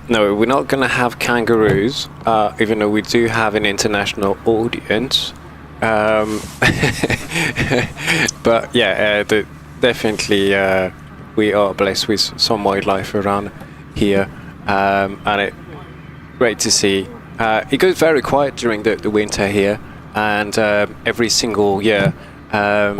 no, we're not going to have kangaroos, even though we do have an international audience. But yeah, definitely we are blessed with some wildlife around here, and it's great to see. It goes very quiet during the winter here, and every single year a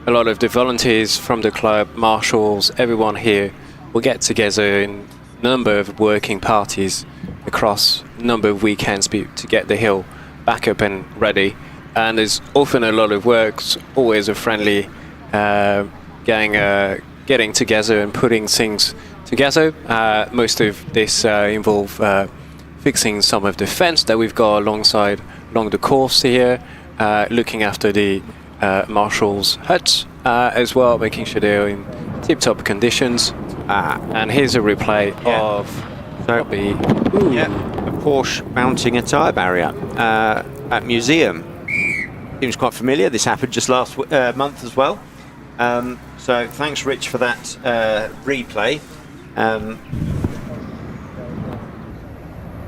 lot of the volunteers from the club, marshals, everyone here will get together in a number of working parties across a number of weekends to get the hill back up and ready. And there's often a lot of work, always a friendly gang getting together and putting things together. Most of this involve fixing some of the fence that we've got along the course here, looking after the marshals' huts as well, making sure they're in tip-top conditions. And here's a replay of Robbie. Yeah, a Porsche mounting a tyre barrier at museum. Seems quite familiar. This happened just last month as well. So thanks, Rich, for that replay.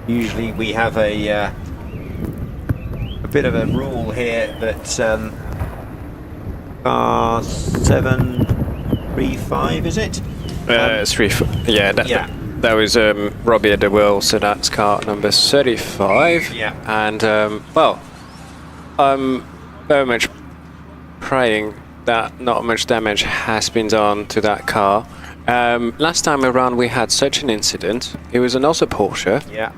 Usually we have a bit of a rule here that 735, is it? 3. Yeah, that was Robbie at the wheel, so that's car number 35. Yeah. And well, I'm very much praying that not much damage has been done to that car. Last time around we had such an incident. It was another Porsche. Yeah.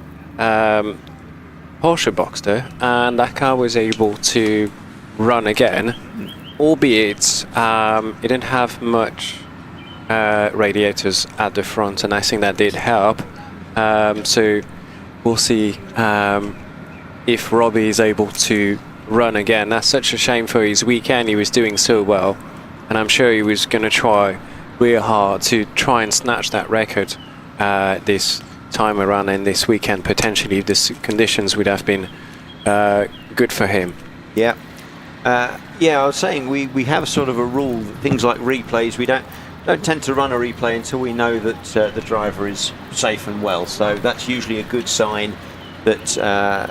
Porsche Boxster, and that car was able to run again, albeit it didn't have much radiators at the front, and I think that did help. So we'll see if Robbie is able to run again. That's such a shame for his weekend. He was doing so well, and I'm sure he was going to try real hard to try and snatch that record this time around, and this weekend potentially if the conditions would have been good for him. Yeah. Yeah, I was saying we have sort of a rule. Things like replays, we don't tend to run a replay until we know that the driver is safe and well. So that's usually a good sign that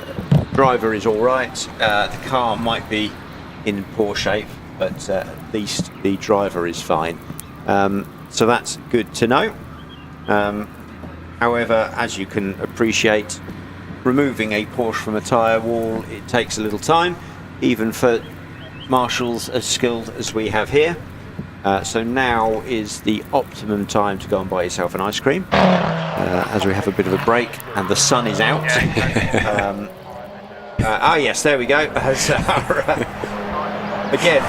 driver is all right. The car might be in poor shape, but at least the driver is fine. So that's good to know. However, as you can appreciate, removing a Porsche from a tyre wall, it takes a little time, even for marshals as skilled as we have here. So now is the optimum time to go and buy yourself an ice cream, as we have a bit of a break and the sun is out. Yes, there we go. Again,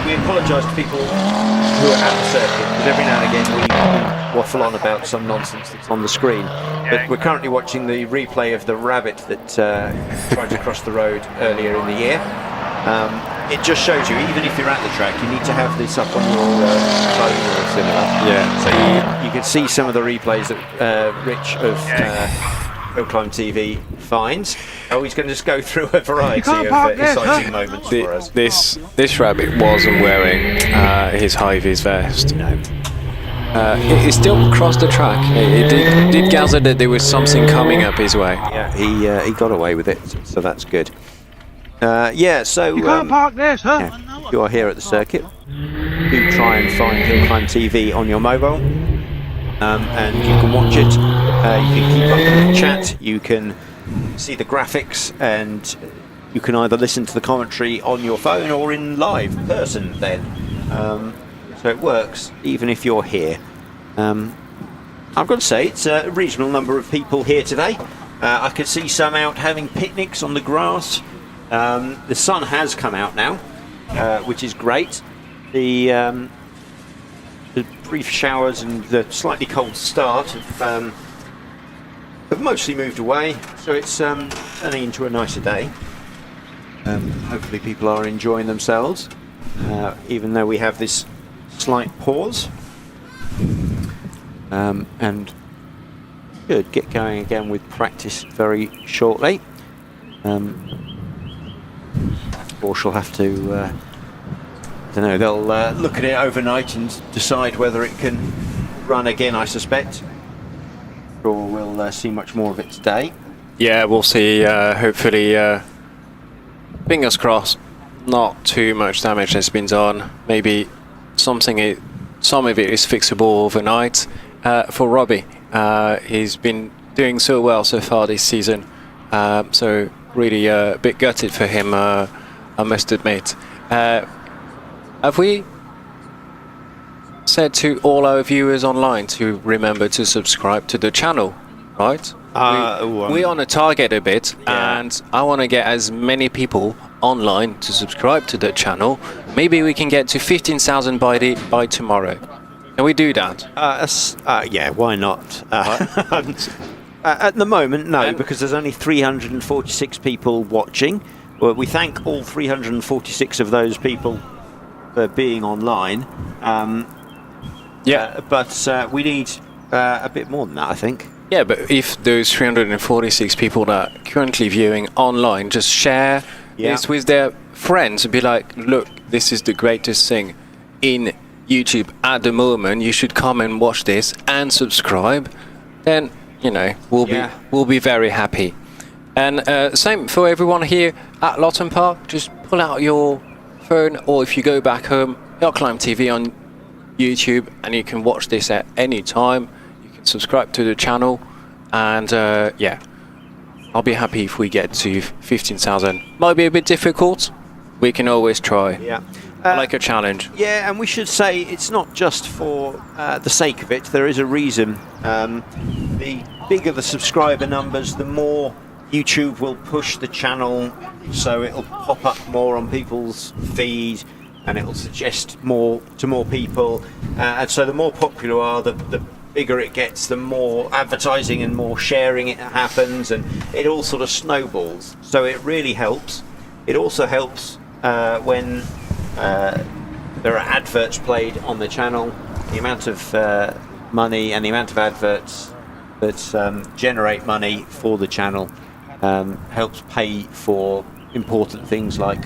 we apologise to people who are at the circuit, because every now and again we waffle on about some nonsense that's on the screen. But we're currently watching the replay of the rabbit that tried to cross the road earlier in the year. It just shows you, even if you're at the track, you need to have this up on your phone or similar. Yeah. So you can see some of the replays that Rich of HillClimb.TV finds. Oh, he's going to just go through a variety of exciting moments for us. This rabbit wasn't wearing his high-vis vest. No. He still crossed the track. He did gather that there was something coming up his way. Yeah, he got away with it, so that's good. So you can't park there, sir. Yeah, if you are here at the circuit, do try and find HillClimb.TV on your mobile, and you can watch it. You can keep up with the chat. You can see the graphics, and you can either listen to the commentary on your phone or in live person. Then, so it works even if you're here. I've got to say, it's a reasonable number of people here today. I could see some out having picnics on the grass. The sun has come out now, which is great. The brief showers and the slightly cold start have mostly moved away, so it's turning into a nicer day. Hopefully people are enjoying themselves, even though we have this slight pause. And good, get going again with practice very shortly. Or she'll have to, I don't know, they'll look at it overnight and decide whether it can run again, I suspect. Or we'll see much more of it today. Yeah, we'll see. Hopefully, fingers crossed, not too much damage has been done. Maybe some of it is fixable overnight. For Robbie, he's been doing so well so far this season. So really a bit gutted for him, I must admit. Have we said to all our viewers online to remember to subscribe to the channel, right? We're on a target a bit, and I want to get as many people online to subscribe to the channel. Maybe we can get to 15,000 by tomorrow. Can we do that? Yeah, why not? At the moment, no, because there's only 346 people watching. Well, we thank all 346 of those people for being online. But we need a bit more than that, I think. Yeah, but if those 346 people that are currently viewing online just share this with their friends and be like, look, this is the greatest thing in YouTube at the moment, you should come and watch this and subscribe, then, you know, we'll be very happy. And same for everyone here at Loton Park. Just pull out your phone, or if you go back home, HillClimb.TV on YouTube, and you can watch this at any time. You can subscribe to the channel, and I'll be happy if we get to 15,000. Might be a bit difficult. We can always try. Yeah. Like a challenge. Yeah, and we should say it's not just for the sake of it. There is a reason. The bigger the subscriber numbers, the more YouTube will push the channel, so it'll pop up more on people's feed, and it'll suggest more to more people. And so the more popular you are, the bigger it gets, the more advertising and more sharing it happens, and it all sort of snowballs. So it really helps. It also helps when there are adverts played on the channel. The amount of money and the amount of adverts that generate money for the channel helps pay for important things like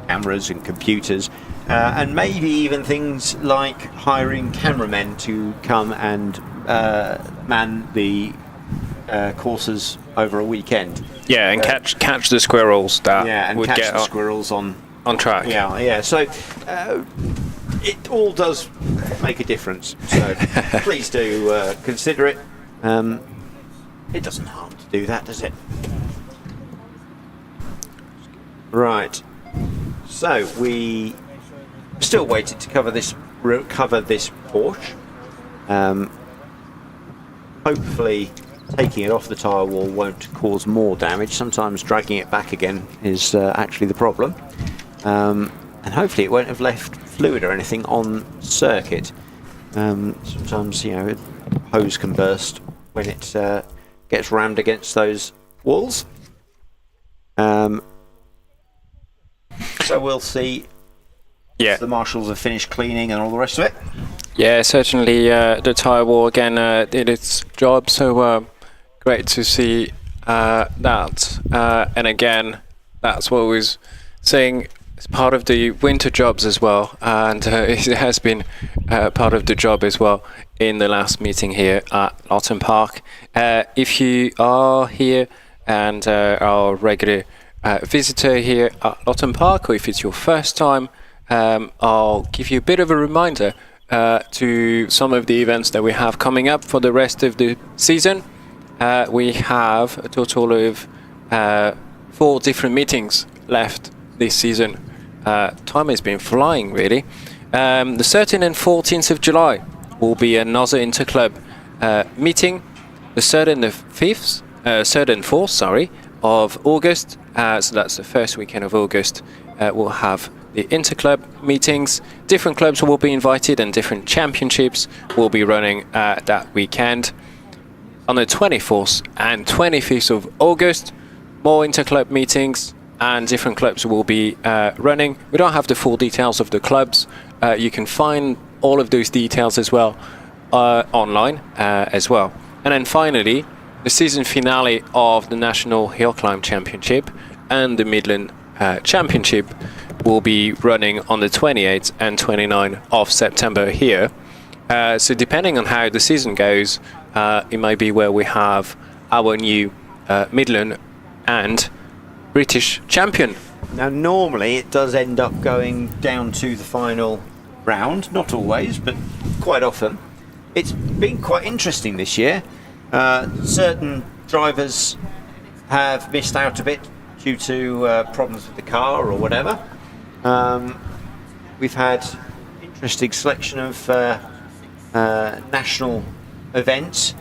cameras and computers, and maybe even things like hiring cameramen to come and man the courses over a weekend. Yeah, and catch the squirrels that and would catch get the squirrels on track. Yeah. So it all does make a difference. So please do consider it. It doesn't harm to do that, does it? Right. So we still waited to cover this Porsche. Hopefully taking it off the tyre wall won't cause more damage. Sometimes dragging it back again is actually the problem. And hopefully it won't have left fluid or anything on circuit. Sometimes, a hose can burst when it gets rammed against those walls. So we'll see. Yeah. The marshals have finished cleaning and all the rest of it. Yeah, certainly the tyre wall again did its job, so great to see that. And again, that's what I was saying, it's part of the winter jobs as well, and it has been part of the job as well in the last meeting here at Loton Park. If you are here and are a regular visitor here at Loton Park, or if it's your first time, I'll give you a bit of a reminder to some of the events that we have coming up for the rest of the season. We have a total of 4 different meetings left this season. Time has been flying, really. The 13th and 14th of July will be another interclub meeting. The 3rd and 4th, of August. So that's the first weekend of August. We'll have the interclub meetings. Different clubs will be invited and different championships will be running that weekend. On the 24th and 25th of August, more interclub meetings and different clubs will be running. We don't have the full details of the clubs. You can find all of those details as well online as well. And then finally, the season finale of the National HillClimb Championship and the Midland Championship will be running on the 28th and 29th of September here. So depending on how the season goes, it might be where we have our new Midland and British champion. Now normally it does end up going down to the final round, not always, but quite often. It's been quite interesting this year. Certain drivers have missed out a bit due to problems with the car or whatever. We've had interesting selection of national events.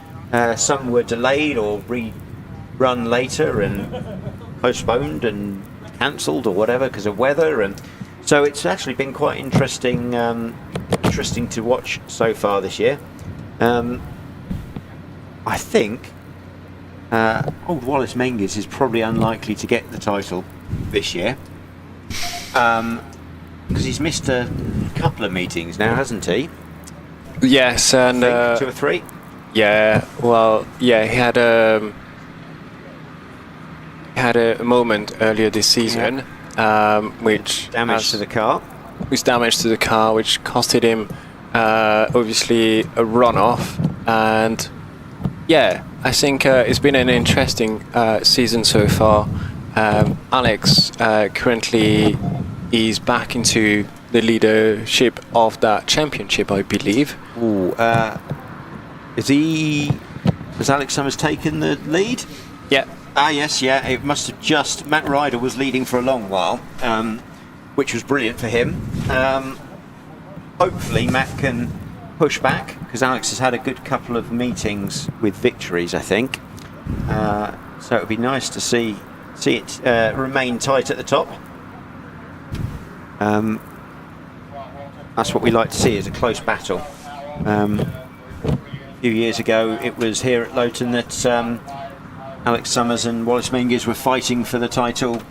Some were delayed or rerun later and postponed and cancelled or whatever because of weather, and so it's actually been quite interesting to watch so far this year. I think old Wallace Menges is probably unlikely to get the title this year because he's missed a couple of meetings now, hasn't he? Yes, and 2 or 3. Yeah, well, yeah, he had a moment earlier this season, which damage to the car. Which damage to the car, which costed him obviously a runoff, and yeah, I think it's been an interesting season so far. Alex currently is back into the leadership of that championship, I believe. Ooh, has Alex Summers taken the lead? Yeah. Yes, yeah. It must have just... Matt Ryder was leading for a long while, which was brilliant for him. Hopefully Matt can push back, because Alex has had a good couple of meetings with victories, I think. So it would be nice to see it remain tight at the top. That's what we like to see, is a close battle. A few years ago, it was here at Loton that Alex Summers and Wallace Menges were fighting for the title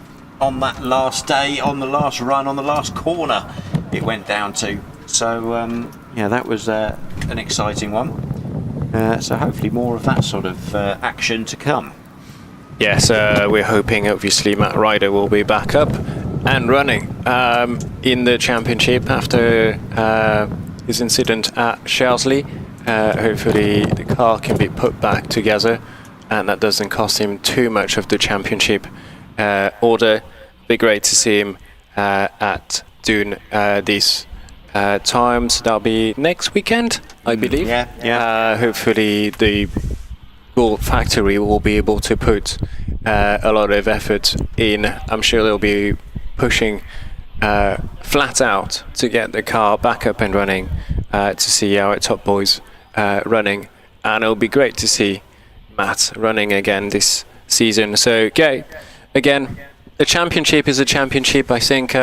on that last day, on the last run, on the last corner it went down to. So yeah, that was an exciting one. So hopefully more of that sort of action to come. Yes, we're hoping obviously Matt Ryder will be back up and running in the championship after his incident at Shrewsbury. Hopefully the car can be put back together and that doesn't cost him too much of the championship order. Be great to see him at doing these times. That'll be next weekend, I believe. Yeah. Hopefully the Gold Factory will be able to put a lot of effort in. I'm sure they'll be pushing flat out to get the car back up and running, to see our top boys running, and it'll be great to see Matt running again this season. So okay, again, the championship is a championship. I think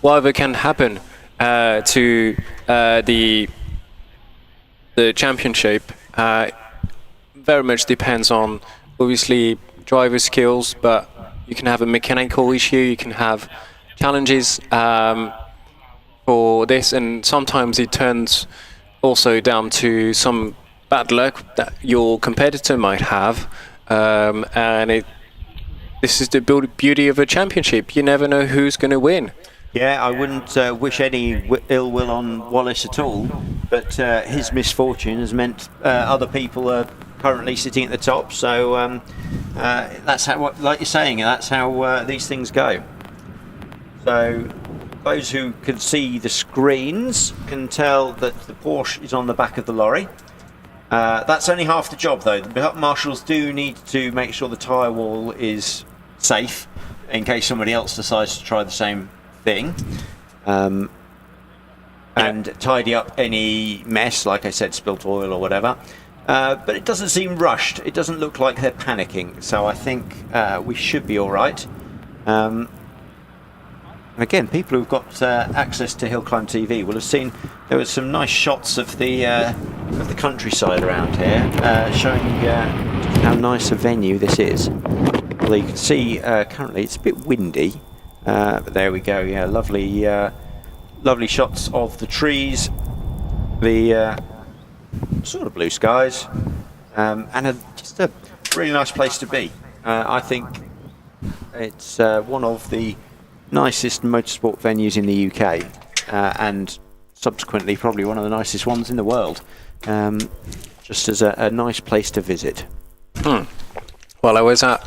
whatever can happen to the championship very much depends on obviously driver skills, but you can have a mechanical issue, you can have challenges for this, and sometimes it turns also down to some bad luck that your competitor might have, and this is the beauty of a championship. You never know who's going to win. Yeah, I wouldn't wish any ill will on Wallace at all, but his misfortune has meant other people are currently sitting at the top, so that's how, like you're saying, that's how these things go. So those who can see the screens can tell that the Porsche is on the back of the lorry. That's only half the job though. The marshals do need to make sure the tyre wall is safe in case somebody else decides to try the same thing, and tidy up any mess, like I said, spilt oil or whatever. But it doesn't seem rushed. It doesn't look like they're panicking, so I think we should be all right. Again, people who've got access to HillClimb.TV will have seen there were some nice shots of the countryside around here, showing just how nice a venue this is. Although you can see currently it's a bit windy, but there we go. Yeah, lovely shots of the trees, the sort of blue skies, and just a really nice place to be. I think it's one of the nicest motorsport venues in the UK, and subsequently probably one of the nicest ones in the world, just as a nice place to visit. Well, I was at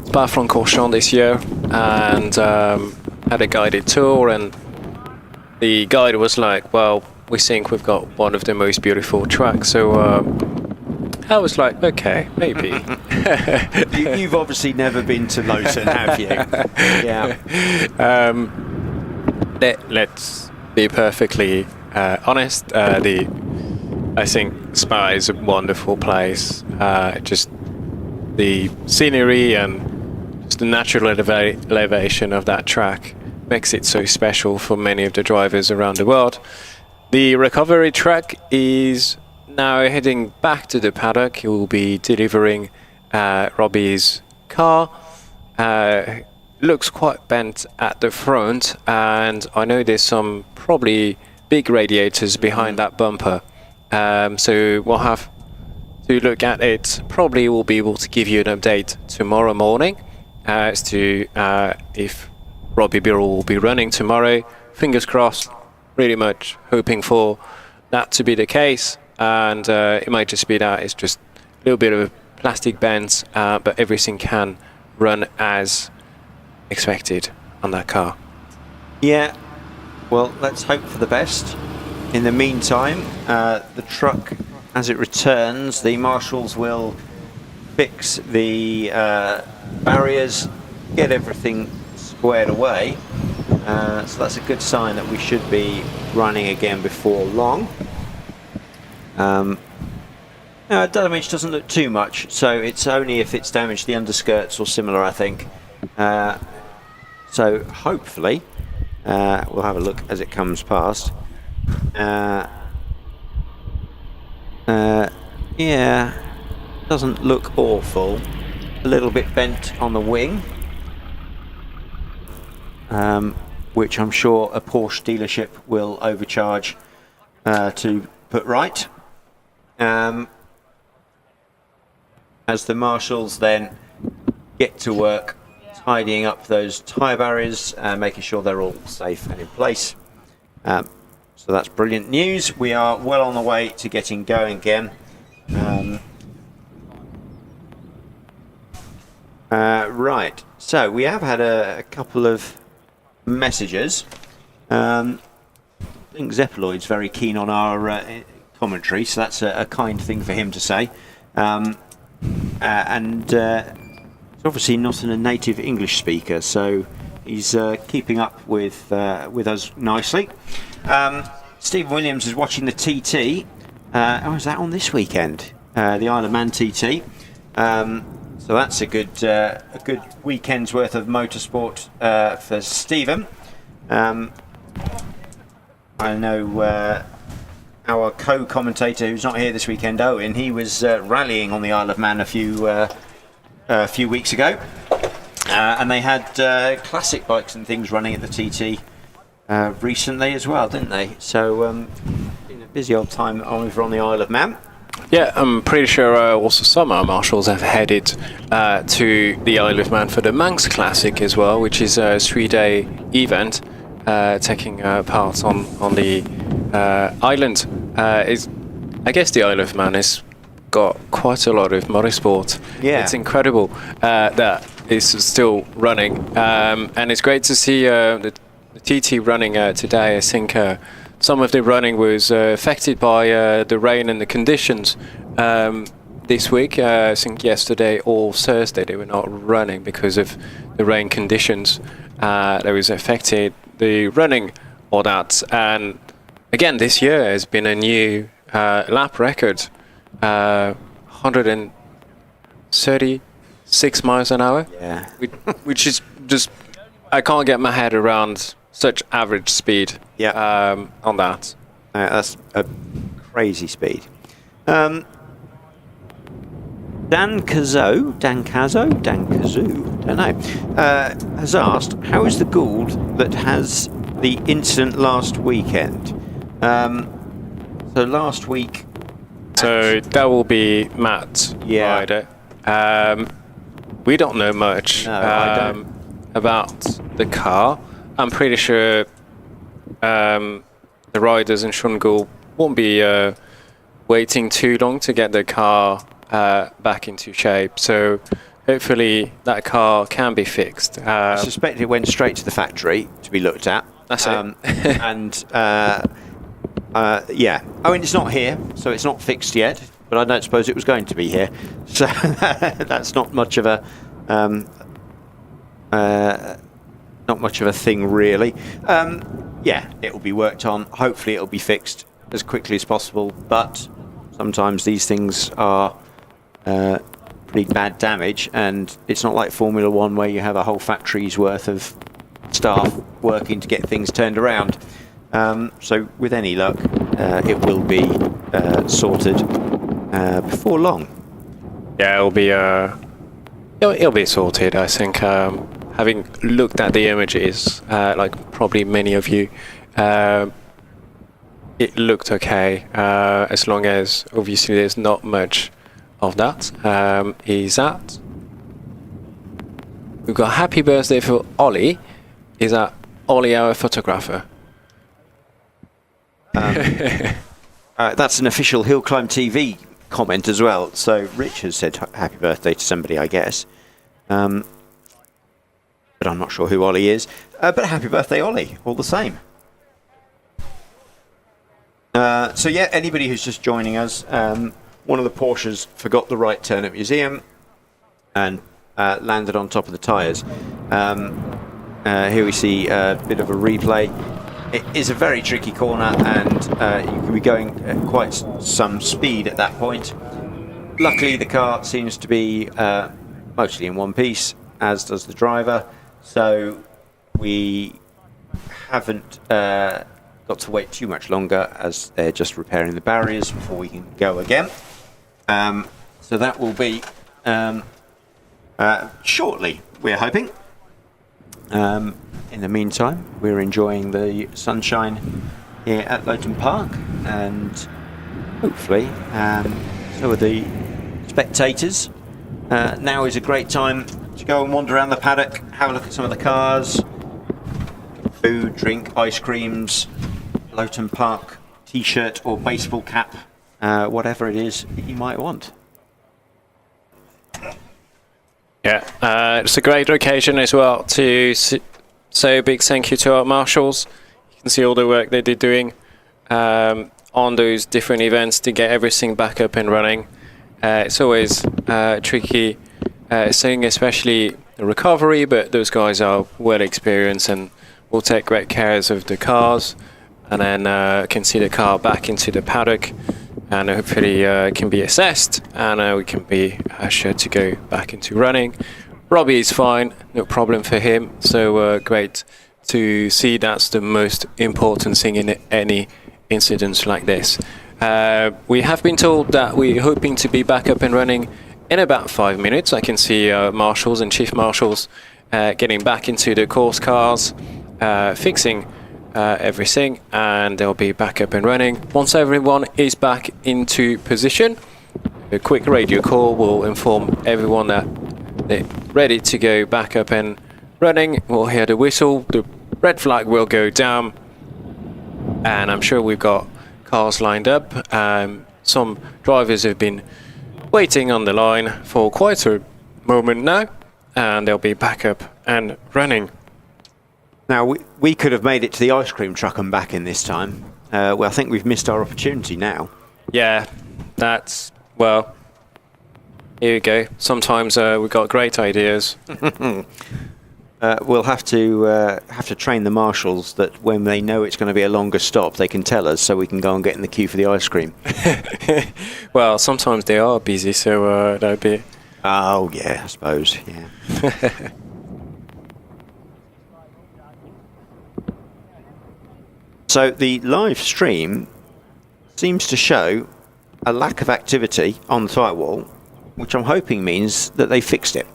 Spa-Francorchamps this year and had a guided tour, and the guide was like, well, we think we've got one of the most beautiful tracks, so I was like, okay, maybe. You've obviously never been to Loton, have you? Yeah. Let's be perfectly honest. I think Spa is a wonderful place. Just the scenery and just the natural elevation of that track makes it so special for many of the drivers around the world. The recovery truck is now heading back to the paddock. He will be delivering Robbie's car. Looks quite bent at the front, and I know there's some probably big radiators behind that bumper. So we'll have to look at it. Probably we'll be able to give you an update tomorrow morning as to if Robbie Birrell will be running tomorrow. Fingers crossed. Really much hoping for that to be the case, and it might just be that it's just a little bit of a plastic bend, but everything can run as expected on that car. Yeah, well, let's hope for the best. In the meantime, the truck, as it returns, the marshals will fix the barriers, get everything squared away. So that's a good sign that we should be running again before long. Damage doesn't look too much, so it's only if it's damaged the underskirts or similar, I think. So hopefully we'll have a look as it comes past. Yeah, doesn't look awful. A little bit bent on the wing, which I'm sure a Porsche dealership will overcharge to put right. As the marshals then get to work tidying up those tyre barriers, making sure they're all safe and in place. So that's brilliant news. We are well on the way to getting going again. Right, so we have had a couple of messages. I think Zeppaloid's very keen on our commentary, so that's a kind thing for him to say. And he's obviously not a native English speaker, so he's keeping up with us nicely. Stephen Williams is watching the TT. Is that on this weekend? The Isle of Man TT. So that's a good weekend's worth of motorsport for Stephen. I know our co-commentator who's not here this weekend, Owen, he was rallying on the Isle of Man a few weeks ago, and they had classic bikes and things running at the TT recently as well, didn't they? So been a busy old time over on the Isle of Man. Yeah, I'm pretty sure also some of our marshals have headed to the Isle of Man for the Manx Classic as well, which is a 3-day event taking part on the island. I guess the Isle of Man has got quite a lot of motorsport. Yeah. It's incredible that it's still running, and it's great to see the TT running today. I think some of the running was affected by the rain and the conditions this week. I think yesterday or Thursday they were not running because of the rain conditions that was affected the running or that. And again, this year has been a new lap record, 136 miles an hour. Yeah. which is just, I can't get my head around such average speed. Yeah. On that. That's a crazy speed. Dan Cazzo, don't know, has asked, how is the Gould that has the incident last weekend? So last week... So that will be Matt Ryder. We don't know much about the car. I'm pretty sure the riders in Sean Gould won't be waiting too long to get the car back into shape. So hopefully that car can be fixed. I suspect it went straight to the factory to be looked at. That's it. And yeah, I mean, it's not here, so it's not fixed yet. But I don't suppose it was going to be here, so that's not much of a thing, really. Yeah, it will be worked on. Hopefully, it will be fixed as quickly as possible. But sometimes these things are pretty bad damage, and it's not like Formula One where you have a whole factory's worth of staff working to get things turned around. So, with any luck, it will be sorted before long. Yeah, it'll be sorted. I think. Having looked at the images, like probably many of you, it looked okay, as long as obviously there's not much of that. Is that? We've got happy birthday for Ollie. Is that Ollie our photographer? That's an official HillClimb.TV comment as well. So Rich has said happy birthday to somebody, I guess. But I'm not sure who Ollie is. But happy birthday, Ollie, all the same. So yeah, anybody who's just joining us, one of the Porsches forgot the right turn at Museum and landed on top of the tyres. Here we see a bit of a replay. It is a very tricky corner, and you can be going at quite some speed at that point. Luckily, the car seems to be mostly in one piece, as does the driver. So we haven't got to wait too much longer, as they're just repairing the barriers before we can go again. So that will be shortly, we're hoping. In the meantime, we're enjoying the sunshine here at Loton Park, and hopefully so are the spectators. Now is a great time to go and wander around the paddock, have a look at some of the cars, food, drink, ice creams, Loton Park t-shirt or baseball cap, whatever it is that you might want. Yeah, it's a great occasion as well to say a big thank you to our marshals. You can see all the work that they're doing on those different events to get everything back up and running. It's always tricky thing, especially the recovery, but those guys are well experienced and will take great care of the cars, and then can see the car back into the paddock, and hopefully can be assessed, and we can be sure to go back into running. Robbie is fine, no problem for him, so great to see. That's the most important thing in any incidents like this. We have been told that we're hoping to be back up and running in about 5 minutes. I can see marshals and chief marshals getting back into the course cars, fixing everything, and they'll be back up and running. Once everyone is back into position, a quick radio call will inform everyone that they're ready to go back up and running. We'll hear the whistle, the red flag will go down, and I'm sure we've got cars lined up. Some drivers have been waiting on the line for quite a moment now, and they'll be back up and running. Now, we could have made it to the ice cream truck and back in this time. Well, I think we've missed our opportunity now. Yeah, that's, well, here we go. Sometimes we've got great ideas. We'll have to train the marshals that when they know it's going to be a longer stop, they can tell us so we can go and get in the queue for the ice cream. Well, sometimes they are busy, so that'd be... Oh, yeah, I suppose, yeah. So the live stream seems to show a lack of activity on the tight wall, which I'm hoping means that they fixed it.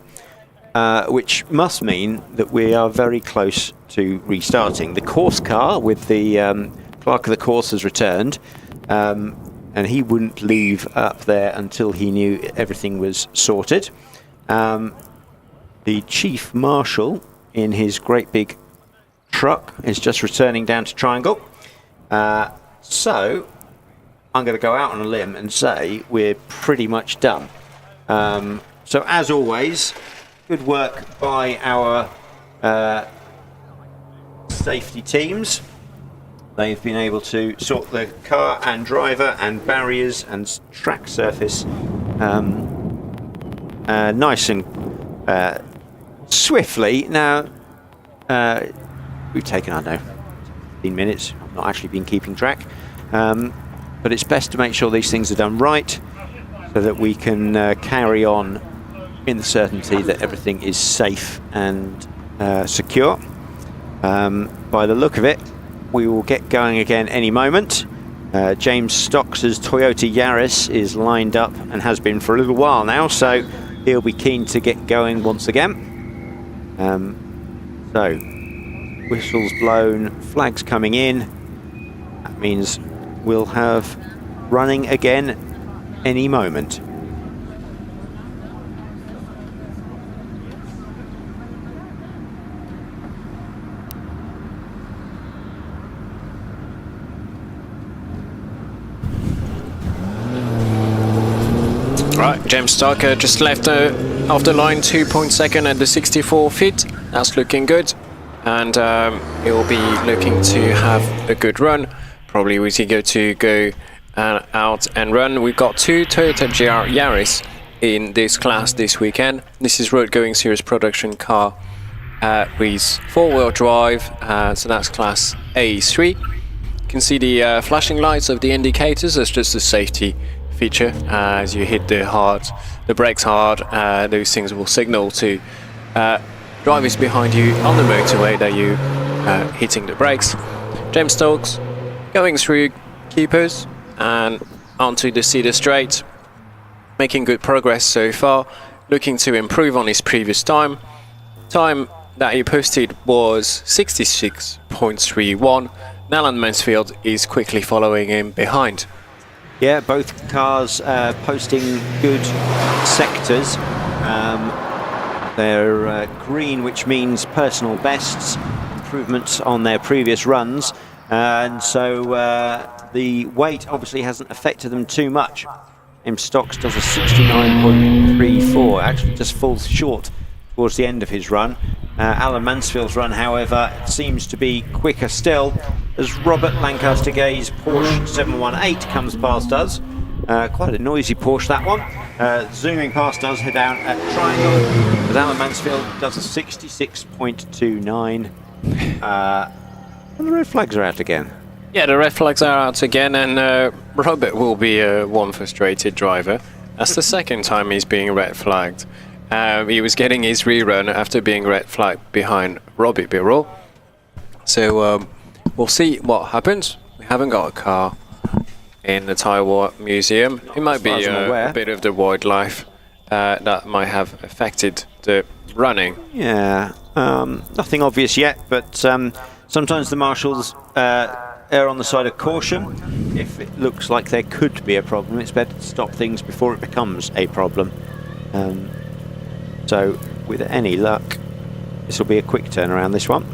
Which must mean that we are very close to restarting. The course car with the clerk of the course has returned, and he wouldn't leave up there until he knew everything was sorted. The chief marshal in his great big truck is just returning down to Triangle. So I'm going to go out on a limb and say we're pretty much done. So as always, good work by our safety teams. They've been able to sort the car and driver and barriers and track surface nice and swiftly. Now, we've taken, I don't know, 15 minutes. I've not actually been keeping track. But it's best to make sure these things are done right so that we can carry on in the certainty that everything is safe and secure. By the look of it, we will get going again any moment. James Stocks's Toyota Yaris is lined up and has been for a little while now, so he'll be keen to get going once again. So, whistles blown, flags coming in. That means we'll have running again any moment. Right, James Starker just left off the line 2.2 at the 64 feet. That's looking good, and he'll be looking to have a good run. Probably with eager to go out and run. We've got two Toyota GR Yaris in this class this weekend. This is Road Going Series production car with four-wheel drive, so that's class A3. You can see the flashing lights of the indicators. That's just a safety feature. As you hit the brakes hard, those things will signal to drivers behind you on the motorway that you hitting the brakes. James Stokes going through keepers and onto the Cedar Straight, making good progress so far, looking to improve on his previous time. Time that he posted was 66.31. Nalan Mansfield is quickly following him behind. Yeah, both cars posting good sectors. They're green, which means personal bests, improvements on their previous runs, and so the weight obviously hasn't affected them too much. M. Stocks does a 69.34, actually just falls short towards the end of his run. Alan Mansfield's run, however, seems to be quicker still, as Robert Lancaster Gay's Porsche 718 comes past us. Quite a noisy Porsche, that one. Zooming past us, head down at Triangle, as Alan Mansfield does a 66.29. And the red flags are out again. Yeah, the red flags are out again, and Robert will be one frustrated driver. That's the second time he's being red flagged. He was getting his rerun after being red flagged behind Robbie Birrell. So we'll see what happens. We haven't got a car in the Tyre Museum. It might be a bit of the wildlife that might have affected the running. Yeah, nothing obvious yet, but sometimes the marshals err on the side of caution. If it looks like there could be a problem, it's better to stop things before it becomes a problem. So with any luck, this will be a quick turnaround, this one.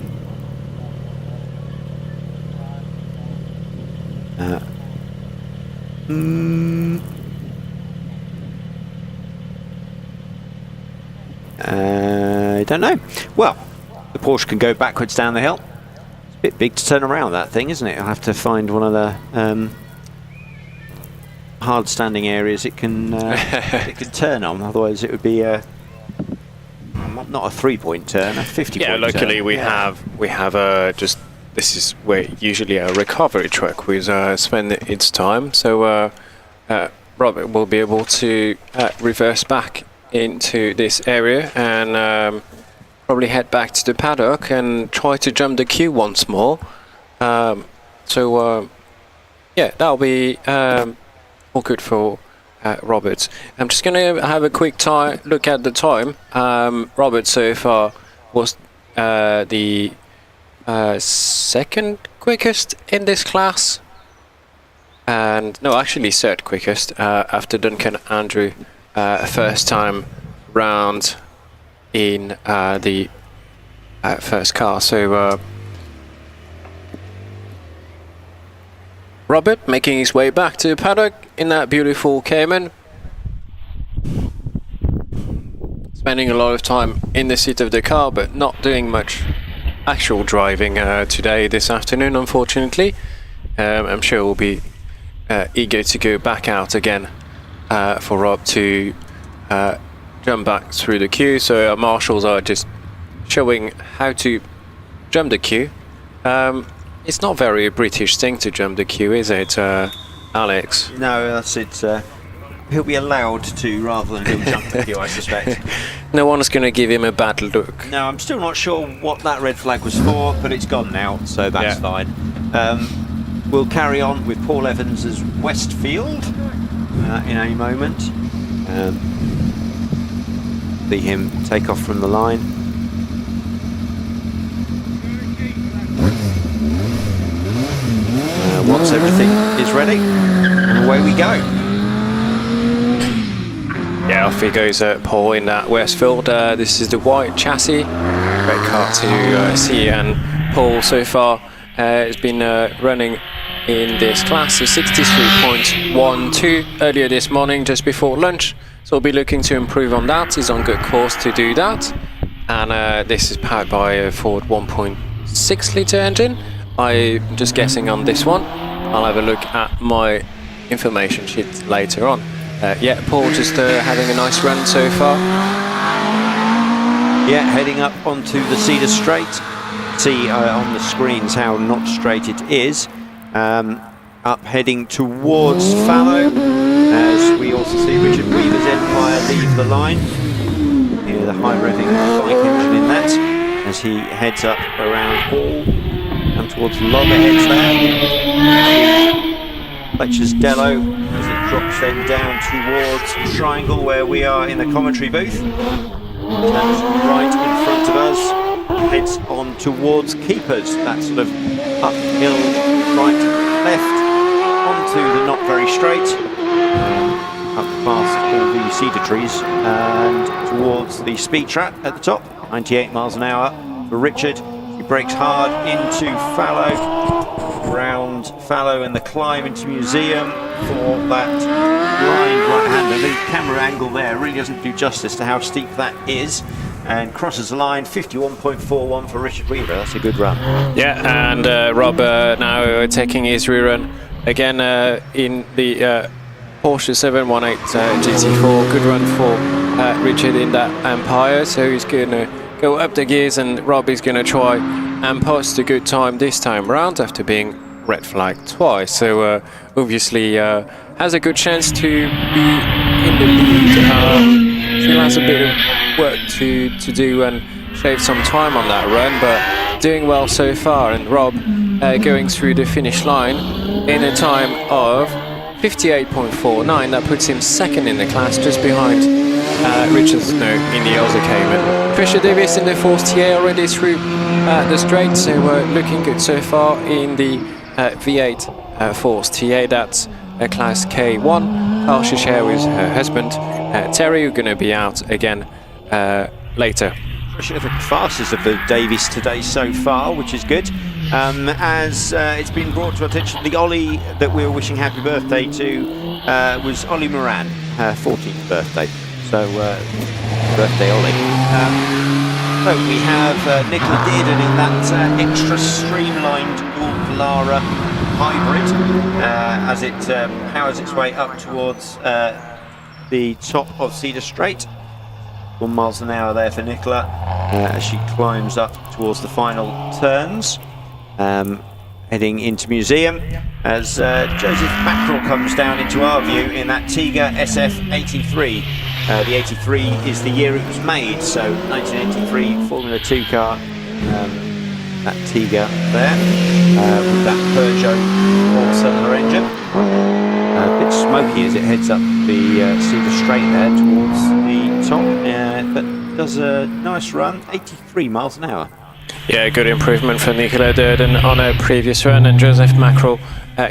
I don't know. Well, the Porsche can go backwards down the hill. It's a bit big to turn around, that thing, isn't it? I'll have to find one of the hard standing areas it can turn on. Otherwise, it would be not a 3-point turn, a 50-point turn. Yeah, luckily we have just, this is where usually a recovery track will spend its time. So Robert will be able to reverse back into this area and probably head back to the paddock and try to jump the queue once more. Yeah, that'll be all good for Robert. I'm just going to have a quick look at the time. Robert so far was the second quickest in this class, and no, actually third quickest after Duncan Andrew first time round in the first car. So Robert making his way back to the paddock in that beautiful Cayman, spending a lot of time in the seat of the car but not doing much actual driving this afternoon, unfortunately. I'm sure we'll be eager to go back out again for Rob to jump back through the queue. So our marshals are just showing how to jump the queue. It's not very a British thing to jump the queue, is it, Alex? No, that's it. He'll be allowed to rather than he'll jump the queue, I suspect. No one's going to give him a bad look. No, I'm still not sure what that red flag was for, but it's gone now, so that's fine. We'll carry on with Paul Evans's Westfield in a moment. See him take off from the line. Once everything is ready, and away we go. Yeah, off he goes, Paul, in that Westfield. This is the white chassis. Great car to see, and Paul so far has been running in this class, a 63.12 earlier this morning, just before lunch. So we'll be looking to improve on that. He's on good course to do that. And this is powered by a Ford 1.6 litre engine. I'm just guessing on this one. I'll have a look at my information sheet later on. Yeah, Paul just having a nice run so far. Yeah, heading up onto the Cedar Straight. See on the screens how not straight it is. Up heading towards Fallow, as we also see Richard Weaver's Empire leave the line. Hear the high revving bike engine in that, as he heads up around Hall and towards Loggerheads there. Fletcher's Dello as it drops then down towards Triangle, where we are in the commentary booth. Turns right in front of us, heads on towards Keepers, that sort of uphill right left onto the not very straight. up past all the cedar trees and towards the speed trap at the top. 98 miles an hour for Richard. He brakes hard into Fallow, round Fallow and the climb into Museum for that blind right-hander. The camera angle there really doesn't do justice to how steep that is, and crosses the line. 51.41 for Richard Weaver. That's a good run. Yeah, and Rob now taking his rerun again in the Porsche 718 GT4. Good run for Richard in that Empire, so he's going to go up the gears, and Rob is going to try and post a good time this time round after being red flagged twice. So obviously has a good chance to be in the lead. Still has a bit of work to do and shave some time on that run, but doing well so far. And Rob going through the finish line in a time of 58.49. That puts him second in the class, just behind Richard Snow in the Elsa Cayman. Fisher Davis in the fourth TA already through the straight, so looking good so far in the V8 fourth TA. That's class K1. Carl share with her husband Terry, who's going to be out again later. The fastest of the Davies today so far, which is good. As it's been brought to attention, the Ollie that we were wishing happy birthday to was Ollie Moran, her 14th birthday. So, birthday Ollie. So we have Nicola Dearden in that extra streamlined Gould Lara hybrid as it powers its way up towards the top of Cedar Straight. 1 miles an hour there for Nicola as she climbs up towards the final turns, heading into Museum as Joseph Mackerel comes down into our view in that Tiga SF83. The 83 is the year it was made, so 1983 Formula 2 car, that Tiga there, with that Peugeot 4-cylinder engine. A bit smoky as it heads up the Cedar Straight there towards the top, but does a nice run, 83 miles an hour. Yeah, good improvement for Nicola Durden on her previous run, and Joseph Mackerel,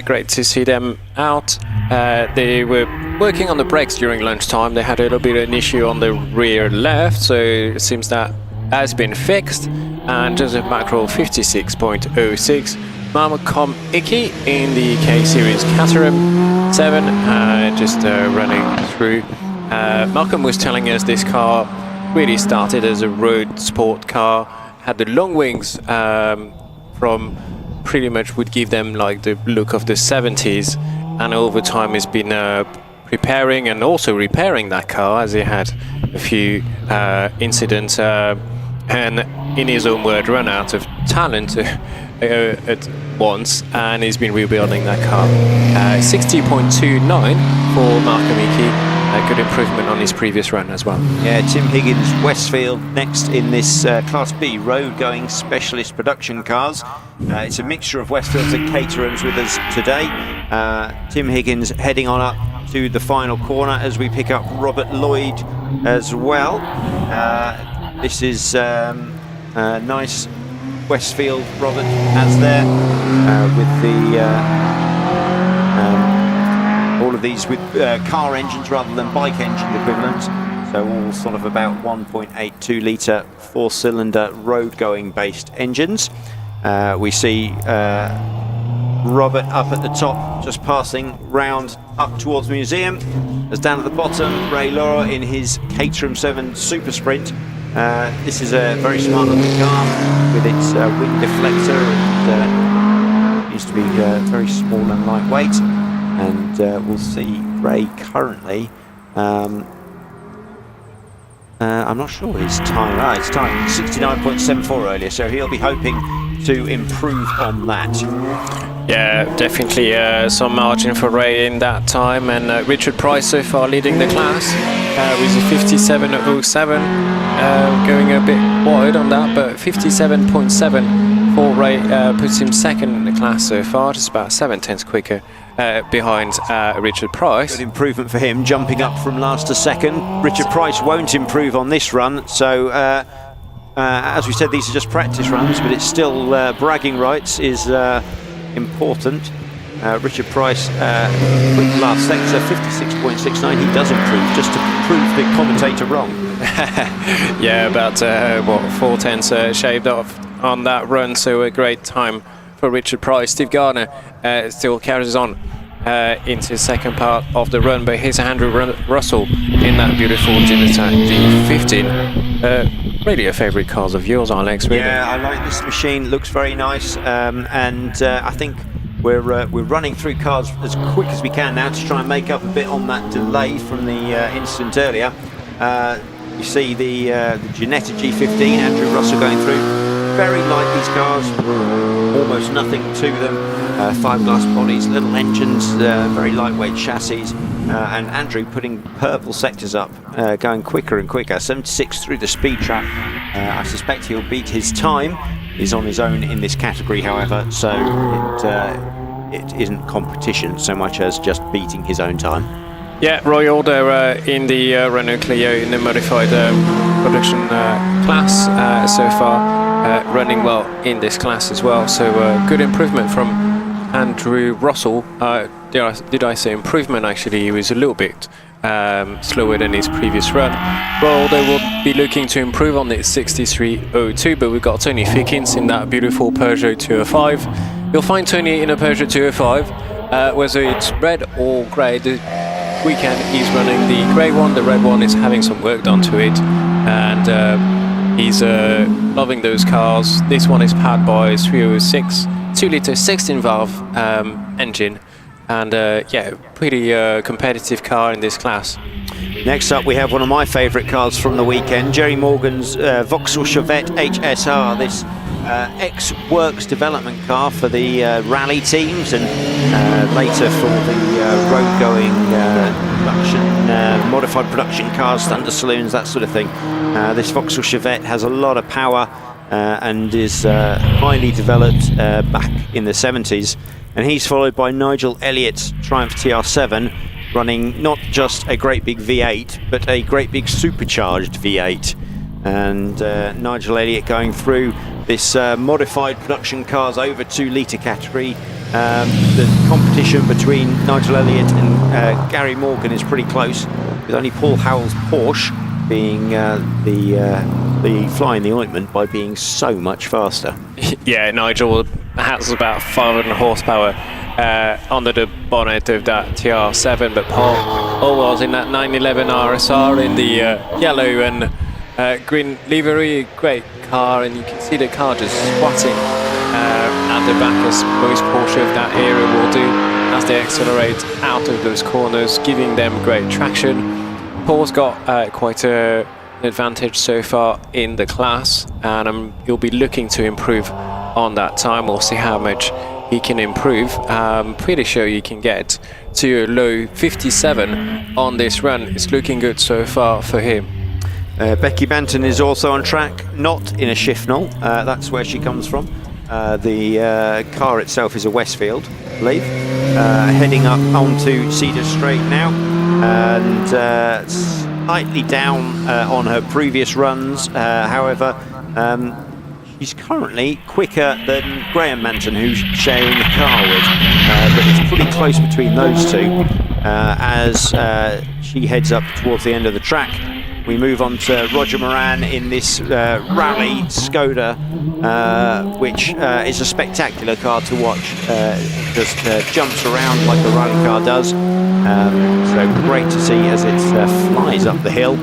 great to see them out. They were working on the brakes during lunchtime. They had a little bit of an issue on the rear left, so it seems that has been fixed. And Joseph Mackerel 56.06. Malcolm Icky in the K-Series Caterham 7, just running through. Malcolm was telling us this car really started as a road sport car, had the long wings from pretty much would give them like the look of the 70s, and over time has been preparing and also repairing that car as he had a few incidents and in his own word run out of talent at once, and he's been rebuilding that car. 60.29 for Malcolm Icky. A good improvement on his previous run as well. Yeah, Tim Higgins Westfield next in this Class B road going specialist production cars. It's a mixture of Westfields and Caterhams with us today. Tim Higgins heading on up to the final corner as we pick up Robert Lloyd as well. This is nice Westfield Robert has there with the all of these with car engines rather than bike engine equivalents, so all sort of about 1.82 litre 4-cylinder road going based engines. We see Robert up at the top, just passing round up towards Museum, as down at the bottom Ray Laura in his Caterham 7 Super Sprint. This is a very smart looking car with its wing deflector, and used to be very small and lightweight. And we'll see Ray currently, I'm not sure his time, his time 69.74 earlier, so he'll be hoping to improve on that. Yeah, definitely some margin for Ray in that time, and Richard Price so far leading the class with a 57.07, going a bit wide on that, but 57.7 for Ray puts him second in the class so far, just about 7/10 quicker behind Richard Price. Good improvement for him, jumping up from last to second. Richard Price won't improve on this run, so as we said, these are just practice runs, but it's still bragging rights is important. Richard Price, last sector, 56.69. He does improve, just to prove the commentator wrong. Yeah, about 4 tenths shaved off on that run, so a great time for Richard Price. Steve Gardner still carries on into the second part of the run, but here's Andrew Russell in that beautiful Ginetta G15. Really a favourite cars of yours, Alex, really. Yeah, I like this machine, looks very nice, and I think we're running through cars as quick as we can now to try and make up a bit on that delay from the incident earlier. You see the Ginetta G15, Andrew Russell going through. Very light, these cars, almost nothing to them. Fiberglass bodies, little engines, very lightweight chassis, and Andrew putting purple sectors up, going quicker and quicker. 76 through the speed trap. I suspect he'll beat his time. He's on his own in this category, however, so it isn't competition so much as just beating his own time. Yeah, Roy Alder in the Renault Clio in the modified production class so far, running well in this class as well. So good improvement from Andrew Russell. Did I say improvement? Actually, he was a little bit slower than his previous run. Roy Alder will be looking to improve on its 63.02, but we've got Tony Fickins in that beautiful Peugeot 205. You'll find Tony in a Peugeot 205, whether it's red or grey. Weekend he's running the grey one, the red one is having some work done to it, and he's loving those cars. This one is powered by a 306 2-litre 16-valve engine, and yeah, pretty competitive car in this class. Next up we have one of my favourite cars from the weekend, Jerry Morgan's Vauxhall Chevette HSR, this ex-works development car for the rally teams, and later for the road-going modified production cars, Thunder Saloons, that sort of thing. This Vauxhall Chevette has a lot of power and is highly developed back in the 70s, and he's followed by Nigel Elliott's Triumph TR7, running not just a great big V8 but a great big supercharged V8, and Nigel Elliott going through this modified production cars over 2-litre category. The competition between Nigel Elliott and Gary Morgan is pretty close, with only Paul Howell's Porsche being the fly in the ointment by being so much faster. Yeah, Nigel has about 500 horsepower under the bonnet of that TR7, but Paul was in that 911 RSR in the yellow and green livery. Great car, and you can see the car just squatting at the back, as most Porsche of that era will do as they accelerate out of those corners, giving them great traction. Paul's got quite an advantage so far in the class, and he'll be looking to improve on that time. We'll see how much he can improve. I'm pretty sure you can get to a low 57 on this run. It's looking good so far for him. Becky Banton is also on track, not in a Shifnal, that's where she comes from. The car itself is a Westfield, I believe. Heading up onto Cedar Straight now, and slightly down on her previous runs. However, she's currently quicker than Graham Manton, who's sharing the car with, but it's pretty close between those two as she heads up towards the end of the track. We move on to Roger Moran in this rally Skoda, which is a spectacular car to watch. Just jumps around like a rally car does. So great to see as it flies up the hill.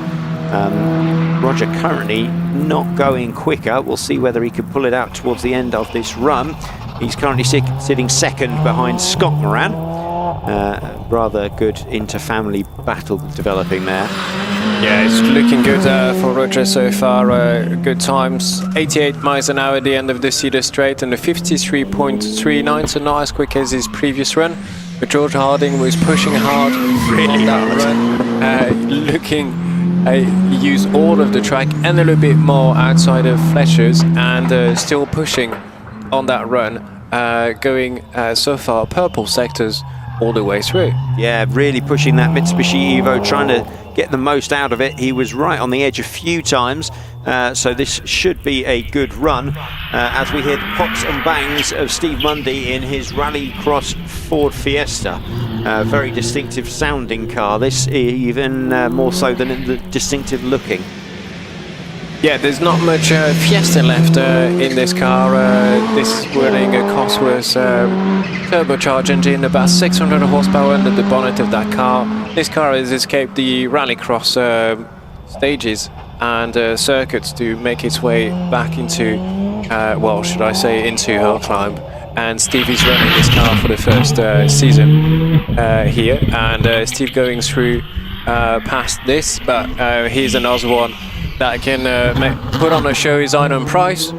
Roger currently not going quicker. We'll see whether he can pull it out towards the end of this run. He's currently sitting second behind Scott Moran. Rather good inter-family battle developing there. Yeah, it's looking good for Roger so far. Good times, 88 miles an hour at the end of the Cedar Straight, and a 53.39, so not as quick as his previous run. But George Harding was pushing hard on that run, looking. He used all of the track and a little bit more outside of Fletcher's, and still pushing on that run, going so far purple sectors all the way through. Yeah, really pushing that Mitsubishi Evo, trying to get the most out of it. He was right on the edge a few times, so this should be a good run as we hear the pops and bangs of Steve Mundy in his Rallycross Ford Fiesta. Very distinctive sounding car, this, even more so than the distinctive looking. Yeah, there's not much Fiesta left in this car. This is running a Cosworth turbocharged engine, about 600 horsepower under the bonnet of that car. This car has escaped the Rallycross stages and circuits to make its way back into, well, should I say, into HillClimb. And Steve is running this car for the first season here. And Steve going through past this, but here's another one that can put on a show his iron price.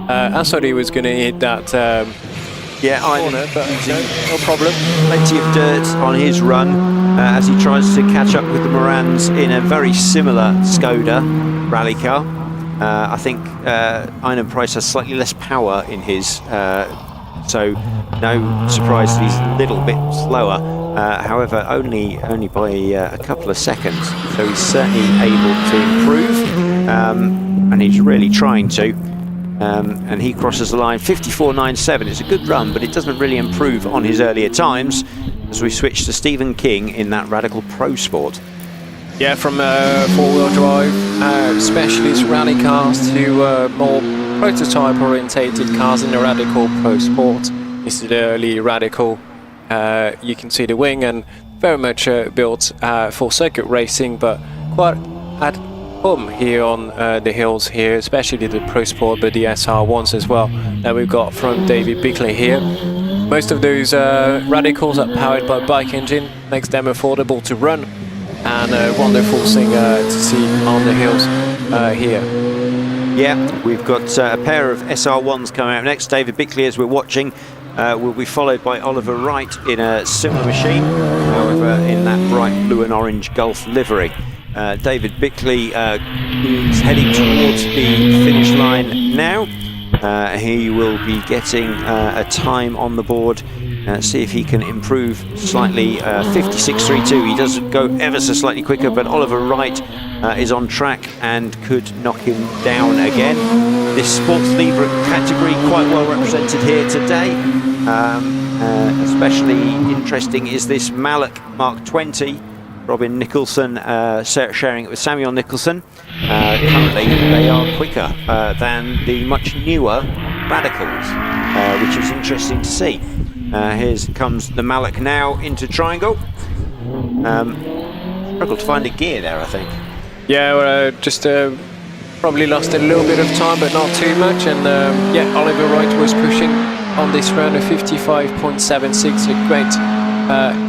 I thought he was going to hit that corner, but no problem. Plenty of dirt on his run as he tries to catch up with the Morans in a very similar Skoda rally car. I think Iron Price has slightly less power in his, so no surprise that he's a little bit slower. However, only by a couple of seconds, so he's certainly able to improve, and he's really trying to. And he crosses the line 54.97. It's a good run, but it doesn't really improve on his earlier times as we switch to Stephen King in that Radical Pro Sport. Yeah, from four-wheel drive specialist rally cars to more prototype orientated cars in the Radical Pro Sport. This is the early Radical. You can see the wing, and very much built for circuit racing, but quite at home here on the hills here, especially the Pro Sport, but the SR1s as well that we've got from David Bickley here. Most of those Radicals are powered by bike engine, makes them affordable to run, and a wonderful thing to see on the hills here. Yeah, we've got a pair of SR1s coming out next. David Bickley, as we're watching, will be followed by Oliver Wright in a similar machine, however in that bright blue and orange Gulf livery. David Bickley is heading towards the finish line now. He will be getting a time on the board, see if he can improve slightly. 56.32. He does go ever so slightly quicker, but Oliver Wright is on track and could knock him down again. This Sports Libre category quite well represented here today. Especially interesting is this Mallock Mark 20. Robin Nicholson sharing it with Samuel Nicholson. Currently they are quicker than the much newer Radicals, which is interesting to see. Here comes the Mallock now into triangle. Struggled to find a gear there, I think. Yeah, just probably lost a little bit of time, but not too much. And yeah, Oliver Wright was pushing on this round of 55.76, a great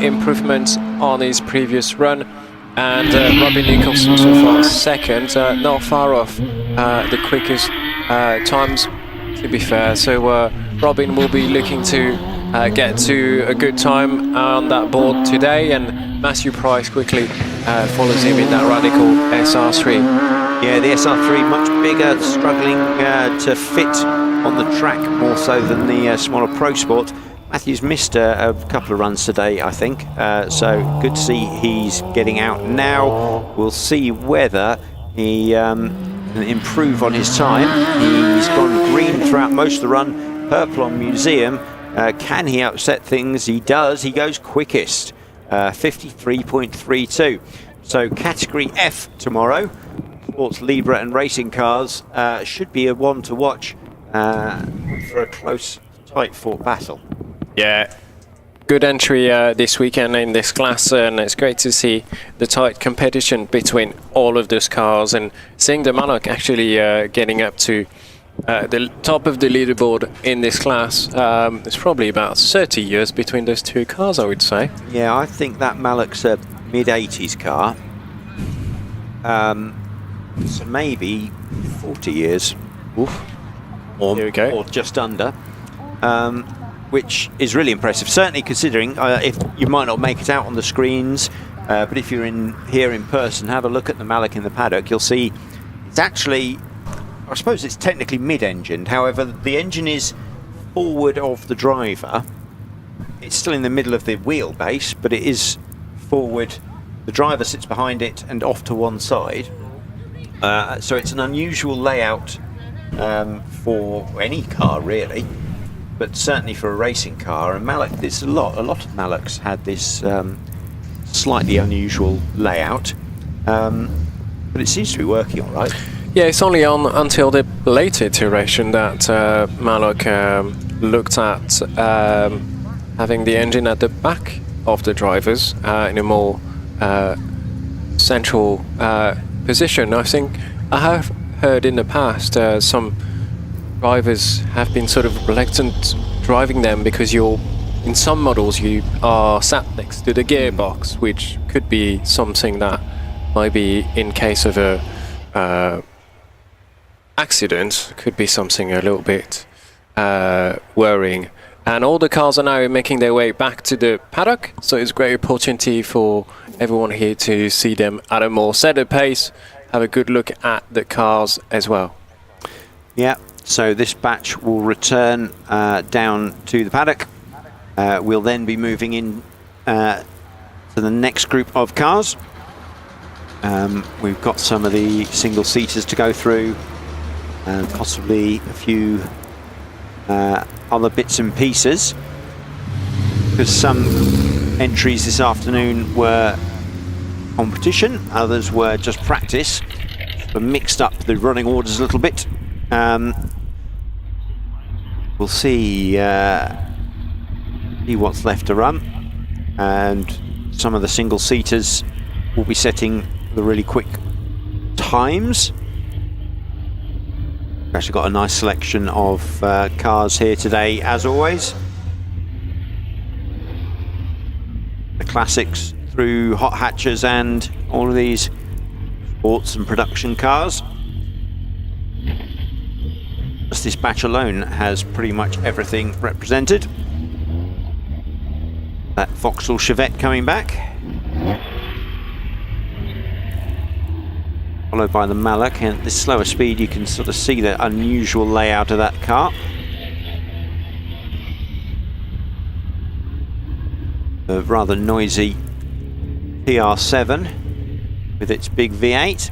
improvement on his previous run. And Robin Nicholson so far second, not far off the quickest times, to be fair. So Robin will be looking to get to a good time on that board today, and Matthew Price quickly follows him in that Radical SR3. Yeah, the SR3 much bigger, struggling to fit on the track more so than the smaller Pro Sport. Matthew's missed a couple of runs today, I think, so good to see he's getting out now. We'll see whether he can improve on his time. He's gone green throughout most of the run, purple on Museum. Can he upset things? He does. He goes quickest, 53.32. So category F tomorrow, Sports Libre and racing cars, should be a one to watch for a close, tight-fought battle. Yeah, good entry this weekend in this class, and it's great to see the tight competition between all of those cars, and seeing the Mallock actually getting up to the top of the leaderboard in this class. It's probably about 30 years between those two cars, I would say. Yeah, I think that Mallock's a mid-80s car. So maybe 40 years. Oof. There we go. Or just under. Which is really impressive, certainly considering if you might not make it out on the screens, but if you're here in person, have a look at the Mallock in the paddock, you'll see it's actually, I suppose it's technically mid-engined, however the engine is forward of the driver. It's still in the middle of the wheelbase, but it is forward The driver sits behind it and off to one side. So it's an unusual layout for any car, really, but certainly for a racing car. And Mallock, there's a lot of Mallocks had this slightly unusual layout, but it seems to be working all right. Yeah, it's only on until the later iteration that Mallock looked at having the engine at the back of the drivers in a more central position. I think I have heard in the past some drivers have been sort of reluctant driving them because in some models you are sat next to the gearbox, which could be something that might be, in case of a accident, could be something a little bit worrying. And all the cars are now making their way back to the paddock, so it's a great opportunity for everyone here to see them at a more settled pace, have a good look at the cars as well. Yeah, so this batch will return down to the paddock. We'll then be moving in to the next group of cars. We've got some of the single-seaters to go through, and possibly a few other bits and pieces, because some entries this afternoon were competition, others were just practice, but mixed up the running orders a little bit. We'll see what's left to run, and some of the single-seaters will be setting the really quick times. We've actually got a nice selection of cars here today, as always. The classics through hot hatches and all of these sports and production cars. Just this batch alone has pretty much everything represented. That Vauxhall Chevette coming back, followed by the Mallock, and at this slower speed you can sort of see the unusual layout of that car. A rather noisy PR7 with its big V8.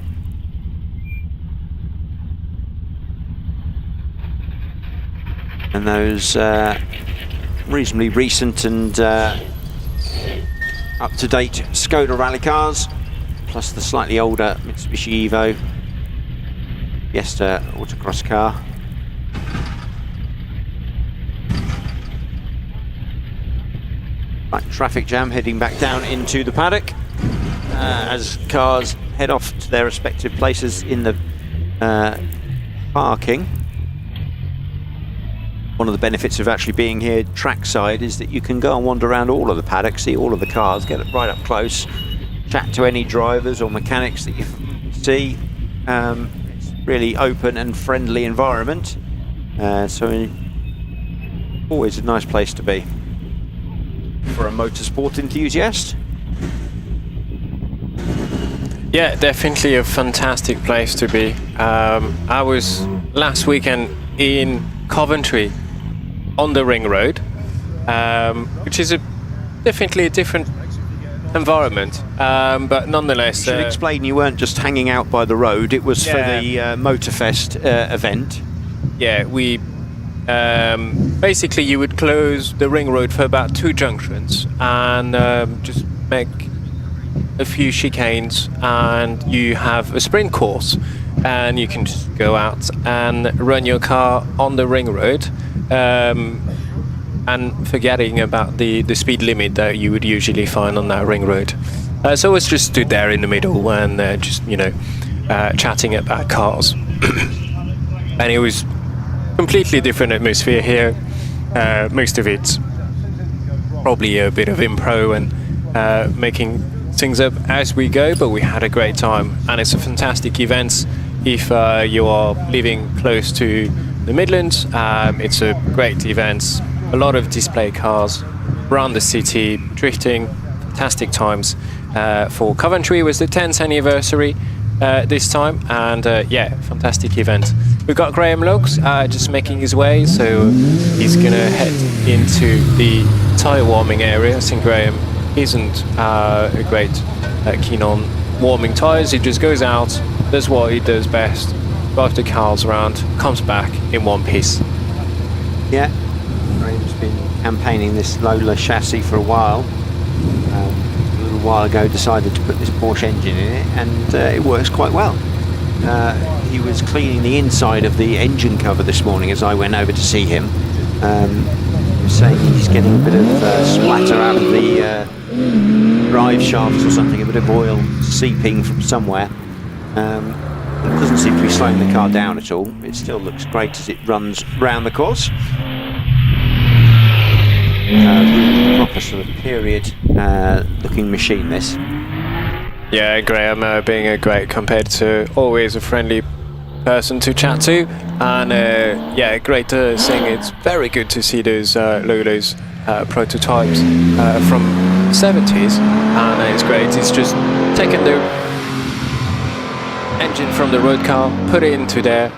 And those reasonably recent and up-to-date Skoda rally cars, plus the slightly older Mitsubishi Evo Fiesta autocross car. Right, traffic jam heading back down into the paddock as cars head off to their respective places in the parking. One of the benefits of actually being here trackside is that you can go and wander around all of the paddocks, see all of the cars, get right up close, chat to any drivers or mechanics that you see. It's really open and friendly environment, so always a nice place to be for a motorsport enthusiast. Yeah, definitely a fantastic place to be. I was last weekend in Coventry on the ring road, which is definitely a different environment, but nonetheless. Should explain you weren't just hanging out by the road, it was for the Motorfest event. Yeah, we basically you would close the ring road for about 2 junctions and just make a few chicanes, and you have a sprint course, and you can just go out and run your car on the ring road, and forgetting about the speed limit that you would usually find on that ring road. So I was just stood there in the middle and just, you know, chatting about cars. And it was completely different atmosphere here. Most of it's probably a bit of impro and making things up as we go, but we had a great time, and it's a fantastic event if you are living close to the Midlands. It's a great event, a lot of display cars around the city, drifting, fantastic times. For Coventry was the 10th anniversary this time, and yeah, fantastic event. We've got Graham Lokes just making his way, so he's gonna head into the tyre warming area. I think Graham isn't a great keen on warming tyres. He just goes out, does what he does best, drives the cars around, comes back in one piece. Yeah, Graham's been campaigning this Lola chassis for a while. A little while ago decided to put this Porsche engine in it, and it works quite well. He was cleaning the inside of the engine cover this morning as I went over to see him. He was saying he's getting a bit of splatter out of the drive shafts or something, a bit of oil seeping from somewhere. It doesn't seem to be slowing the car down at all. It still looks great as it runs round the course. Really proper sort of period looking machine, this. Yeah, Graham being a great competitor, always a friendly person to chat to, and yeah, great seeing. It's very good to see those Lola's prototypes from the 70s, and it's great. It's just taken the engine from the road car, put it into there,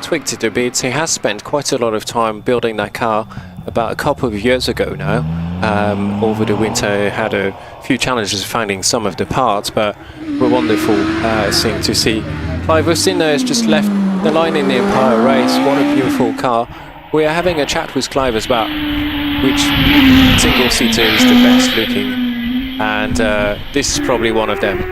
tweaked it a bit. He has spent quite a lot of time building that car. About a couple of years ago now, over the winter, had a few challenges finding some of the parts, but we're wonderful thing to see. Clive Austin has just left the line in the Empire race. What a beautiful car. We are having a chat with Clive about which single-seater is the best looking, and this is probably one of them.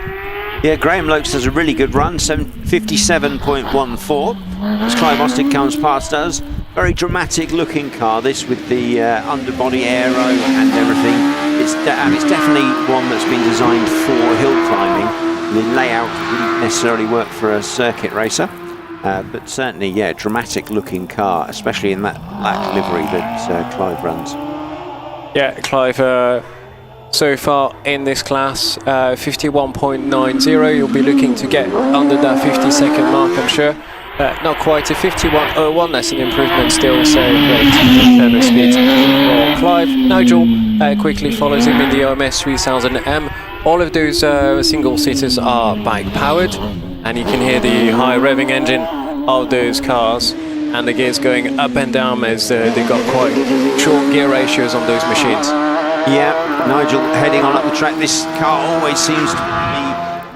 Yeah, Graham Lokes does a really good run, 57.14, as Clive Austin comes past us. Very dramatic looking car, this, with the underbody aero and everything. It's definitely one that's been designed for hill climbing. The layout wouldn't necessarily work for a circuit racer, but certainly, yeah, dramatic looking car, especially in that black livery that Clive runs. Yeah, Clive, so far in this class, 51.90. You'll be looking to get under that 50-second mark, I'm sure. Not quite a 51.01, that's an improvement still, so great turbo speed for Clive. Nigel quickly follows him in the OMS 3000M. All of those single-seaters are bike-powered, and you can hear the high revving engine of those cars, and the gears going up and down as they've got quite short gear ratios on those machines. Yeah, Nigel heading on up the track. This car always seems to be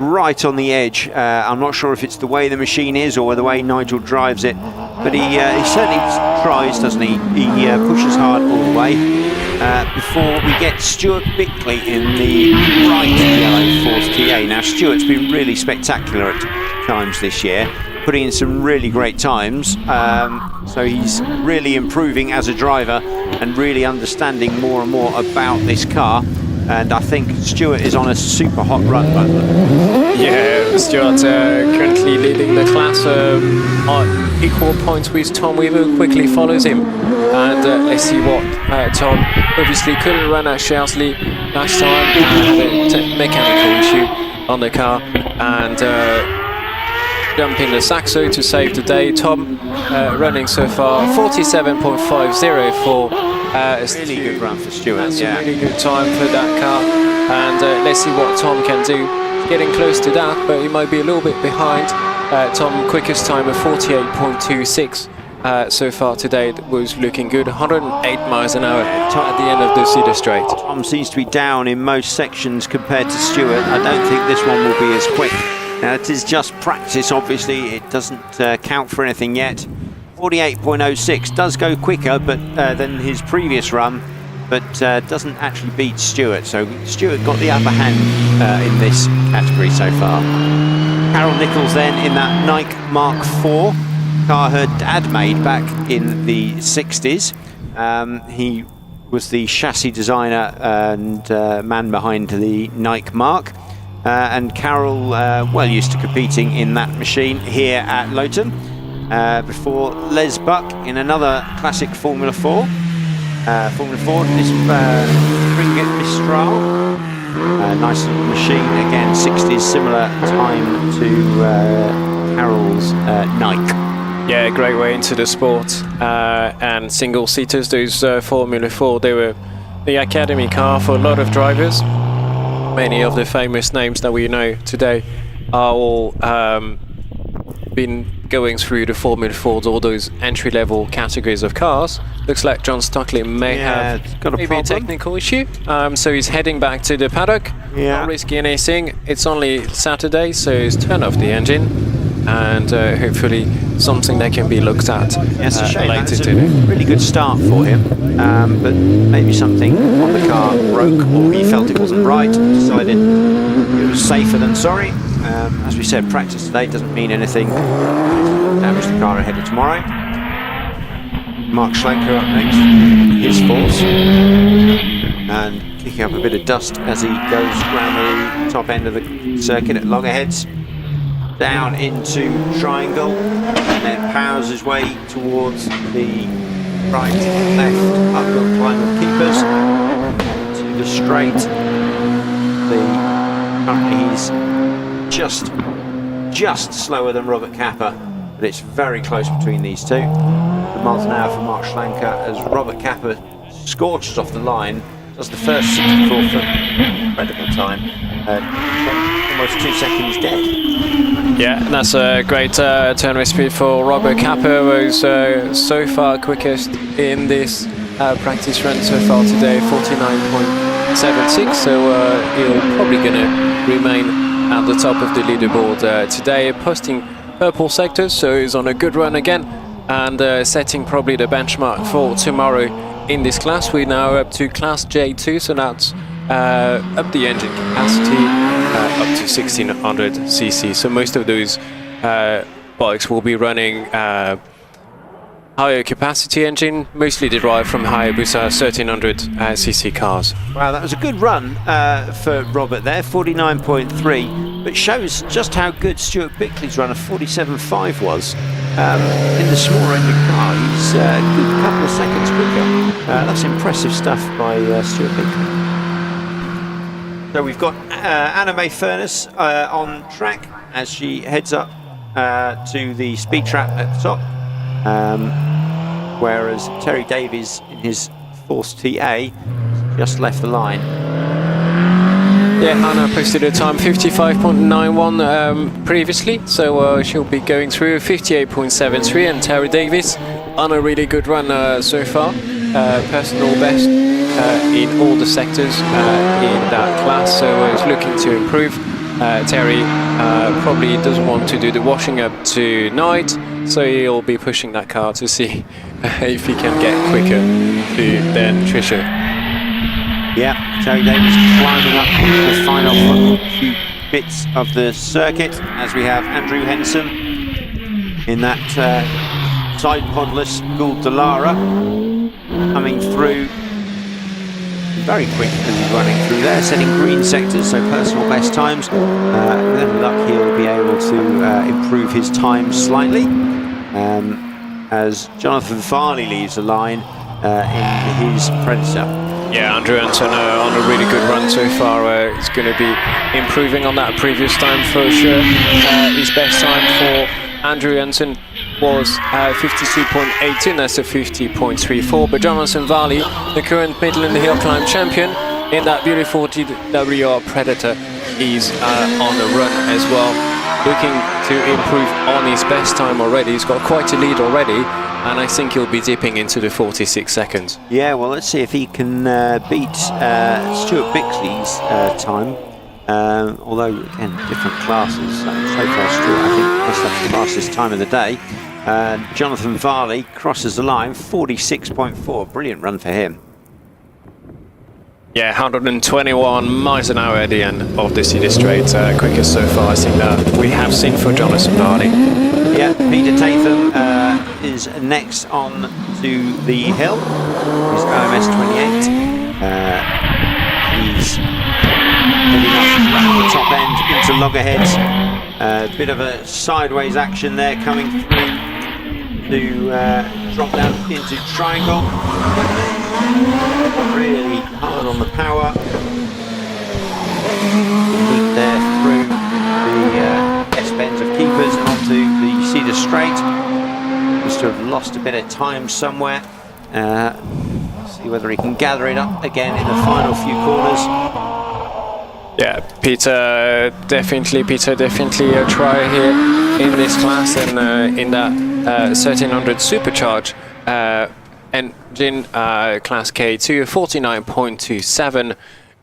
right on the edge. I'm not sure if it's the way the machine is or the way Nigel drives it, but he certainly tries, doesn't he? He pushes hard all the way. Before we get Stuart Bickley in the bright yellow Force TA. Now, Stuart's been really spectacular at times this year, putting in some really great times. So he's really improving as a driver and really understanding more and more about this car. And I think Stuart is on a super hot run. Yeah, Stuart currently leading the class on equal points with Tom Weaver, who quickly follows him. And let's see what Tom obviously couldn't run at Shrewsbury last time. Had a mechanical issue on the car, and jumping the Saxo to save the day. Tom running so far 47.50 for a really good run for Stuart. That's a really good time for that car, and let's see what Tom can do. Getting close to that, but he might be a little bit behind. Tom, quickest time of 48.26 so far today. That was looking good. 108 miles an hour at the end of the Cedar Straight. Tom seems to be down in most sections compared to Stuart. I don't think this one will be as quick. Now, it is just practice, obviously. It doesn't count for anything yet. 48.06 does go quicker than his previous run, but doesn't actually beat Stuart. So Stuart got the upper hand in this category so far. Carol Nichols then in that Nike Mark IV car her dad made back in the 60s. He was the chassis designer and man behind the Nike Mark. And Carol, well used to competing in that machine here at Loton. Before Les Buck in another classic Formula 4. Formula 4, this Ringgit Mistral. Nice little machine, again, 60s, similar time to Carol's Nike. Yeah, great way into the sport. And single-seaters, those Formula 4, they were the academy car for a lot of drivers. Many of the famous names that we know today are all been going through the Formula Fords, all those entry-level categories of cars. Looks like John Stockley may have maybe a technical issue. So he's heading back to the paddock. Not risking anything. It's only Saturday, so he's turned off the engine, and hopefully something that can be looked at it's a shame. later today. A really good start for him, but maybe something on the car broke, or he felt it wasn't right, decided it was safer than sorry. As we said, practice today doesn't mean anything. Damage the car ahead of tomorrow. Mark Schlenker up next, his force, and kicking up a bit of dust as he goes around the top end of the circuit at loggerheads, down into Triangle, and then powers his way towards the right, left, uphill climb of Keepers to the straight. Currently he's just slower than Robert Kappa, but it's very close between these two. The miles an hour for Mark Schlenker as Robert Kappa scorches off the line, does the first 64 foot, incredible time, almost 2 seconds dead. Yeah, that's a great turn speed for Robert Kappa, who's so far quickest in this practice run so far today, 49.76, so he'll probably going to remain at the top of the leaderboard today, posting purple sectors, so he's on a good run again, and setting probably the benchmark for tomorrow in this class. We're now up to class J2, so that's up the engine capacity up to 1600 cc. So most of those bikes will be running higher capacity engine, mostly derived from Hayabusa 1300 cc cars. Wow, that was a good run for Robert there, 49.3, but shows just how good Stuart Bickley's run of 47.5 was. In the smaller engine car, he's a good couple of seconds quicker. That's impressive stuff by Stuart Bickley. So we've got Anna May Furness on track as she heads up to the speed trap at the top. Whereas Terry Davies in his Force TA just left the line. Yeah, Anna posted a time 55.91 previously, so she'll be going through 58.73, and Terry Davies on a really good run so far. Personal best in all the sectors in that class, so he's looking to improve. Terry probably doesn't want to do the washing up tonight, so he'll be pushing that car to see if he can get quicker than Trisha. Yeah, Terry Davies climbing up the final few bits of the circuit as we have Andrew Henson in that side podless Gould Dallara coming through very quick as he's running through there, setting green sectors, so personal best times. With any luck, he'll be able to improve his time slightly as Jonathan Farley leaves the line in his Predator. Yeah, Andrew Henson on a really good run so far. He's going to be improving on that previous time for sure. His best time for Andrew Henson was 52.18, that's a 50.34, but Jonathan Varley, the current Midland Hillclimb champion in that beautiful GWR Predator, is on a run as well, looking to improve on his best time already. He's got quite a lead already, and I think he'll be dipping into the 46 seconds. Yeah, well, let's see if he can beat Stuart Bixley's time. Although, again, different classes. So far, Stuart, I think, must have the fastest time of the day. Jonathan Varley crosses the line, 46.4. Brilliant run for him. Yeah, 121 miles an hour at the end of the city straight. Quickest so far, I think, that we have seen for Jonathan Varley. Yeah, Peter Tatham is next on to the hill. He's OMS 28. He's heading up the top end into loggerheads. A bit of a sideways action there coming through to drop down into Triangle. Really hard on the power. Deep there through the S-bends of Keepers onto the Cedar Straight. Must have lost a bit of time somewhere. See whether he can gather it up again in the final few corners. Yeah, Peter definitely a try here in this class, and in that 1300 supercharge engine, class K2, 49.27,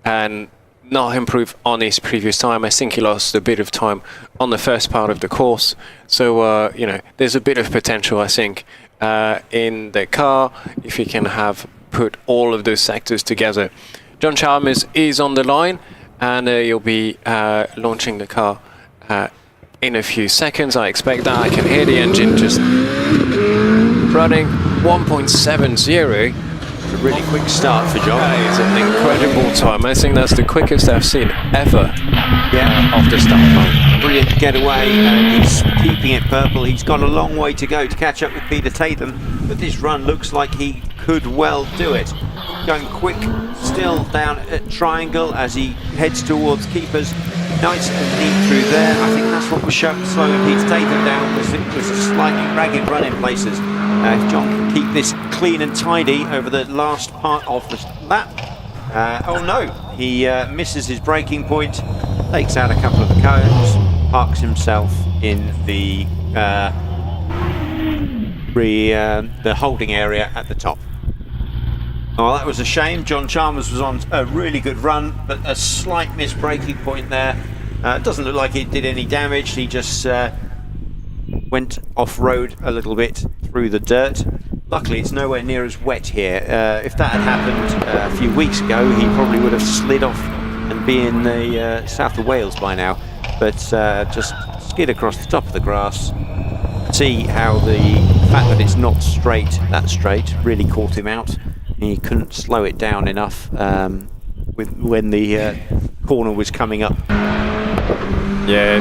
and not improved on his previous time. I think he lost a bit of time on the first part of the course, so you know, there's a bit of potential, I think, in the car if he can have put all of those sectors together. John Chalmers is on the line, and he'll be launching the car in a few seconds. I expect that. I can hear the engine just running 1.70. A really quick start for John. That is an incredible time. I think that's the quickest I've seen ever. Yeah, off the start line. Brilliant getaway, and he's keeping it purple. He's got a long way to go to catch up with Peter Tatham, but this run looks like he could well do it. Going quick, still down at Triangle as he heads towards Keepers. Nice and neat through there. I think that's what was slowing Peter Tatham down, was a slightly ragged run in places. If John can keep this clean and tidy over the last part of the lap. Oh no, he misses his braking point, takes out a couple of the cones, parks himself in the holding area at the top. Oh, that was a shame. John Chalmers was on a really good run, but a slight missed braking point there. It doesn't look like it did any damage. He just went off-road a little bit through the dirt. Luckily, it's nowhere near as wet here. If that had happened a few weeks ago, he probably would have slid off and be in the south of Wales by now. But just skid across the top of the grass. See how the fact that it's not that straight, really caught him out. He couldn't slow it down enough when the corner was coming up. Yeah,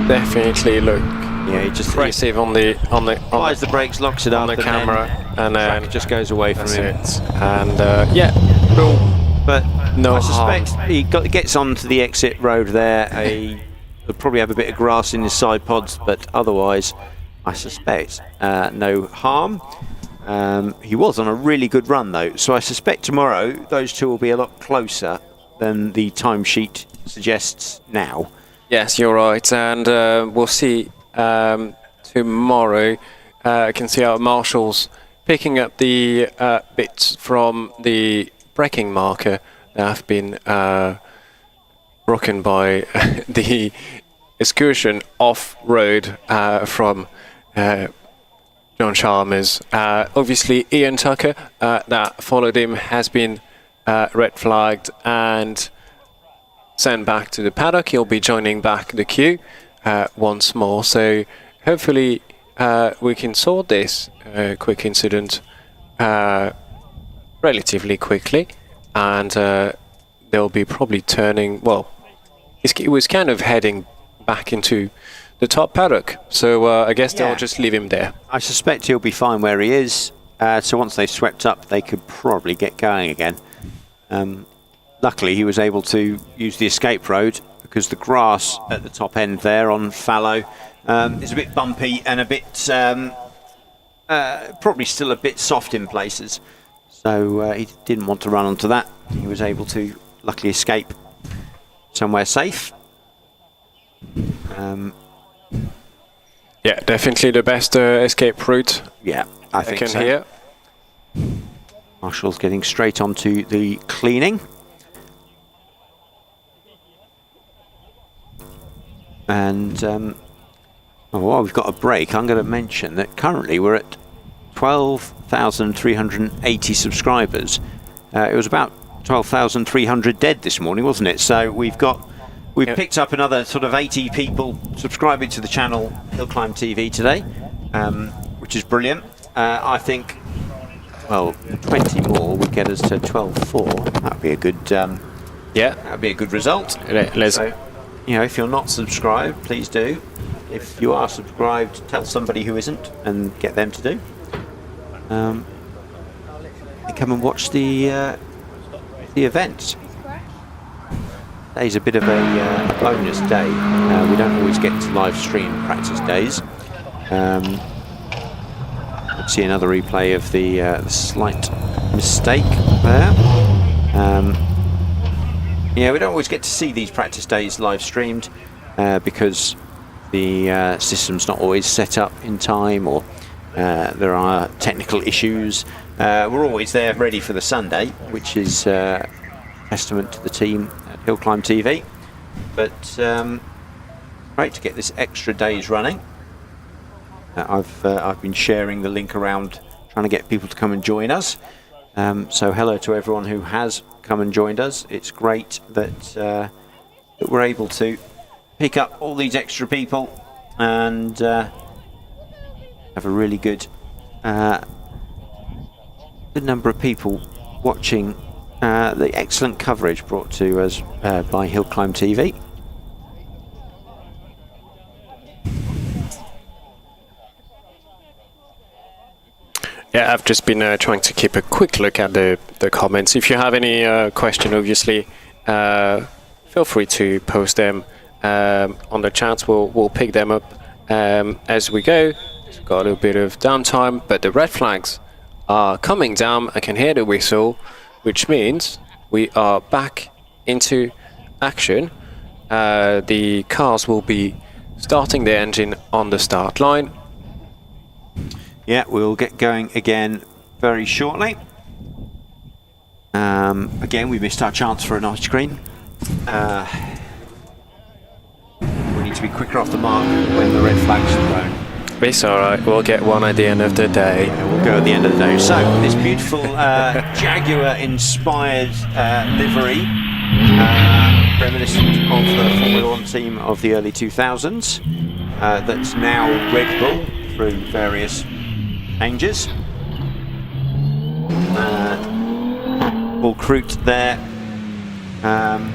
definitely look. Yeah, he just impressive on the applies the brakes, locks it on up, the camera, and then it just goes away from him. And yeah, cool. But no I suspect harm. he gets onto the exit road there. He'll probably have a bit of grass in his side pods, but otherwise, I suspect no harm. He was on a really good run though, so I suspect tomorrow those two will be a lot closer than the timesheet suggests now. Yes, you're right, and we'll see tomorrow. I can see our marshals picking up the bits from the braking marker that have been broken by the excursion off-road from John Chalmers. Obviously, Ian Tucker that followed him has been red flagged and sent back to the paddock. He'll be joining back the queue once more. So hopefully we can sort this quick incident relatively quickly, and they'll be probably turning. Well, it was kind of heading back into the top paddock, so I guess they'll just leave him there. I suspect he'll be fine where he is, so once they've swept up they could probably get going again. Luckily he was able to use the escape road because the grass at the top end there on fallow is a bit bumpy and a bit probably still a bit soft in places, so he didn't want to run onto that. He was able to luckily escape somewhere safe. Yeah, definitely the best escape route. Yeah, I think can so. hear. Marshall's getting straight onto the cleaning. And while we've got a break, I'm going to mention that currently we're at 12,380 subscribers. It was about 12,300 dead this morning, wasn't it? So we've picked up another sort of 80 people subscribing to the channel HillClimb.TV today, which is brilliant. I think, well, 20 more would get us to 12.4. That'd be a good, that'd be a good result. So, you know, if you're not subscribed, please do. If you are subscribed, tell somebody who isn't and get them to do. And come and watch the event. Today's a bit of a bonus day. We don't always get to live stream practice days. Let's see another replay of the slight mistake there. Yeah, we don't always get to see these practice days live streamed because the system's not always set up in time, or there are technical issues. We're always there ready for the Sunday, which is testament to the team at HillClimb.TV. But great to get this extra days running. I've been sharing the link around, trying to get people to come and join us. So hello to everyone who has come and joined us. It's great that we're able to pick up all these extra people and have a really good number of people watching the excellent coverage brought to us by HillClimb.TV. Yeah, I've just been trying to keep a quick look at the comments. If you have any question, obviously, feel free to post them on the chat. We'll pick them up as we go. We've got a little bit of downtime, but the red flags are coming down. I can hear the whistle, which means we are back into action. The cars will be starting the engine on the start line. Yeah, we'll get going again very shortly. Again, we missed our chance for an ice cream. We need to be quicker off the mark when the red flags are thrown. It's alright, we'll get one at the end of the day. Yeah, we'll go at the end of the day. So, this beautiful Jaguar-inspired livery, reminiscent of the Formula 1 team of the early 2000s, that's now Red Bull through various changes. Paul Croot there.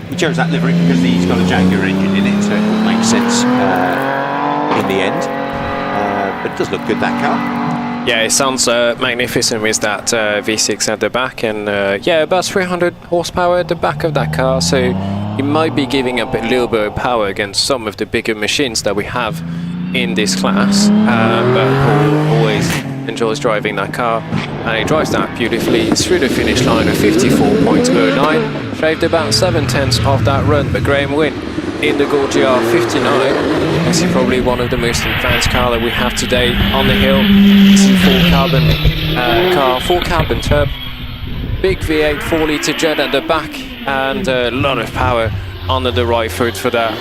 He chose that livery because he's got a Jaguar engine in it, so it all makes sense in the end. But it does look good, that car. Yeah, it sounds magnificent with that V6 at the back, and yeah, about 300 horsepower at the back of that car, so it might be giving up a little bit of power against some of the bigger machines that we have in this class, but Paul always enjoys driving that car, and he drives that beautifully through the finish line at 54.09, shaved about 7/10 of that run. But Graham Wynn in the Gorgia R59, this is probably one of the most advanced car that we have today on the hill. It's a full carbon car, full carbon turb, big V8 4-litre jet at the back, and a lot of power under the right foot for that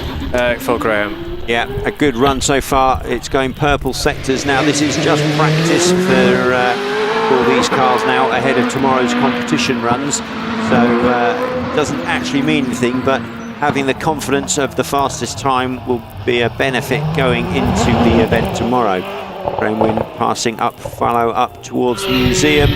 for Graham. Yeah, a good run so far. It's going purple sectors now. This is just practice for these cars now ahead of tomorrow's competition runs. So it doesn't actually mean anything, but having the confidence of the fastest time will be a benefit going into the event tomorrow. Graham Wynn passing up, follow up towards the museum.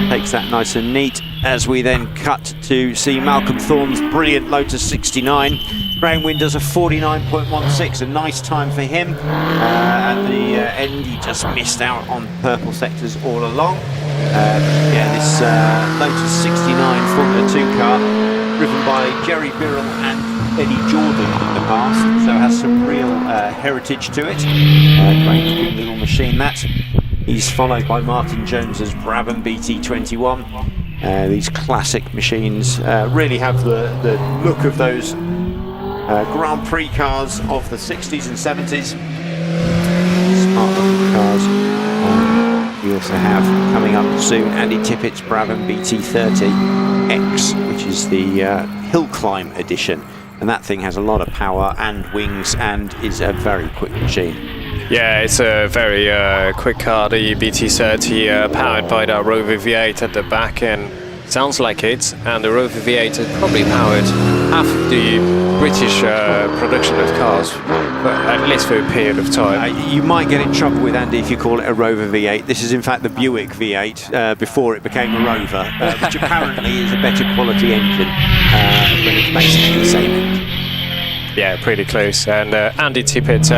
Takes that nice and neat as we then cut to see Malcolm Thorne's brilliant Lotus 69. Graham Wynn does a 49.16, a nice time for him. At the end, he just missed out on purple sectors all along. Yeah, this Lotus 69 Formula 2 car, driven by Jerry Birrell and Eddie Jordan in the past, so has some real heritage to it. Great good little machine that. He's followed by Martin Jones's Brabham BT21. These classic machines really have the look of those Grand Prix cars of the 60s and 70s. Smart looking cars. We also have coming up soon Andy Tippett's Brabham BT30X, which is the HillClimb edition. And that thing has a lot of power and wings and is a very quick machine. Yeah, it's a very quick car, the BT30, powered by that Rover V8 at the back, and sounds like it. And the Rover V8 has probably powered half of the British production of cars, but at least for a period of time. You might get in trouble with Andy if you call it a Rover V8. This is in fact the Buick V8 before it became a Rover, which apparently is a better quality engine, but it's basically the same engine. Yeah, pretty close. And Andy Tippett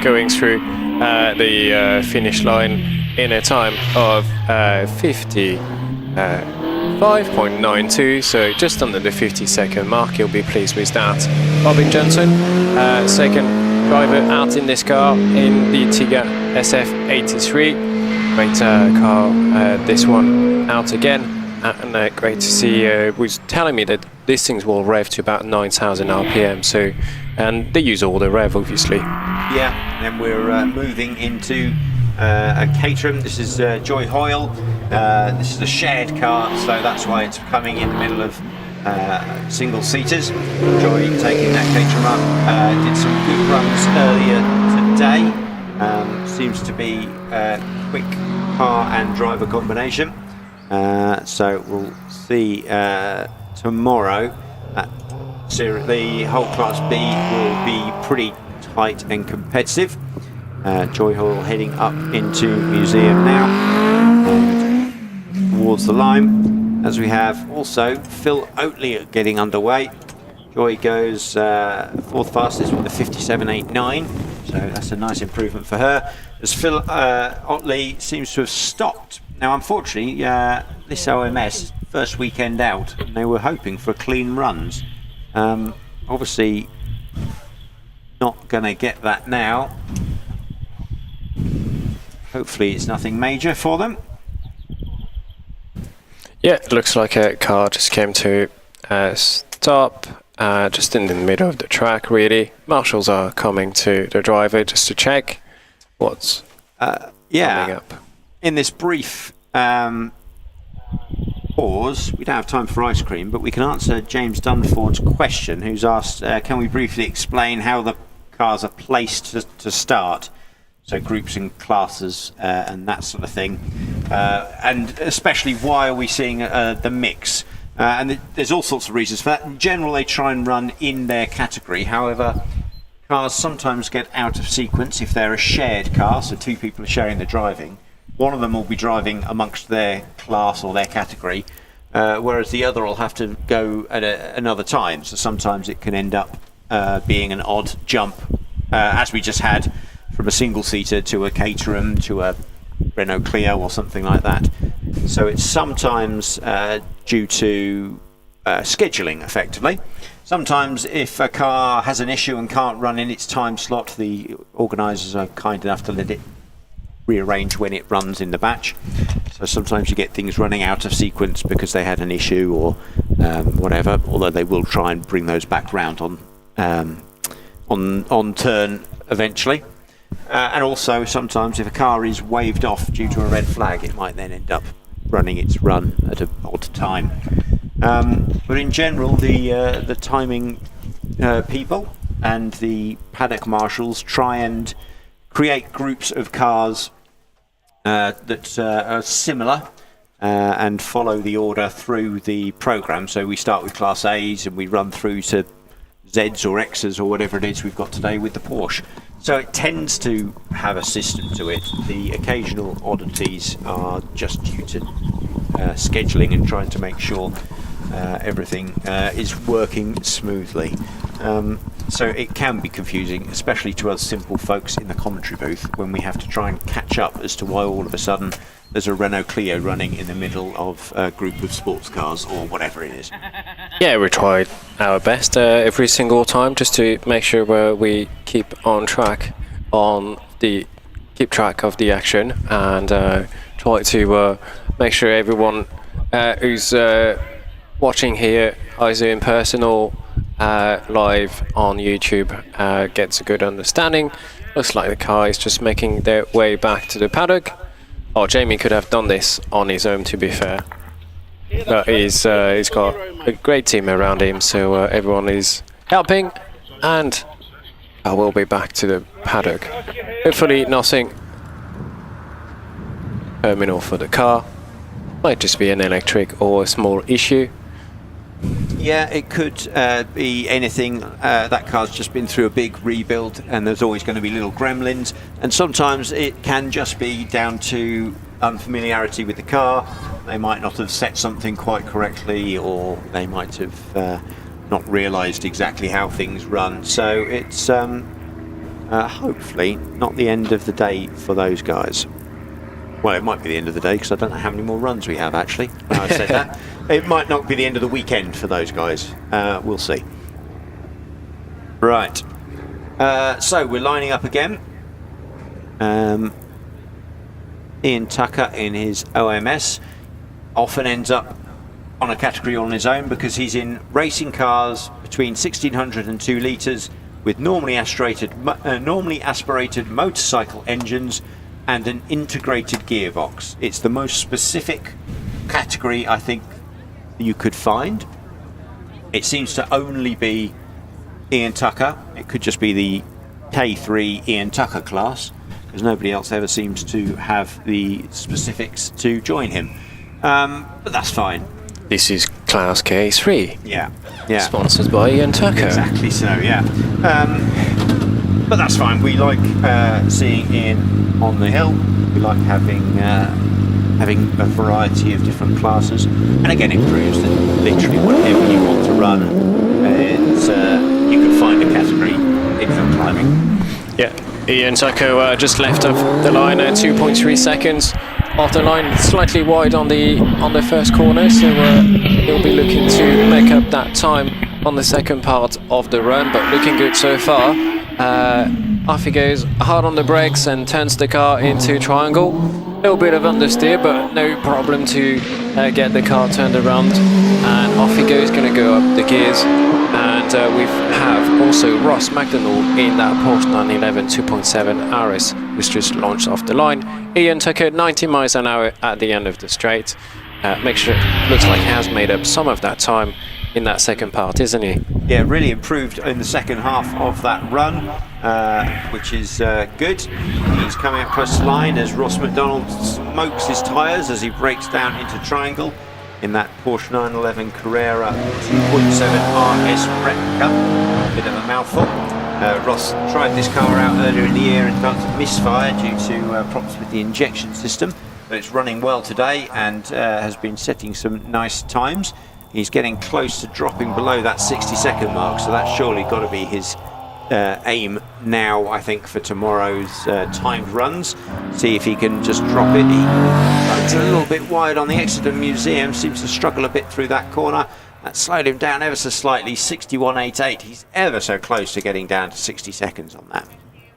going through the finish line in a time of 55.92, so just under the 50-second mark. He'll be pleased with that. Robin Johnson, second driver out in this car in the Tiga SF83. Great car, this one out again. And great to see, was telling me that these things will rev to about 9,000 RPM. So, and they use all the rev, obviously. Yeah, and then we're moving into a Caterham. This is Joy Hoyle. This is a shared car, so that's why it's coming in the middle of single seaters. Joy taking that Caterham up. Did some good runs earlier today. Seems to be a quick car and driver combination. So we'll see tomorrow. The whole Class B will be pretty tight and competitive. Joy Hall heading up into Museum now, towards the line, as we have also Phil Oatley getting underway. Joy goes fourth fastest with a 57.89, so that's a nice improvement for her, as Phil Oatley seems to have stopped. Now unfortunately, this OMS, first weekend out, and they were hoping for clean runs. Obviously not going to get that now. Hopefully it's nothing major for them. Yeah, it looks like a car just came to a stop, just in the middle of the track, really. Marshals are coming to the driver just to check what's coming up. In this brief pause, we don't have time for ice cream, but we can answer James Dunford's question, who's asked, can we briefly explain how the cars are placed to start? So groups and classes and that sort of thing, and especially why are we seeing the mix? And there's all sorts of reasons for that. In general, they try and run in their category. However, cars sometimes get out of sequence if they're a shared car, so two people are sharing the driving. One of them will be driving amongst their class or their category, whereas the other will have to go at another time. So sometimes it can end up being an odd jump, as we just had, from a single-seater to a Caterham to a Renault Clio or something like that. So it's sometimes due to scheduling, effectively. Sometimes if a car has an issue and can't run in its time slot, the organisers are kind enough to let it rearrange when it runs in the batch. So sometimes you get things running out of sequence because they had an issue or whatever, although they will try and bring those back round on turn eventually. And also sometimes if a car is waved off due to a red flag, it might then end up running its run at an odd time. But in general, the timing people and the paddock marshals try and create groups of cars that are similar and follow the order through the programme. So we start with Class A's and we run through to Z's or X's or whatever it is we've got today with the Porsche. So it tends to have a system to it. The occasional oddities are just due to scheduling and trying to make sure everything is working smoothly. So it can be confusing, especially to us simple folks in the commentary booth, when we have to try and catch up as to why all of a sudden there's a Renault Clio running in the middle of a group of sports cars or whatever it is. Yeah, we tried our best every single time just to make sure we keep track of the action and try to make sure everyone who's watching here, either in person or live on YouTube, gets a good understanding. Looks like the car is just making their way back to the paddock. Oh, Jamie could have done this on his own, to be fair. But he's got a great team around him, so everyone is helping, and I will be back to the paddock. Hopefully nothing terminal for the car. Might just be an electric or a small issue. Yeah, it could be anything. That car's just been through a big rebuild and there's always going to be little gremlins, and sometimes it can just be down to unfamiliarity with the car. They might not have set something quite correctly, or they might have not realised exactly how things run. So it's hopefully not the end of the day for those guys. Well, it might be the end of the day because I don't know how many more runs we have, actually. When I said that, it might not be the end of the weekend for those guys. We'll see. Right. So we're lining up again. Ian Tucker in his OMS often ends up on a category on his own because he's in racing cars between 1600 and 2 litres with normally aspirated motorcycle engines and an integrated gearbox. It's the most specific category I think you could find. It seems to only be Ian Tucker. It could just be the K3 Ian Tucker class because nobody else ever seems to have the specifics to join him. But that's fine. This is Class K3. Yeah. Sponsored by Ian Tucker. Exactly so, yeah. But that's fine. We like seeing Ian on the hill. We like having a variety of different classes. And again, it proves that literally whatever you want to run, you can find a category in hill climbing. Yeah, Ian Tucker just left off the line at 2.3 seconds. Off the line, slightly wide on the first corner, so he'll be looking to make up that time on the second part of the run, but looking good so far. Off he goes, hard on the brakes and turns the car into triangle. A little bit of understeer, but no problem to get the car turned around. And off he goes, going to go up the gears. And we have also Ross McDonald in that Porsche 911 2.7 RS, which just launched off the line. Ian Tucker 90 miles an hour at the end of the straight. Looks like he has made up some of that time in that second part, isn't he? Yeah, really improved in the second half of that run, which is good. He's coming up close to the line as Ross McDonald smokes his tyres as he breaks down into triangle in that Porsche 911 Carrera 2.7 RS replica. Bit of a mouthful. Ross tried this car out earlier in the year and felt a misfire due to problems with the injection system, but it's running well today and has been setting some nice times. He's getting close to dropping below that 60-second mark, so that's surely got to be his aim now, I think, for tomorrow's timed runs. See if he can just drop it. He runs a little bit wide on the Exeter Museum, seems to struggle a bit through that corner. That slowed him down ever so slightly, 61.88. He's ever so close to getting down to 60 seconds on that.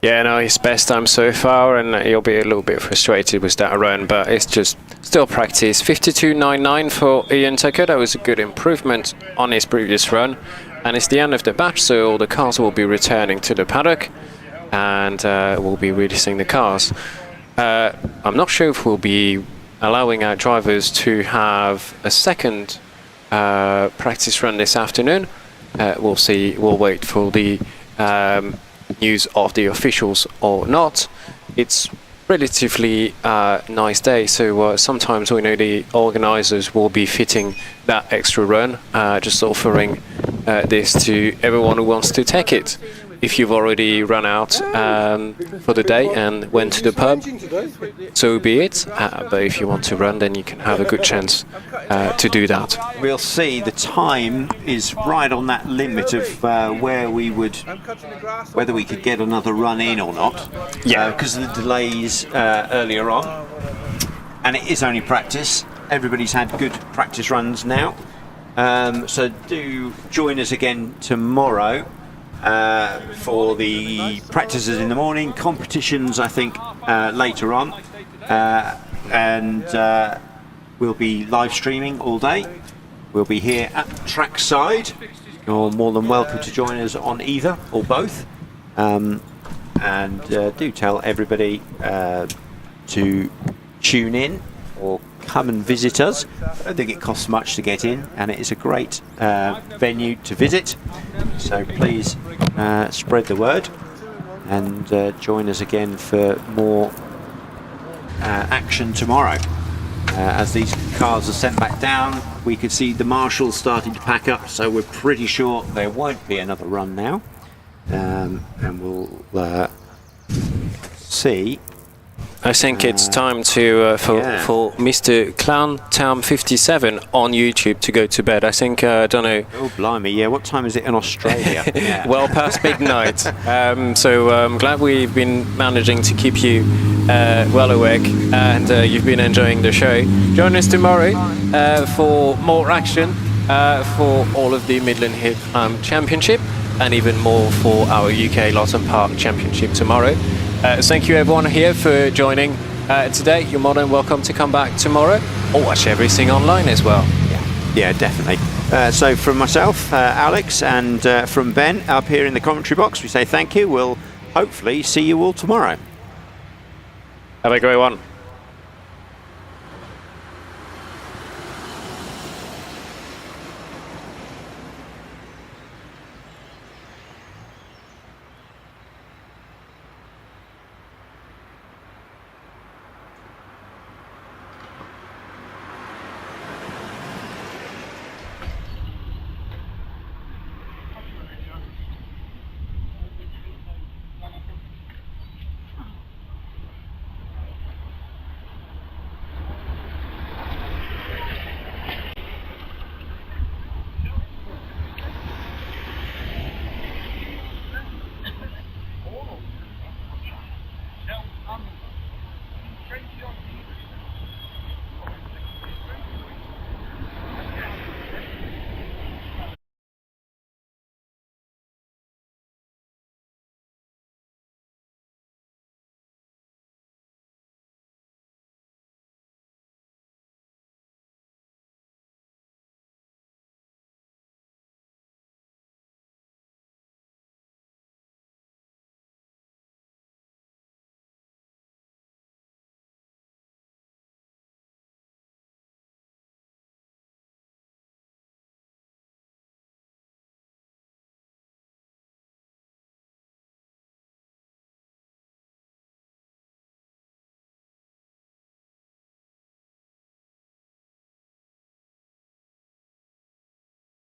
Yeah, no, his best time so far, and he'll be a little bit frustrated with that run, but it's just still practice. 52.99 for Ian Tucker. That was a good improvement on his previous run, and it's the end of the batch, so all the cars will be returning to the paddock, and we'll be releasing the cars. I'm not sure if we'll be allowing our drivers to have a second practice run this afternoon. We'll see. We'll wait for the news of the officials or not. It's relatively nice day, so sometimes we know the organisers will be fitting that extra run, just offering this to everyone who wants to take it. If you've already run out for the day and went to the pub, so be it. But if you want to run, then you can have a good chance to do that. We'll see. The time is right on that limit of whether we could get another run in or not. Yeah. Because of the delays earlier on, and it is only practice. Everybody's had good practice runs now, so do join us again tomorrow. For the practices in the morning, competitions I think later on, and we'll be live streaming all day. We'll be here at trackside. You're more than welcome to join us on either or both, and do tell everybody to tune in or come and visit us. I don't think it costs much to get in, and it is a great venue to visit, so please spread the word and join us again for more action tomorrow. As these cars are sent back down, we can see the marshals starting to pack up, so we're pretty sure there won't be another run now, and we'll see. I think it's time to for Mr. Clown Town 57 on YouTube to go to bed. I think I don't know. Oh blimey! Yeah, what time is it in Australia? Yeah. Well past midnight. So I'm glad we've been managing to keep you well awake, and you've been enjoying the show. Join us tomorrow for more action for all of the Midland Hillclimb Championship, and even more for our UK Loton Park Championship tomorrow. Thank you everyone here for joining today. You're more than welcome to come back tomorrow or watch everything online as well. Yeah. Yeah, definitely. So from myself, Alex, and from Ben up here in the commentary box, we say thank you. We'll hopefully see you all tomorrow. Have a great one.